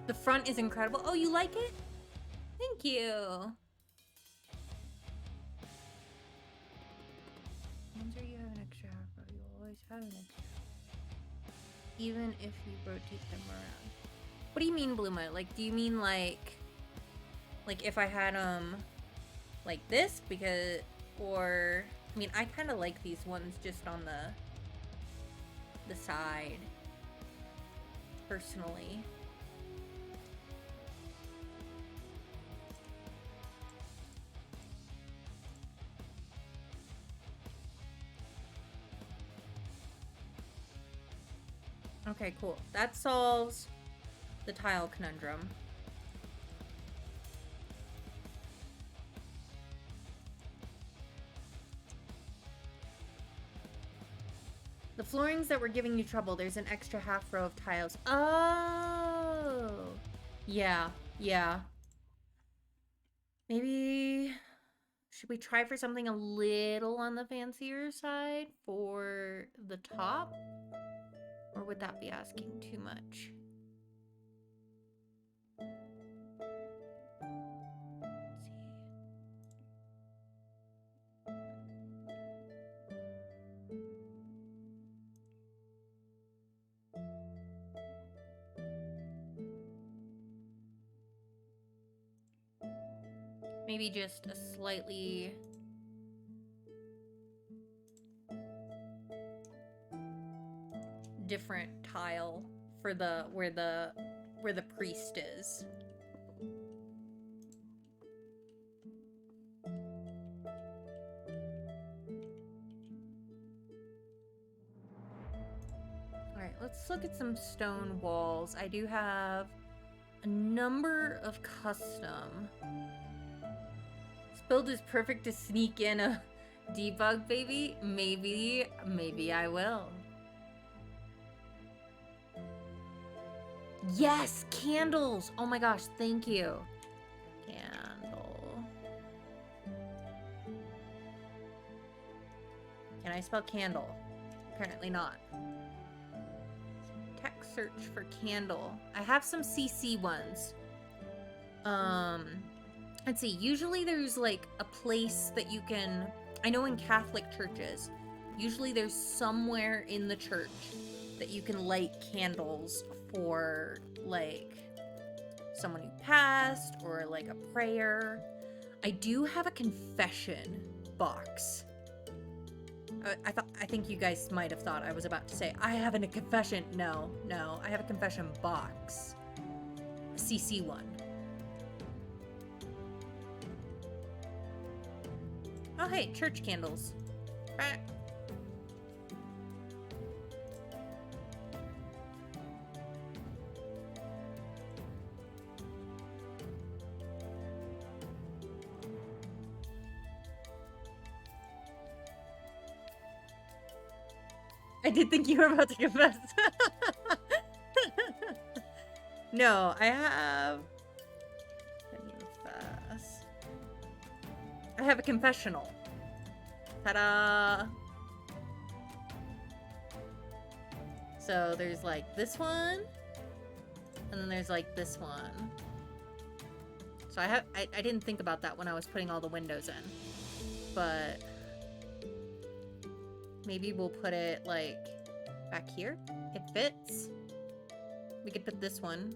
Speaker 1: The front is incredible. Oh, you like it? Thank you. Ones where you have an extra half row, you will always have an extra half row, even if you rotate them around. What do you mean, Bluma? Like, do you mean like if I had like this? Because, or, I mean, I kind of like these ones just on the side, personally. Okay, cool. That solves the tile conundrum. The floorings that were giving you trouble, there's an extra half row of tiles. Oh! Yeah, yeah. Maybe... should we try for something a little on the fancier side for the top? Or would that be asking too much? Maybe just a slightly different tile for the where the priest is. Alright, let's look at some stone walls. I do have a number of custom. This build is perfect to sneak in a debug, baby. Maybe I will. Yes, candles. Oh my gosh, thank you. Candle. Can I spell candle? Apparently not. Text search for candle. I have some CC ones. Let's see. Usually there's like a place that you can... I know in Catholic churches, usually there's somewhere in the church that you can light candles for like someone who passed or like a prayer. I do have a confession box. I think you guys might have thought I was about to say I have a confession. No, I have a confession box. A CC one. Oh hey, church candles. I did think you were about to confess. No, I have... confess. I have a confessional. Ta-da! So there's like this one, and then there's like this one. So I didn't think about that when I was putting all the windows in, but maybe we'll put it like back here. It fits. We could put this one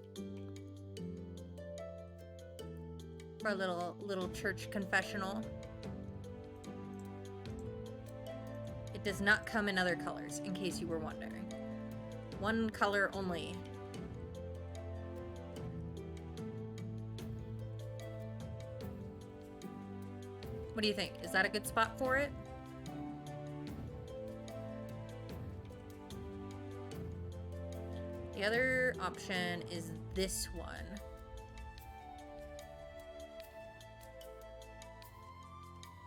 Speaker 1: for a little church confessional. It does not come in other colors, in case you were wondering. One color only. What do you think? Is that a good spot for it? The other option is this one.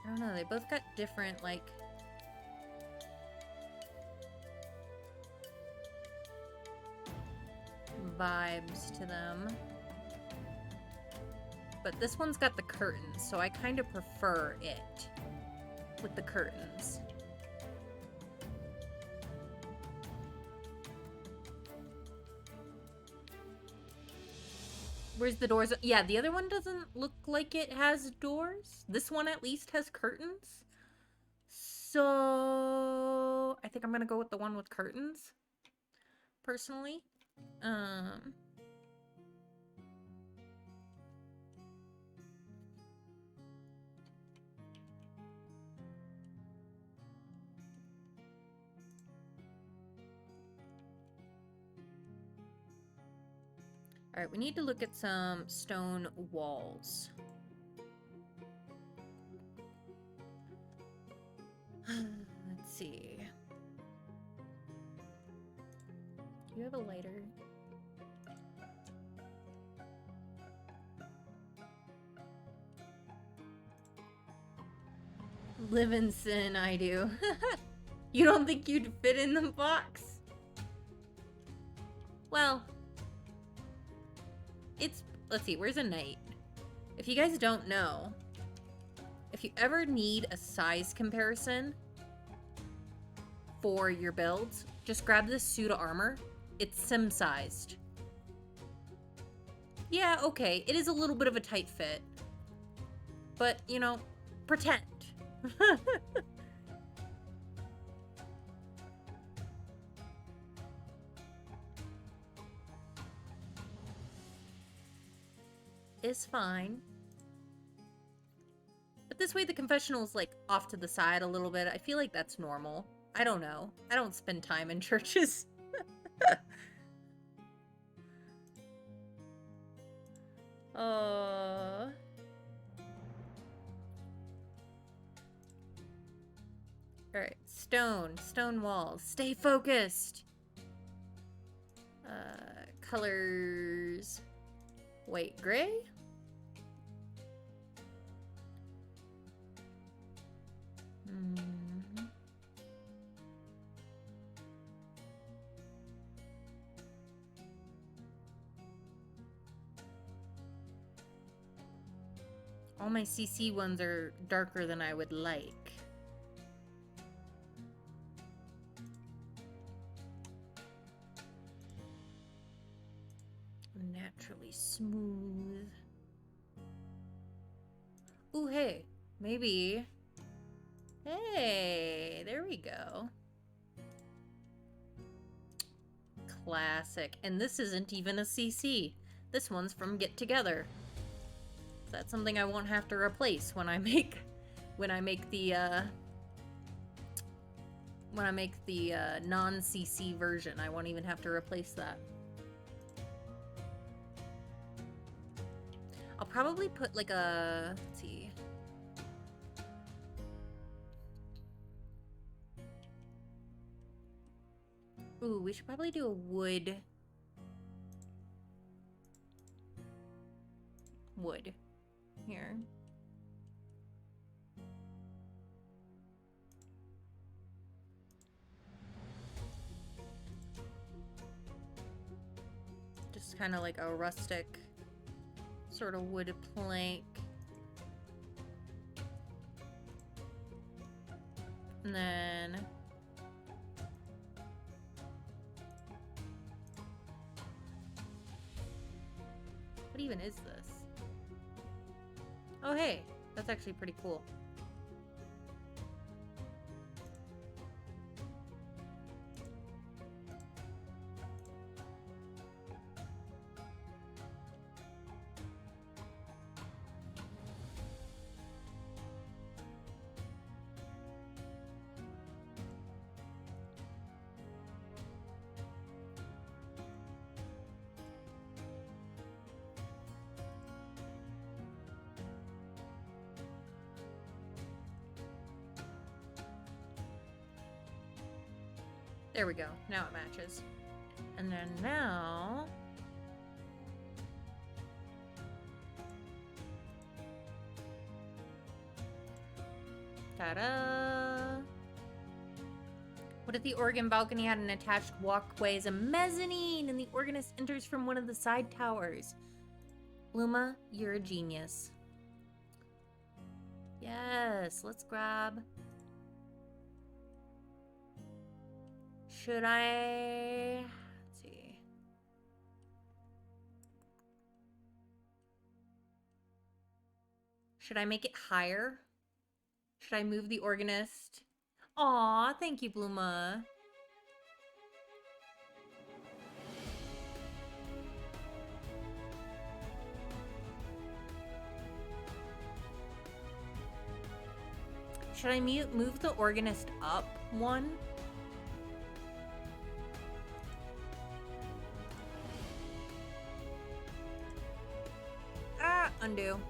Speaker 1: I don't know, they both got different, like... vibes to them. But this one's got the curtains, so I kind of prefer it with the curtains. Where's the doors? Yeah, the other one doesn't look like it has doors. This one at least has curtains. So I think I'm gonna go with the one with curtains, personally. All right, we need to look at some stone walls. Let's see. Do you have a lighter? Live in sin, I do. You don't think you'd fit in the box? Well, let's see, where's a knight? If you guys don't know, if you ever need a size comparison for your builds, just grab this suit of armor. It's sim-sized. Yeah, okay, it is a little bit of a tight fit. But, you know, pretend. Is fine. But this way the confessional's like off to the side a little bit. I feel like that's normal. I don't know. I don't spend time in churches. Alright, stone walls. Stay focused. Colors. White, gray? All my CC ones are darker than I would like. Naturally smooth. Ooh, hey, maybe. Hey, there we go. Classic. And this isn't even a CC. This one's from Get Together. So that's something I won't have to replace when I make the non-CC version. I won't even have to replace that. I'll probably put like a, let's see. Ooh, we should probably do a wood here. Just kind of like a rustic sort of wood plank. And then what even is this? Oh, hey, that's actually pretty cool. There we go. Now it matches. And then now... Ta-da! What if the organ balcony had an attached walkway as a mezzanine and the organist enters from one of the side towers? Bluma, you're a genius. Yes, let's grab... Should I... Let's see. Should I make it higher? Should I move the organist? Aw, thank you, Bluma. Should I move the organist up one? Ah, undo.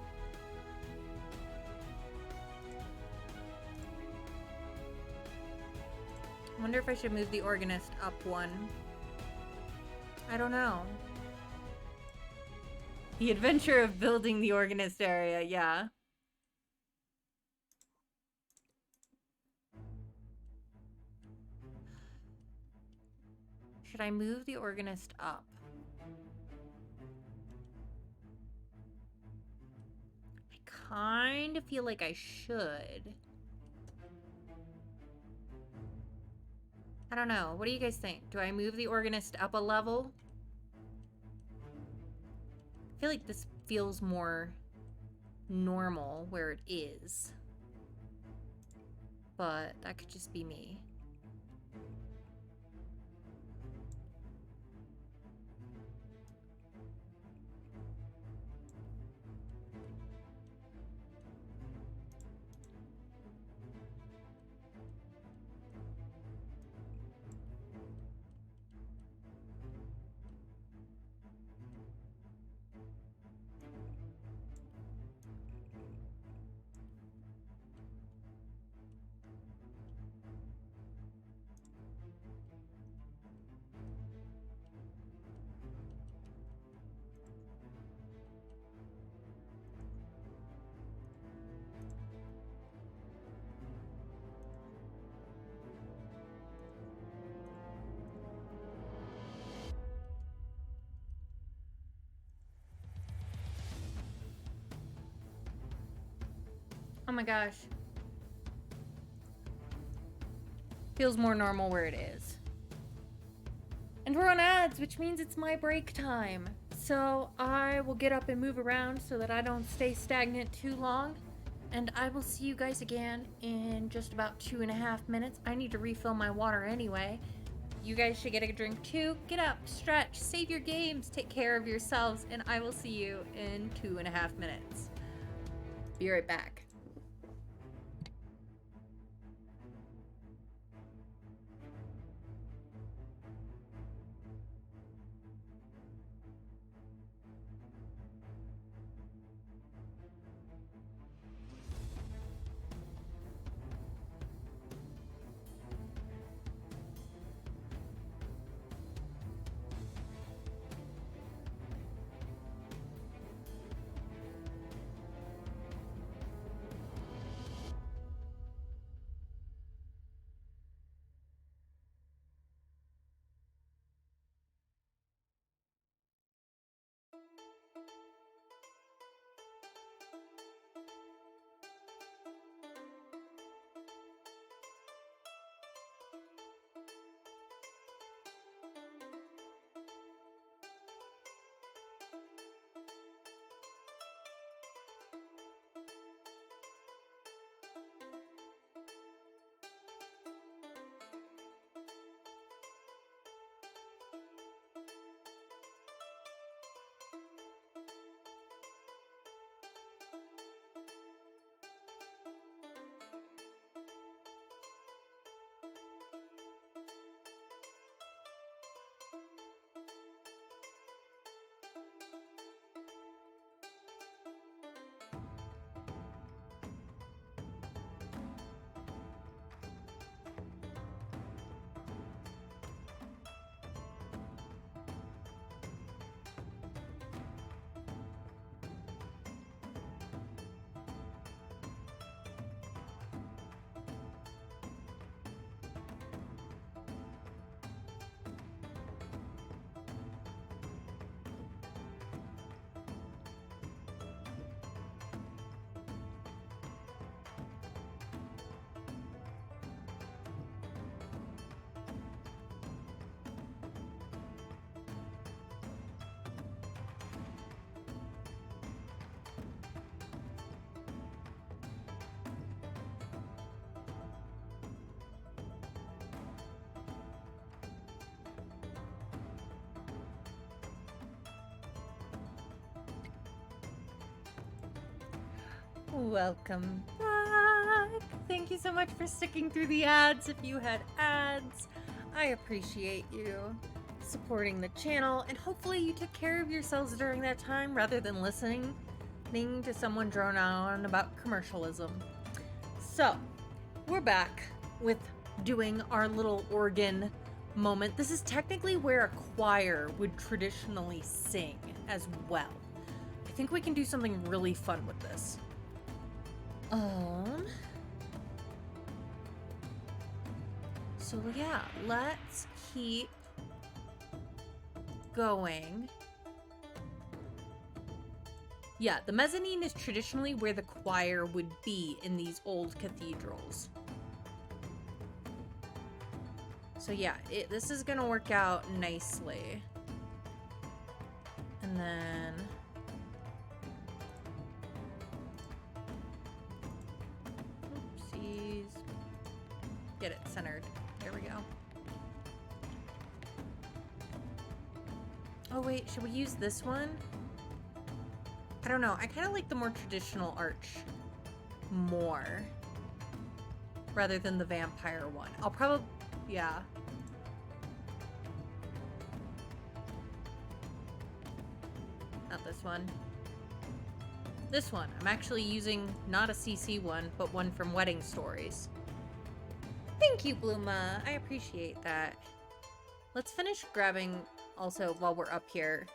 Speaker 1: I wonder if I should move the organist up one. I don't know. The adventure of building the organist area, yeah. Should I move the organist up? I kind of feel like I should. I don't know. What do you guys think? Do I move the organist up a level? I feel like this feels more normal where it is. But that could just be me. Oh my gosh. Feels more normal where it is. And we're on ads, which means it's my break time. So I will get up and move around so that I don't stay stagnant too long. And I will see you guys again in just about 2.5 minutes. I need to refill my water anyway. You guys should get a drink too. Get up, stretch, save your games, take care of yourselves, and I will see you in 2.5 minutes. Be right back. Welcome back. Thank you so much for sticking through the ads. If you had ads, I appreciate you supporting the channel, and hopefully you took care of yourselves during that time rather than listening to someone drone on about commercialism. So, we're back with doing our little organ moment. This is technically where a choir would traditionally sing as well. I think we can do something really fun with this. So yeah, let's keep going. Yeah, the mezzanine is traditionally where the choir would be in these old cathedrals. So yeah, this is gonna work out nicely. And then... Oopsies. Get it centered. There we go. Oh wait, should we use this one? I don't know. I kind of like the more traditional arch more. Rather than the vampire one. I'll probably... Yeah. Not this one. This one. I'm actually using not a CC one, but one from Wedding Stories. Thank you, Bluma. I appreciate that. Let's finish grabbing also while we're up here.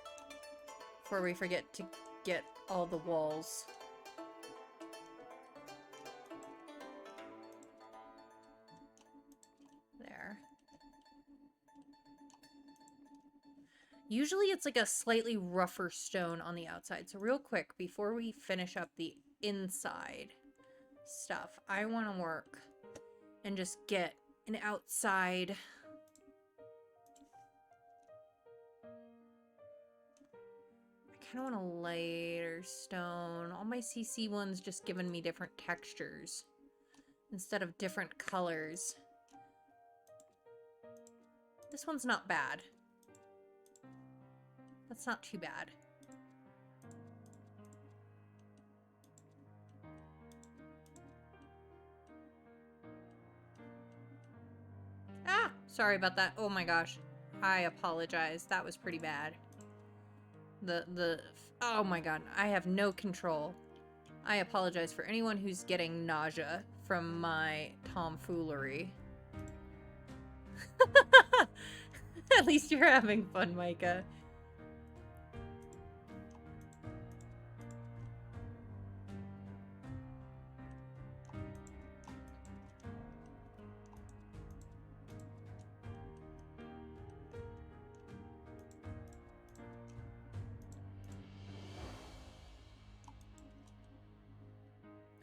Speaker 1: Before we forget to get all the walls. There. Usually it's like a slightly rougher stone on the outside. So real quick, before we finish up the inside stuff, I want to work and just get an outside... I kind of want a lighter stone. All my CC ones just giving me different textures instead of different colors. This one's not bad. That's not too bad. Ah! Sorry about that. Oh my gosh. I apologize. That was pretty bad. Oh my god. I have no control. I apologize for anyone who's getting nausea from my tomfoolery. At least you're having fun, Micah.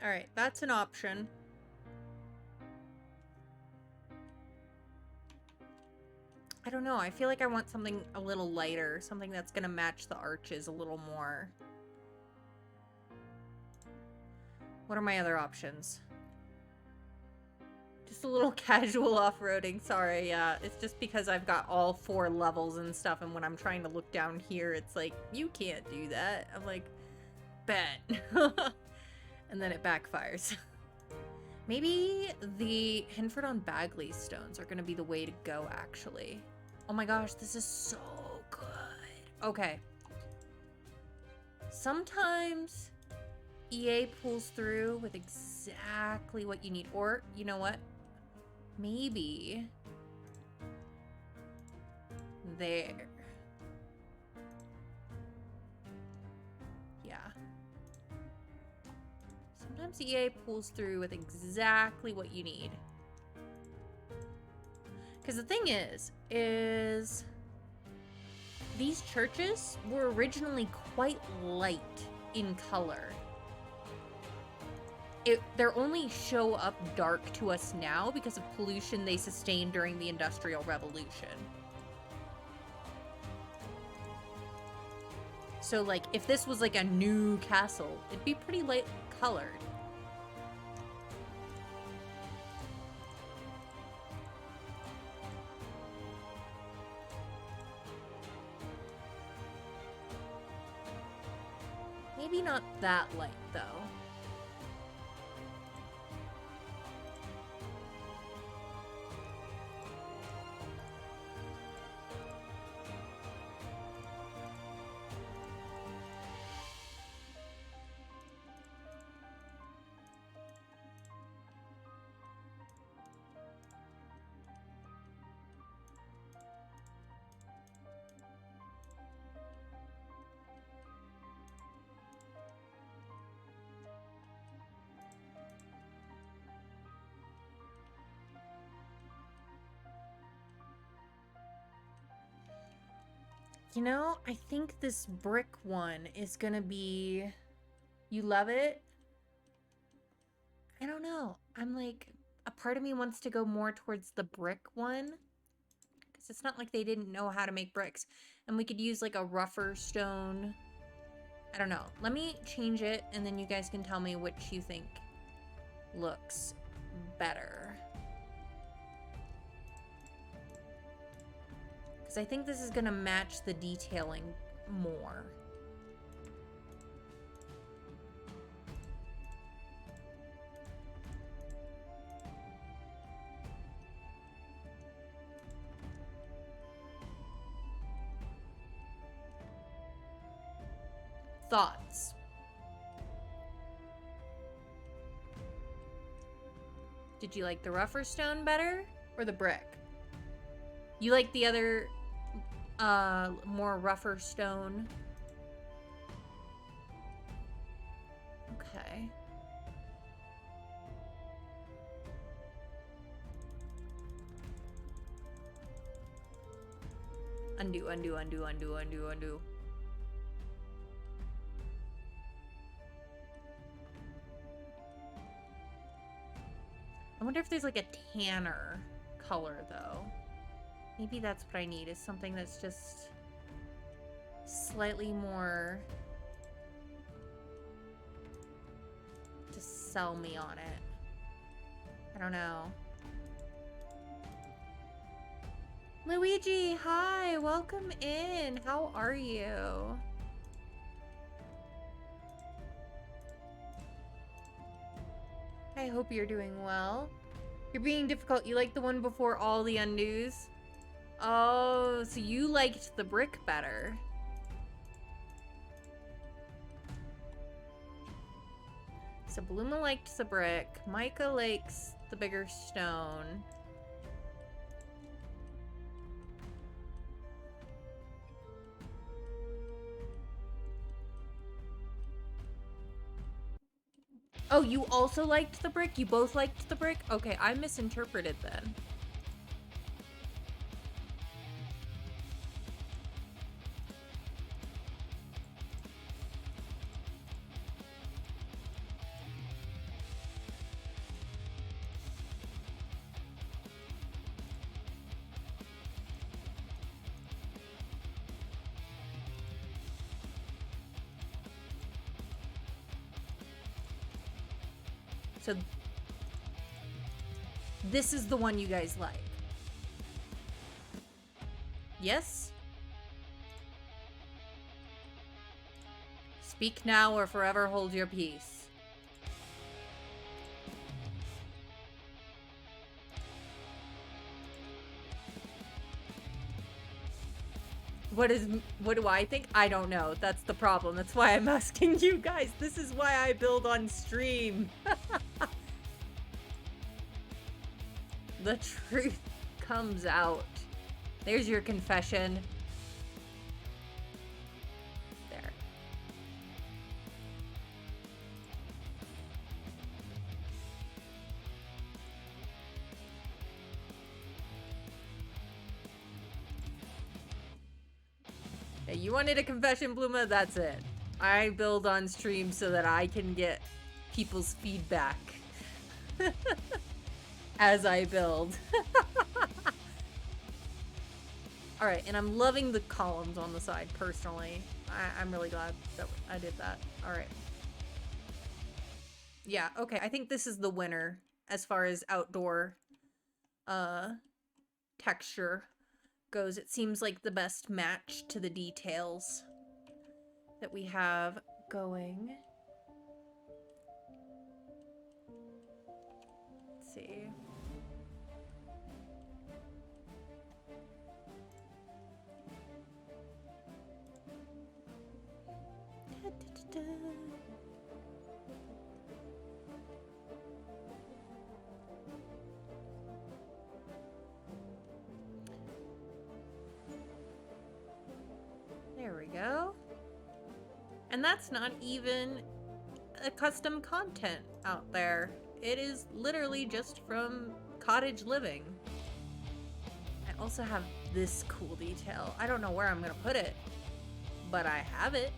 Speaker 1: Alright, that's an option. I don't know, I feel like I want something a little lighter, something that's gonna match the arches a little more. What are my other options? Just a little casual off-roading, sorry, yeah. It's just because I've got all 4 levels and stuff, and when I'm trying to look down here, it's like, you can't do that. I'm like, bet. And then it backfires. Maybe the Hinford on Bagley stones are gonna be the way to go, actually. Oh my gosh, this is so good. Okay. Sometimes EA pulls through with exactly what you need. Or, you know what? Maybe there. Yeah. Sometimes EA pulls through with exactly what you need. Because the thing is these churches were originally quite light in color. They only show up dark to us now because of pollution they sustained during the Industrial Revolution. So, like, if this was like a new castle, it'd be pretty light colored. Maybe not that light, though. You know, I think this brick one is gonna be... You love it? I don't know. I'm like, a part of me wants to go more towards the brick one. Because it's not like they didn't know how to make bricks. And we could use like a rougher stone. I don't know. Let me change it and then you guys can tell me which you think looks better. Because I think this is going to match the detailing more. Thoughts? Did you like the rougher stone better or the brick? You like the other more rougher stone? Okay. Undo, undo, undo, undo, undo, undo. I wonder if there's like a tanner color though. Maybe that's what I need, is something that's just slightly more to sell me on it. I don't know. Luigi, hi, welcome in. How are you? I hope you're doing well. You're being difficult. You like the one before all the undos? Oh, so you liked the brick better. So Bluma liked the brick. Micah likes the bigger stone. Oh, you also liked the brick? You both liked the brick? Okay, I misinterpreted then. So this is the one you guys like. Yes? Speak now or forever hold your peace. What do I think? I don't know. That's the problem. That's why I'm asking you guys. This is why I build on stream. The truth comes out. There's your confession. There. Hey, you wanted a confession, Bluma? That's it. I build on stream so that I can get people's feedback as I build. Alright, and I'm loving the columns on the side, personally. I'm really glad that I did that. Alright. Yeah, okay, I think this is the winner as far as outdoor texture goes. It seems like the best match to the details that we have going. Let's see. There we go. And that's not even a custom content out there. It is literally just from Cottage Living. I also have this cool detail. I don't know where I'm gonna put it, but I have it.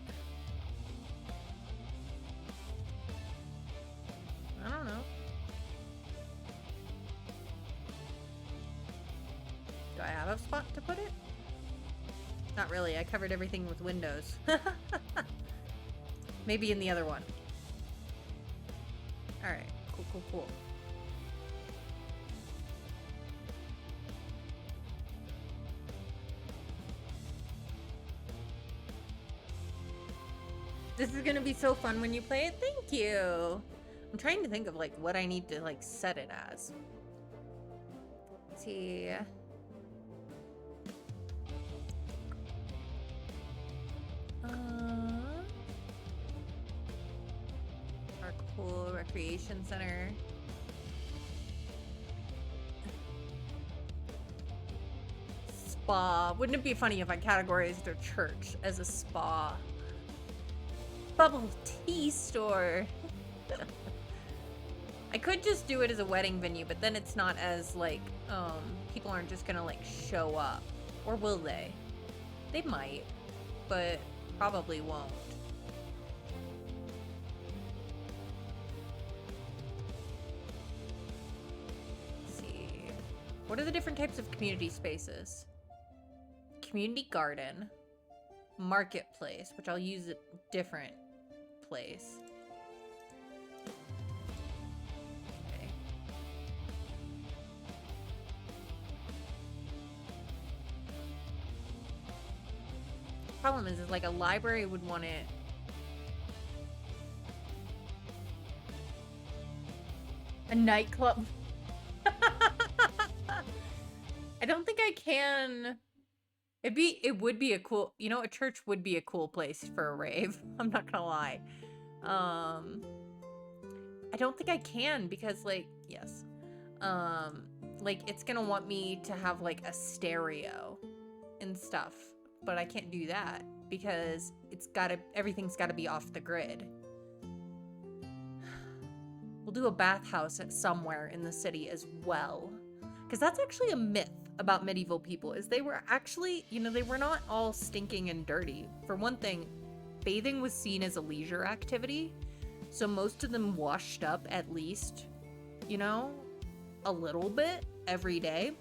Speaker 1: I don't know. Do I have a spot to put it? Not really. I covered everything with windows. Maybe in the other one. Alright. Cool, cool, cool. This is gonna be so fun when you play it. Thank you. I'm trying to think of like what I need to like set it as. Let's see. Our cool recreation center. Spa. Wouldn't it be funny if I categorized a church as a spa? Bubble tea store. I could just do it as a wedding venue, but then it's not as like, people aren't just gonna like show up. Or will they? They might, but probably won't. Let's see. What are the different types of community spaces? Community garden. Marketplace, which I'll use a different place. Okay. Problem is like a library would want it. A nightclub. I don't think I can. It would be a cool, you know, a church would be a cool place for a rave. I'm not gonna lie. I don't think I can because like, yes. Like it's gonna want me to have like a stereo and stuff, but I can't do that because everything's gotta be off the grid. We'll do a bathhouse at somewhere in the city as well. Because that's actually a myth about medieval people, is they were actually, you know, they were not all stinking and dirty. For one thing, bathing was seen as a leisure activity, so most of them washed up at least, you know, a little bit every day.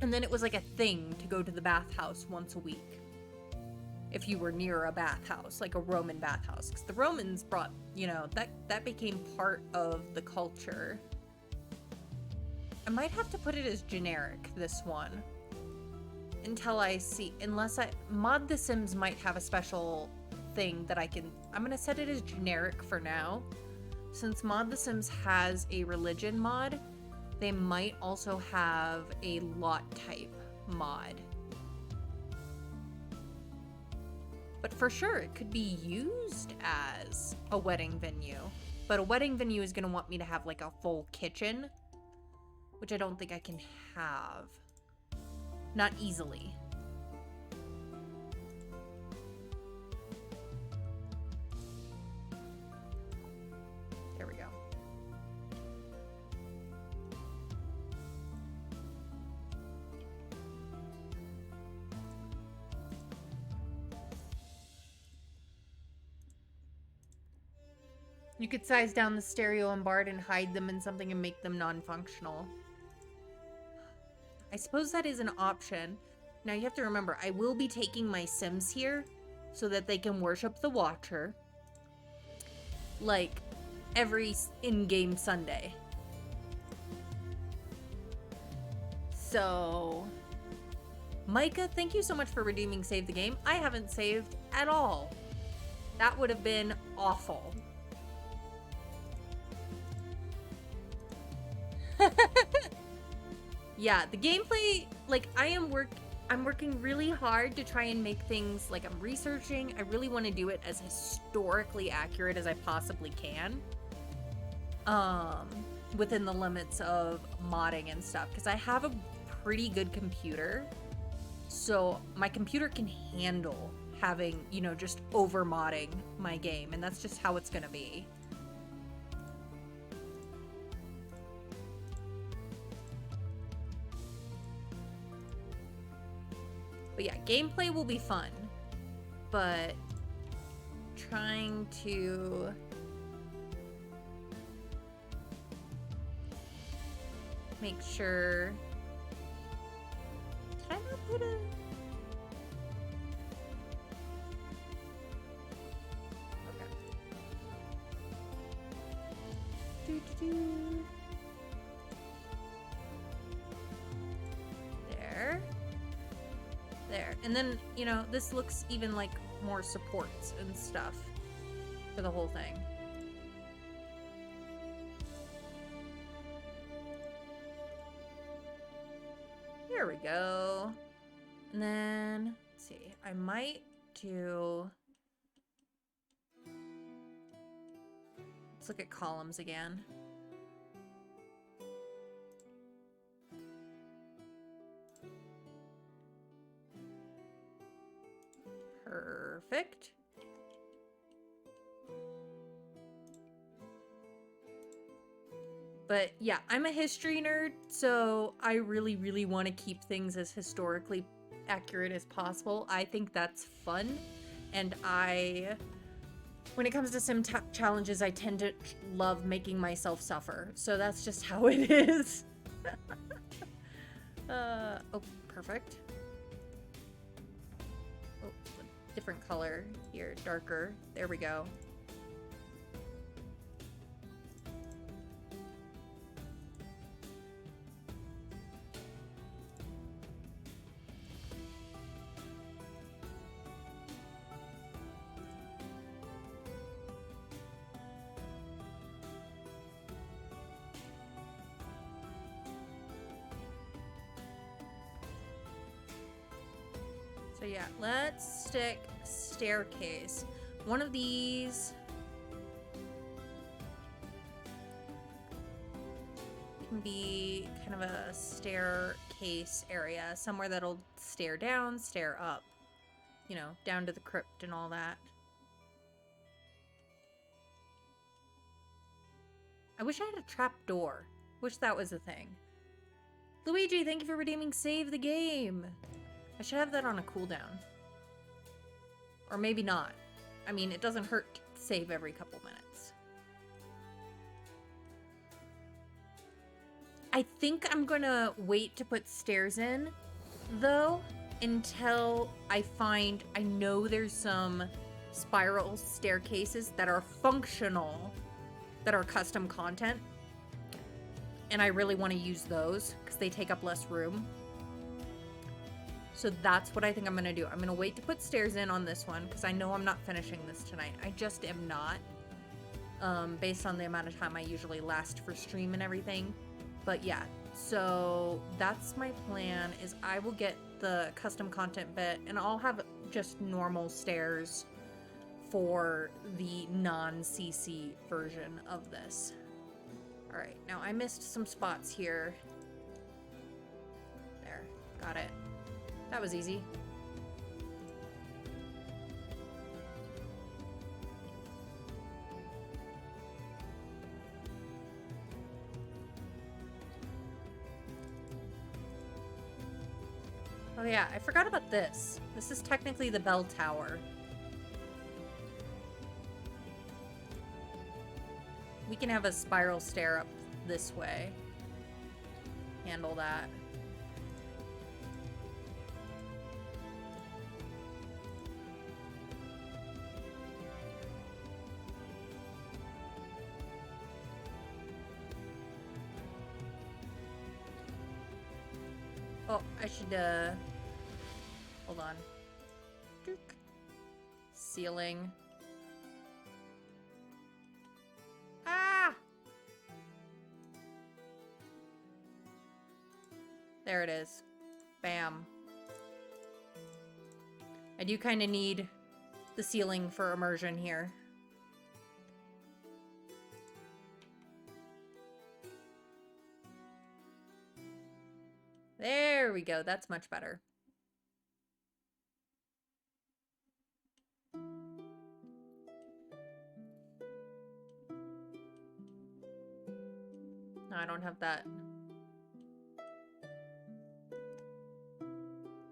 Speaker 1: And then it was like a thing to go to the bathhouse once a week. If you were near a bathhouse, like a Roman bathhouse. Because the Romans brought, you know, that became part of the culture. I might have to put it as generic, this one. Until I see, Mod The Sims might have a special thing that I'm gonna set it as generic for now. Since Mod The Sims has a religion mod, they might also have a lot type mod. But for sure, it could be used as a wedding venue. But a wedding venue is gonna want me to have like a full kitchen, which I don't think I can have. Not easily. There we go. You could size down the stereo and bar and hide them in something and make them non-functional. I suppose that is an option. Now you have to remember, I will be taking my Sims here so that they can worship the Watcher. Like, every in-game Sunday. So... Micah, thank you so much for redeeming Save the Game. I haven't saved at all. That would have been awful. Yeah, the gameplay, like, I'm working really hard to try and make things, like, I'm researching. I really want to do it as historically accurate as I possibly can. Within the limits of modding and stuff. Because I have a pretty good computer. So my computer can handle having, you know, just over-modding my game. And that's just how it's going to be. But yeah, gameplay will be fun. But trying to make sure... Did I not put a... There. There. And then, you know, this looks even like more supports and stuff for the whole thing. There we go. And then, let's see, I might do... Let's look at columns again. Perfect. But yeah, I'm a history nerd, so I really, really want to keep things as historically accurate as possible. I think that's fun, and when it comes to sim challenges, I tend to love making myself suffer. So that's just how it is. Oh, perfect. Oh, different color here, darker. There we go. So yeah, let's stick staircase. One of these can be kind of a staircase area, somewhere that'll stare down, stare up, you know, down to the crypt and all that. I wish I had a trap door. Wish that was a thing. Luigi, thank you for redeeming Save the Game. I should have that on a cooldown. Or maybe not. I mean, it doesn't hurt to save every couple minutes. I think I'm gonna wait to put stairs in, though, until I know there's some spiral staircases that are functional, that are custom content. And I really want to use those, because they take up less room. So that's what I think I'm going to do. I'm going to wait to put stairs in on this one, because I know I'm not finishing this tonight. I just am not, based on the amount of time I usually last for stream and everything. But yeah, so that's my plan, is I will get the custom content bit, and I'll have just normal stairs for the non-CC version of this. Alright, now I missed some spots here. There, got it. That was easy. Oh yeah, I forgot about this. This is technically the bell tower. We can have a spiral stair up this way. Handle that. Oh, I should, hold on. Ceiling. Ah! There it is. Bam. I do kind of need the ceiling for immersion here. There we go. That's much better. No, I don't have that.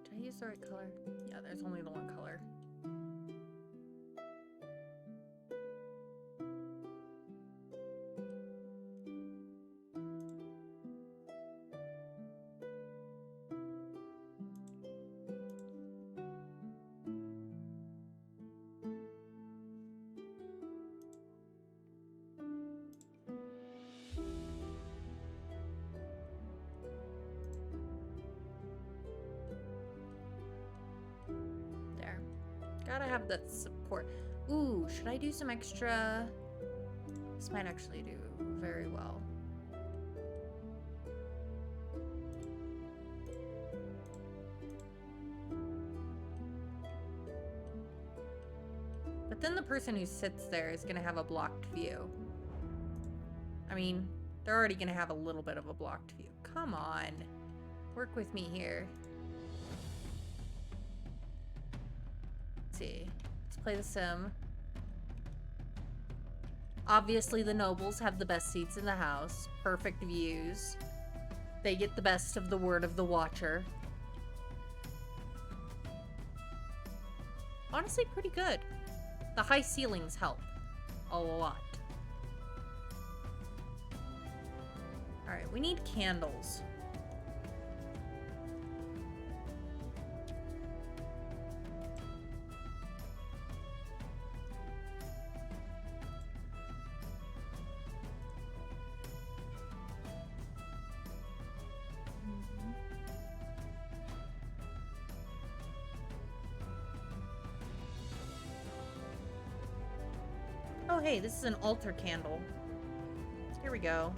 Speaker 1: Did I use choose the right color? Yeah, there's only the one color. There. Gotta have that support. Ooh, should I do some extra? This might actually do very well. But then the person who sits there is gonna have a blocked view. I mean, they're already gonna have a little bit of a blocked view. Come on. Work with me here. Let's see. Let's play the sim. Obviously, the nobles have the best seats in the house. Perfect views. They get the best of the word of the watcher. Honestly, pretty good. The high ceilings help a lot. Alright, we need candles. Oh, hey, this is an altar candle. Here we go.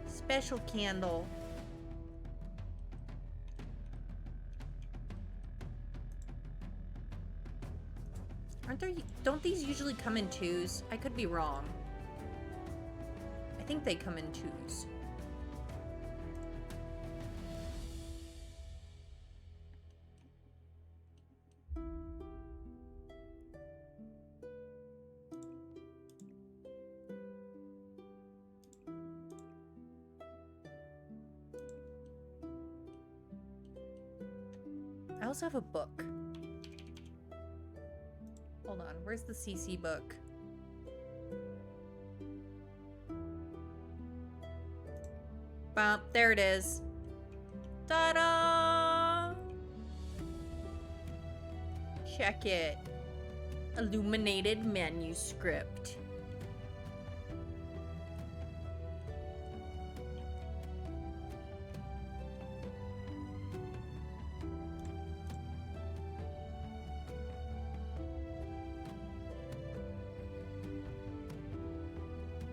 Speaker 1: Special candle. Aren't there... Don't these usually come in twos? I could be wrong. I think they come in twos. I also have a book. Hold on, where's the CC book? Bump, there it is. Ta-da! Check it. Illuminated manuscript.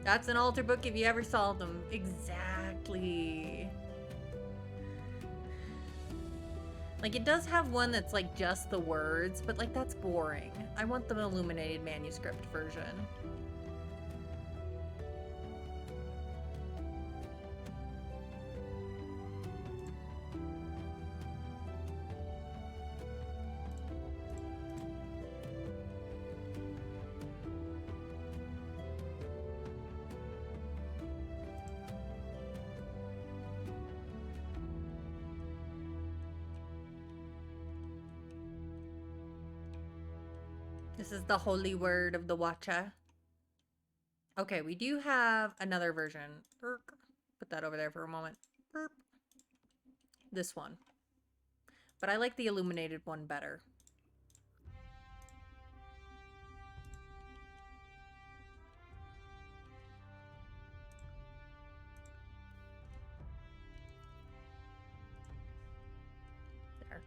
Speaker 1: That's an altar book if you ever saw them. Exactly. Like, it does have one that's, like, just the words, but, like, that's boring. I want the illuminated manuscript version. This is the holy word of the Watcha. Okay, we do have another version. Put that over there for a moment. This one. But I like the illuminated one better. There.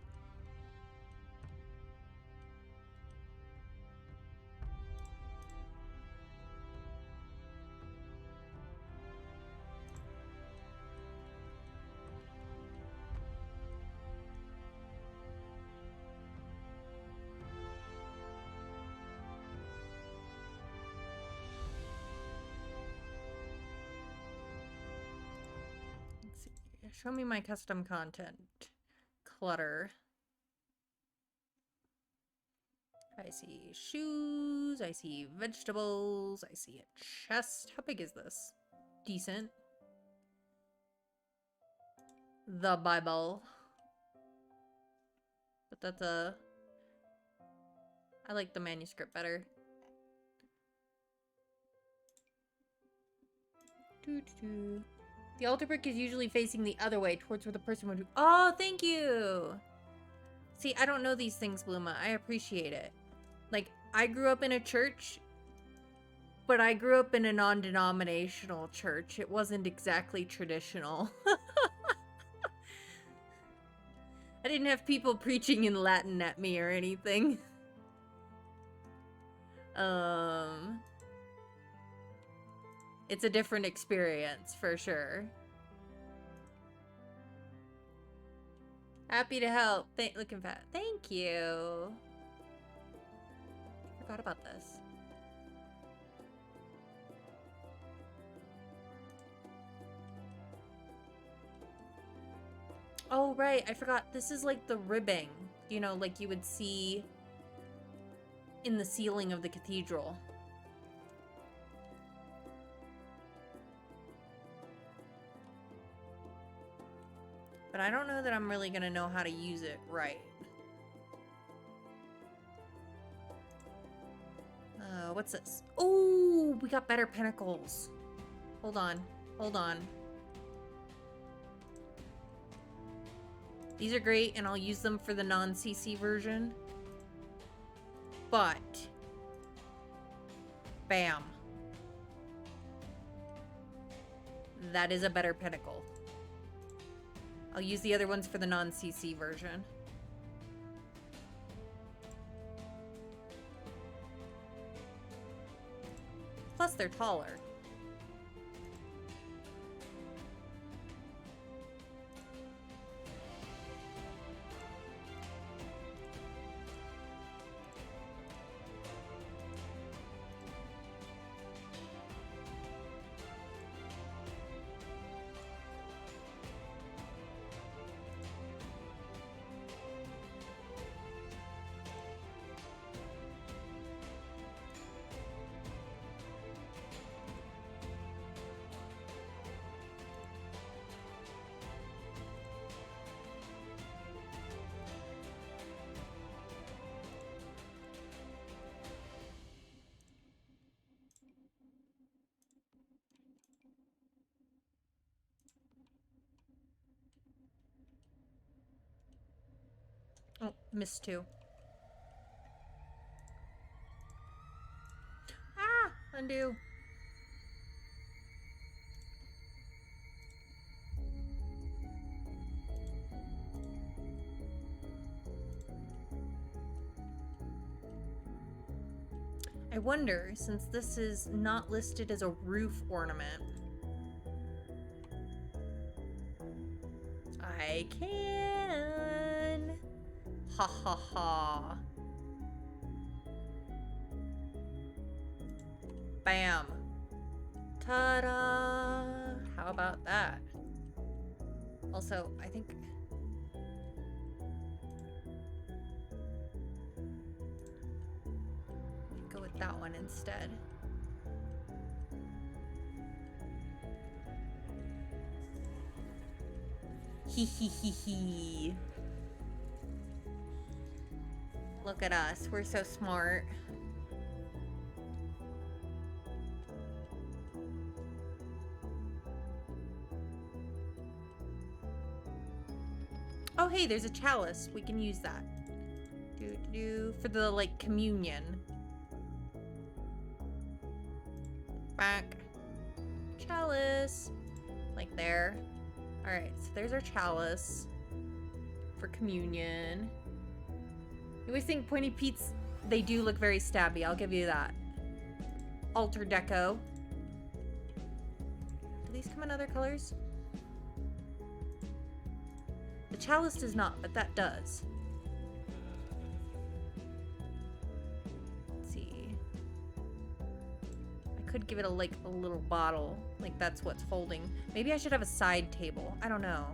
Speaker 1: Show me my custom content. Clutter. I see shoes. I see vegetables. I see a chest. How big is this? Decent. The Bible. But That's I like the manuscript better. Doo-doo-doo. The altar brick is usually facing the other way, towards where the person would... Oh, thank you! See, I don't know these things, Bluma. I appreciate it. Like, I grew up in a church, but I grew up in a non-denominational church. It wasn't exactly traditional. I didn't have people preaching in Latin at me or anything. It's a different experience, for sure. Happy to help. Looking fat. Thank you. Forgot about this. Oh, right. I forgot. This is like the ribbing, you know, like you would see in the ceiling of the cathedral. But I don't know that I'm really going to know how to use it right. What's this? Oh, we got better pinnacles. Hold on. Hold on. These are great, and I'll use them for the non-CC version. But... Bam. That is a better pinnacle. I'll use the other ones for the non-CC version. Plus, they're taller. Oh, missed two. Ah! Undo. I wonder, since this is not listed as a roof ornament, I can. Ha ha ha. Bam. Ta-da! How about that? Also, I think... go with that one instead. Hee hee hee hee. Look at us. We're so smart. Oh, hey, there's a chalice. We can use that. For the, like, communion. Back. Chalice. Like there. Alright, so there's our chalice. For communion. You always think Pointy Pete's, they do look very stabby. I'll give you that. Altar deco. Do these come in other colors? The chalice does not, but that does. Let's see. I could give it a little bottle. Like that's what's folding. Maybe I should have a side table. I don't know.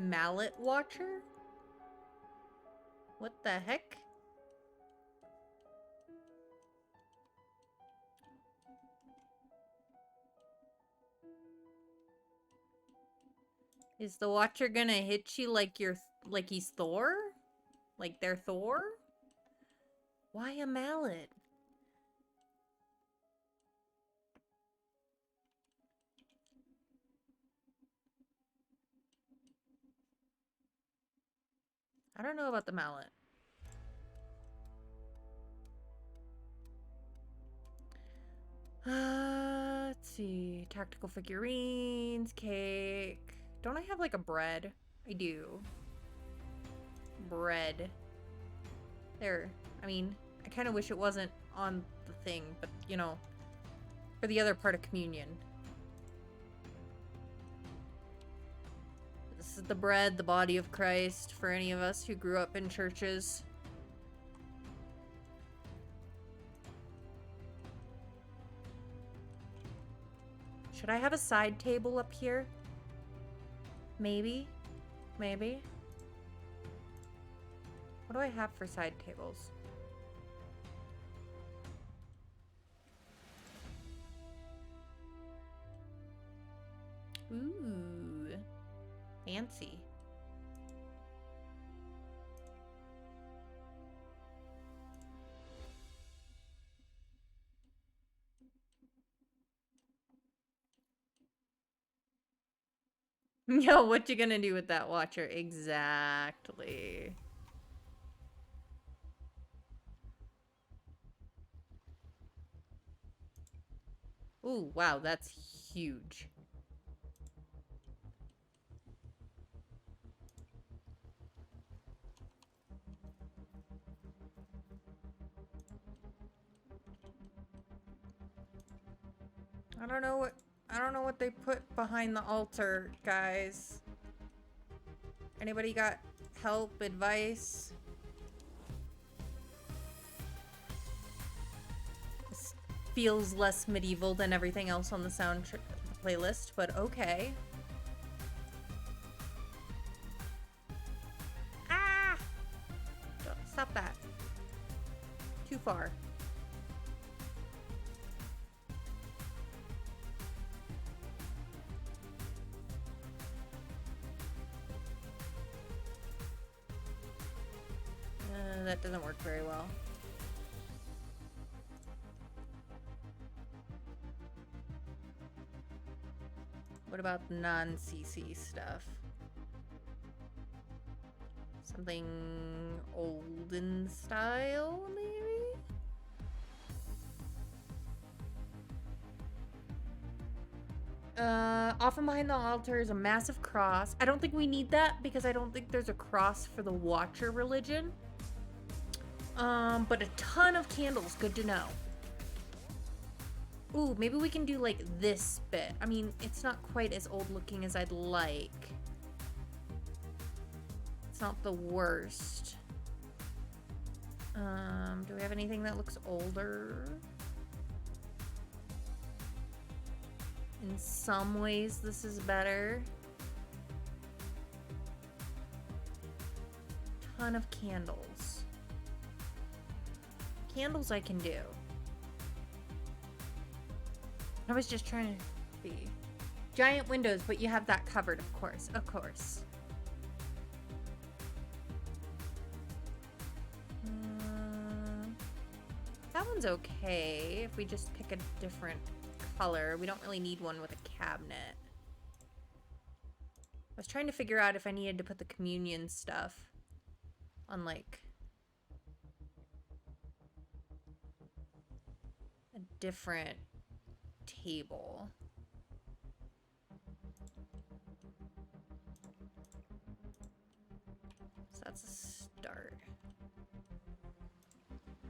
Speaker 1: Mallet Watcher? What the heck? Is the Watcher gonna hit you like like he's Thor? Like they're Thor? Why a mallet? I don't know about the mallet. Let's see. Tactical figurines, cake. Don't I have like a bread? I do. Bread. There. I mean, I kind of wish it wasn't on the thing, but you know, for the other part of communion. This is the bread, the body of Christ, for any of us who grew up in churches. Should I have a side table up here? Maybe. Maybe. What do I have for side tables? Ooh. Fancy. Yo, what you gonna do with that Watcher? Exactly. Ooh, wow, that's huge. I don't know what they put behind the altar, guys. Anybody got help, advice? This feels less medieval than everything else on the playlist, but okay. Ah! Stop that. Too far. That doesn't work very well. What about non-CC stuff? Something olden style, maybe? Often behind the altar is a massive cross. I don't think we need that because I don't think there's a cross for the Watcher religion. But a ton of candles, good to know. Ooh, maybe we can do like this bit. I mean, it's not quite as old looking as I'd like. It's not the worst. Do we have anything that looks older? In some ways, this is better. Ton of candles. Candles I can do. I was just trying to be. Giant windows, but you have that covered, of course. Of course. That one's okay if we just pick a different color. We don't really need one with a cabinet. I was trying to figure out if I needed to put the communion stuff on like a different table. So that's a start.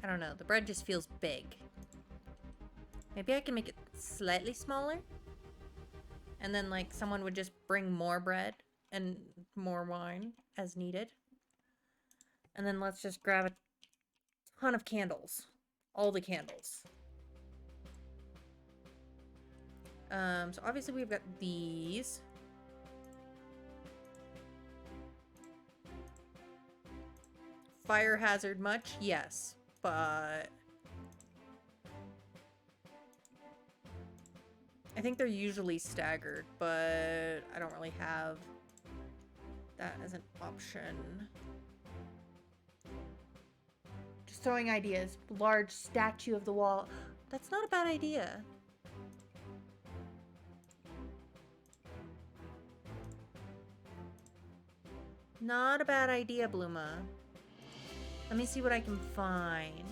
Speaker 1: I don't know. The bread just feels big. Maybe I can make it slightly smaller. And then like someone would just bring more bread and more wine as needed. And then let's just grab a ton of candles. All the candles. So obviously we've got these. fire hazard much? Yes, but I think they're usually staggered, but I don't really have that as an option. Just throwing ideas. Large statue of the wall. That's not a bad idea. Not a bad idea, Bluma. Let me see what I can find.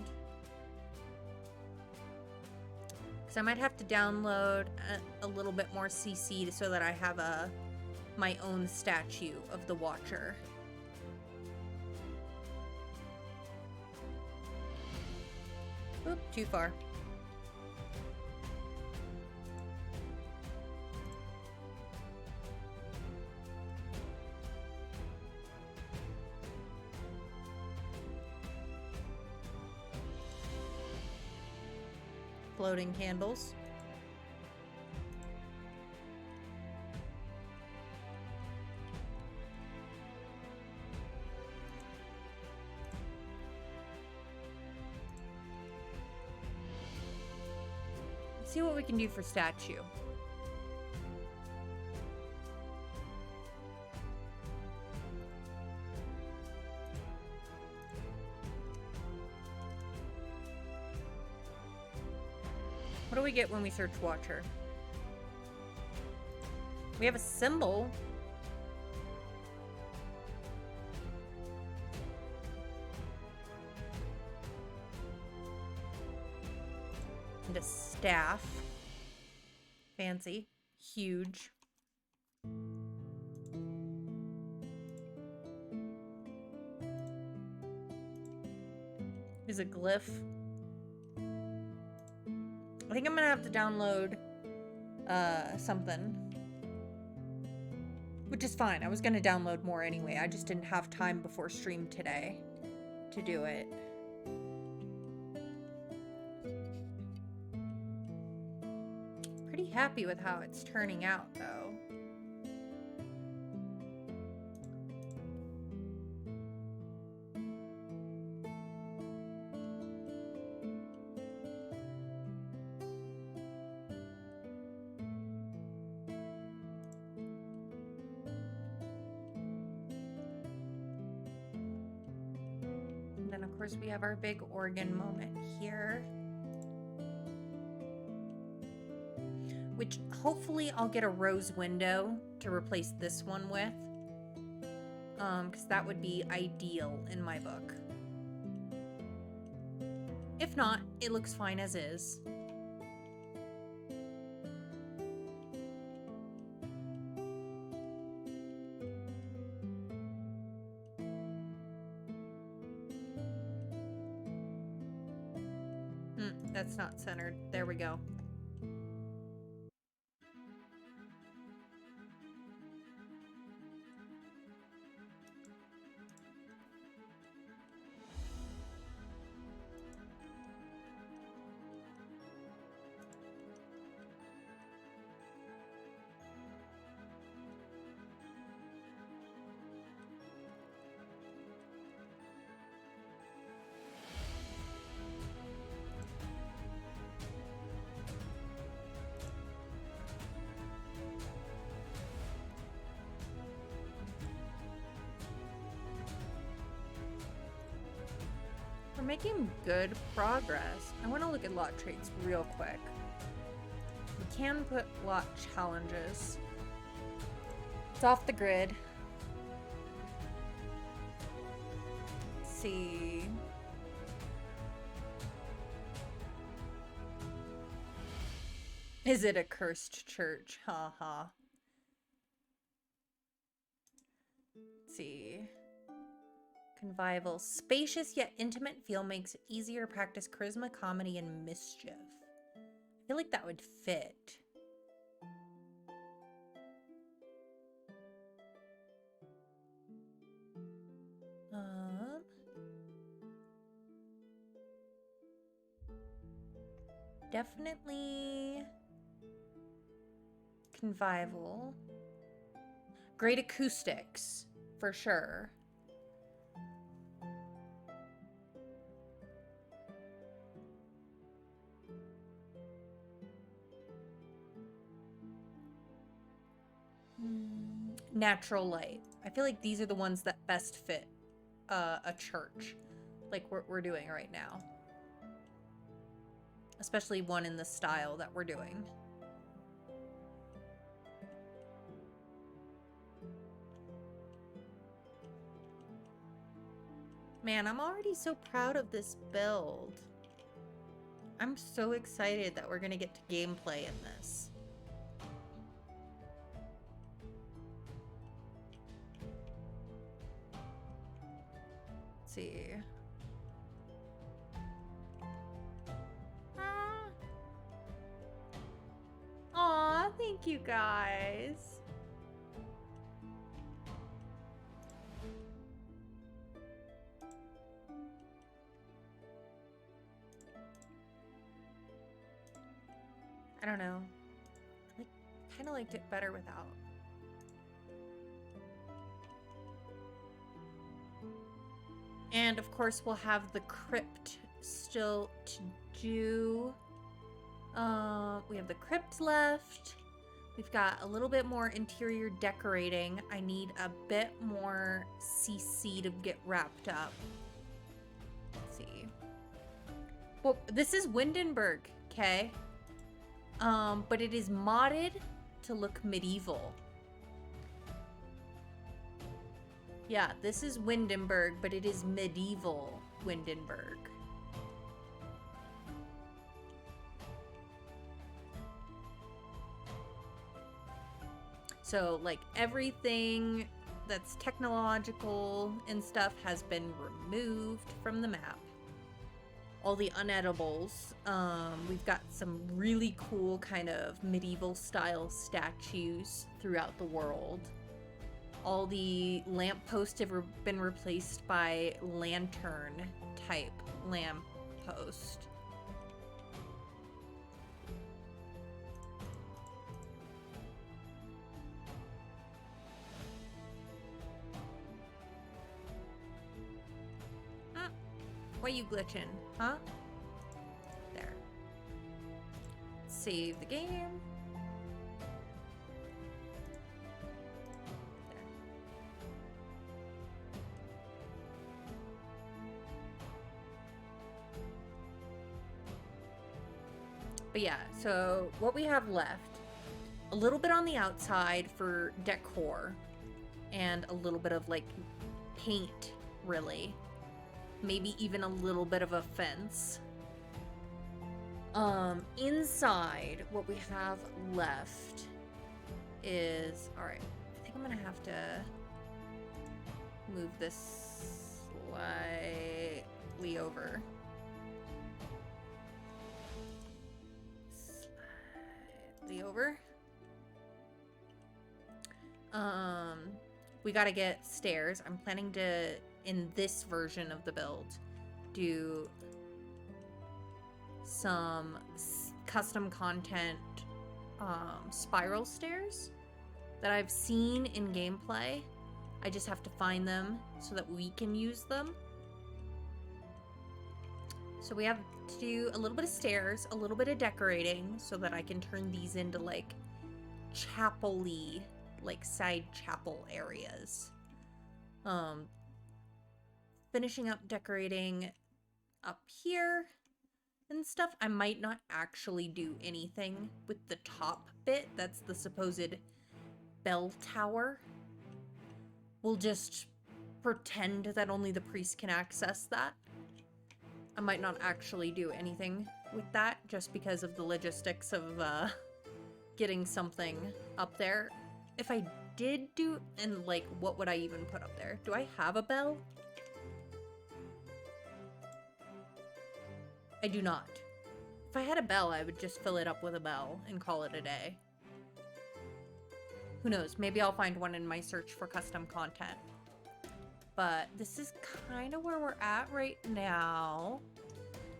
Speaker 1: Because I might have to download a little bit more CC so that I have my own statue of the Watcher. Oop, too far. Floating candles. Let's see what we can do for statue. What do we get when we search Watcher? We have a symbol. And a staff. Fancy. Huge. Is a glyph. I think I'm gonna have to download something. Which is fine. I was gonna download more anyway. I just didn't have time before stream today to do it. Pretty happy with how it's turning out though. And then of course we have our big organ moment here. Which hopefully I'll get a rose window to replace this one with. Because that would be ideal in my book. If not, it looks fine as is. That's not centered. There we go. We're making good progress. I want to look at lot traits real quick. We can put lot challenges. It's off the grid. Let's see. Is it a cursed church? Ha ha. Let's see. Convivial. Spacious yet intimate feel makes it easier to practice charisma, comedy, and mischief. I feel like that would fit. Definitely convivial. Great acoustics, for sure. Natural light. I feel like these are the ones that best fit a church, like we're doing right now. Especially one in the style that we're doing. Man, I'm already so proud of this build. I'm so excited that we're gonna get to gameplay in this. Let's see. Aw, thank you guys. I don't know. I kind of liked it better without. And of course, we'll have the crypt still to do. We have the crypt left. We've got a little bit more interior decorating. I need a bit more CC to get wrapped up. Let's see. Well, this is Windenburg, okay? But it is modded to look medieval. Yeah, this is Windenburg, but it is medieval Windenburg. So, like, everything that's technological and stuff has been removed from the map. All the unedibles. We've got some really cool kind of medieval style statues throughout the world. All the lampposts have been replaced by lantern type lamppost. Why you glitching, huh? There. Save the game. There. But yeah, so what we have left, a little bit on the outside for decor, and a little bit of like paint, really. Maybe even a little bit of a fence. Inside, what we have left is... Alright, I think I'm gonna have to move this slightly over. Slightly over. We gotta get stairs. I'm planning to, in this version of the build, do some custom content spiral stairs that I've seen in gameplay. I just have to find them so that we can use them. So we have to do a little bit of stairs, a little bit of decorating so that I can turn these into like chapel-y, like side chapel areas. Finishing up decorating up here and stuff. I might not actually do anything with the top bit. That's the supposed bell tower. We'll just pretend that only the priest can access that. I might not actually do anything with that just because of the logistics of getting something up there. If I did do, and like, what would I even put up there? Do I have a bell? I do not. If I had a bell, I would just fill it up with a bell and call it a day. Who knows? Maybe I'll find one in my search for custom content. But this is kind of where we're at right now.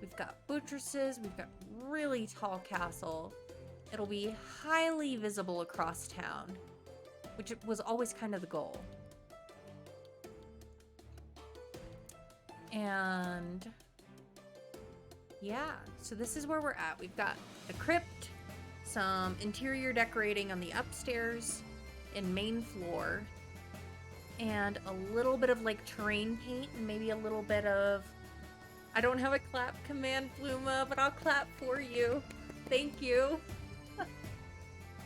Speaker 1: We've got buttresses. We've got really tall castle. It'll be highly visible across town, which was always kind of the goal. And yeah, so this is where we're at. We've got the crypt, some interior decorating on the upstairs, in main floor, and a little bit of like terrain paint and maybe a little bit of, I don't have a clap command, Bluma, but I'll clap for you. Thank you.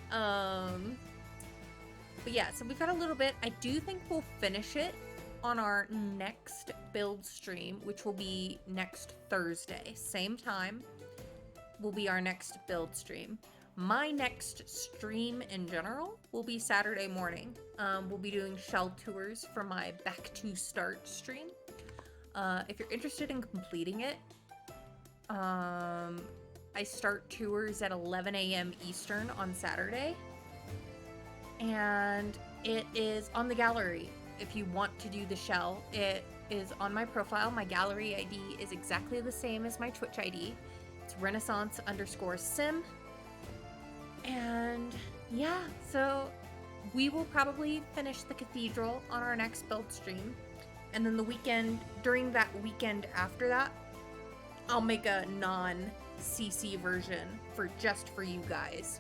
Speaker 1: But yeah, so we've got a little bit. I do think we'll finish it on our next build stream, which will be next Thursday. Same time will be our next build stream. My next stream in general will be Saturday morning. We'll be doing shell tours for my back to start stream. If you're interested in completing it, I start tours at 11 a.m. Eastern on Saturday. And it is on the gallery. If you want to do the shell, it is on my profile. My gallery ID is exactly the same as my Twitch ID. It's Renaissance_sim. And yeah, so we will probably finish the cathedral on our next build stream. And then the weekend, during that weekend after that, I'll make a non-CC version just for you guys.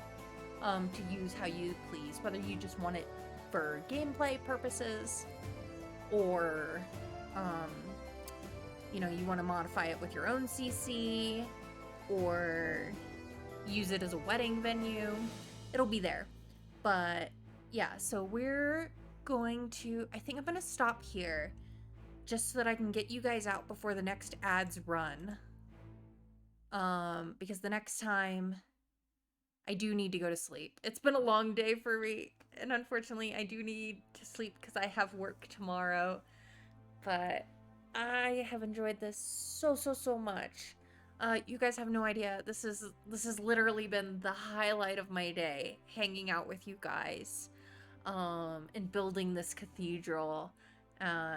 Speaker 1: To use how you please, whether you just want it for gameplay purposes, or you know, you want to modify it with your own CC, or use it as a wedding venue. It'll be there. But yeah, so we're going to, I think I'm gonna stop here just so that I can get you guys out before the next ads run, because the next time I do need to go to sleep. It's been a long day for me, and unfortunately I do need to sleep because I have work tomorrow. But I have enjoyed this so much. You guys have no idea. This has literally been the highlight of my day, hanging out with you guys, and building this cathedral,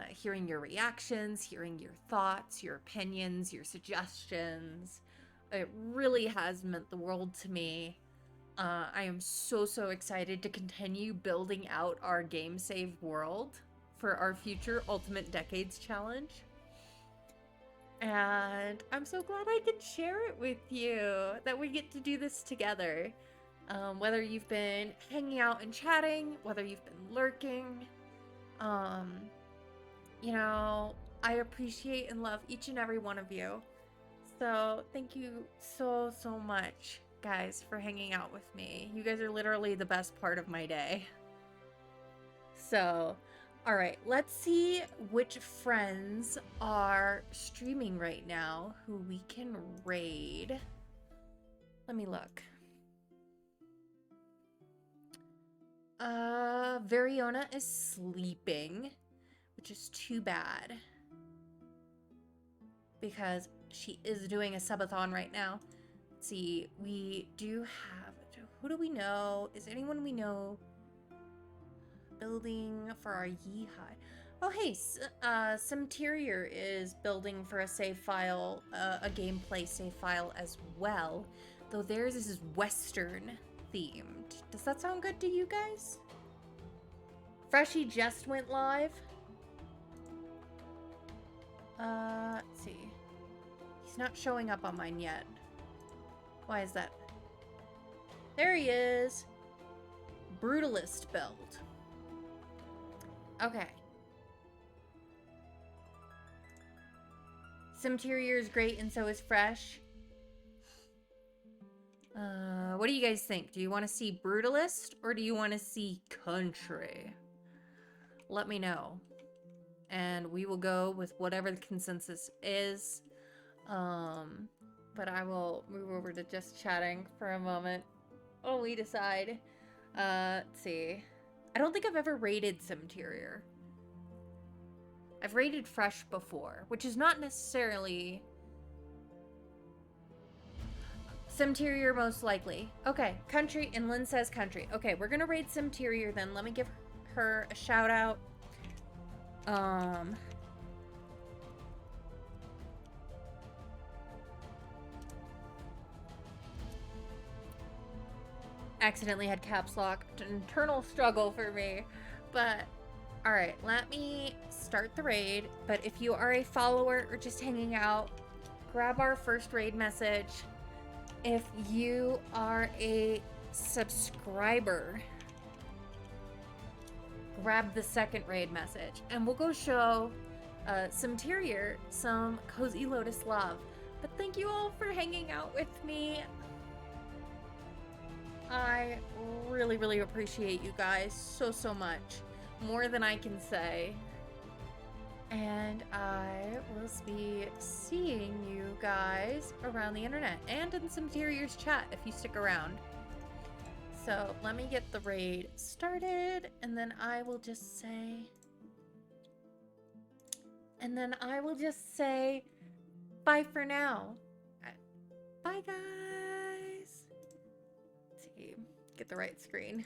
Speaker 1: hearing your reactions, hearing your thoughts, your opinions, your suggestions. It really has meant the world to me. I am so excited to continue building out our game save world for our future Ultimate Decades Challenge. And I'm so glad I could share it with you, that we get to do this together. Whether you've been hanging out and chatting, whether you've been lurking, you know, I appreciate and love each and every one of you. So thank you so much, guys, for hanging out with me. You guys are literally the best part of my day. So, all right, let's see which friends are streaming right now who we can raid. Let me look. Veriona is sleeping, which is too bad, because she is doing a subathon right now. Let's see, we do have, who do we know? Is anyone we know building for our Yeehai? Oh, hey, Simterior is building for a save file, a gameplay save file as well, though theirs is Western themed. Does that sound good to you guys? Freshie just went live. Let's see. He's not showing up on mine yet. Why is that? There he is. Brutalist build. Okay. Simterior is great, and so is Fresh. What do you guys think? Do you want to see Brutalist, or do you want to see Country? Let me know. And we will go with whatever the consensus is. But I will move over to just chatting for a moment while we decide. Let's see. I don't think I've ever raided Simterior. I've raided Fresh before, which is not necessarily Simterior, most likely. Okay, Country, and Lynn says Country. Okay, we're gonna raid Simterior then. Let me give her a shout out. Accidentally had caps lock. An internal struggle for me. But, alright, let me start the raid. But if you are a follower or just hanging out, grab our first raid message. If you are a subscriber, grab the second raid message, and we'll go show some Tyrier some Cozy Lotus love. But thank you all for hanging out with me. I really, really appreciate you guys so much. More than I can say. And I will be seeing you guys around the internet and in some Tyrier's chat if you stick around. So let me get the raid started, and then I will just say... bye for now. Bye, guys. Let's see, get the right screen.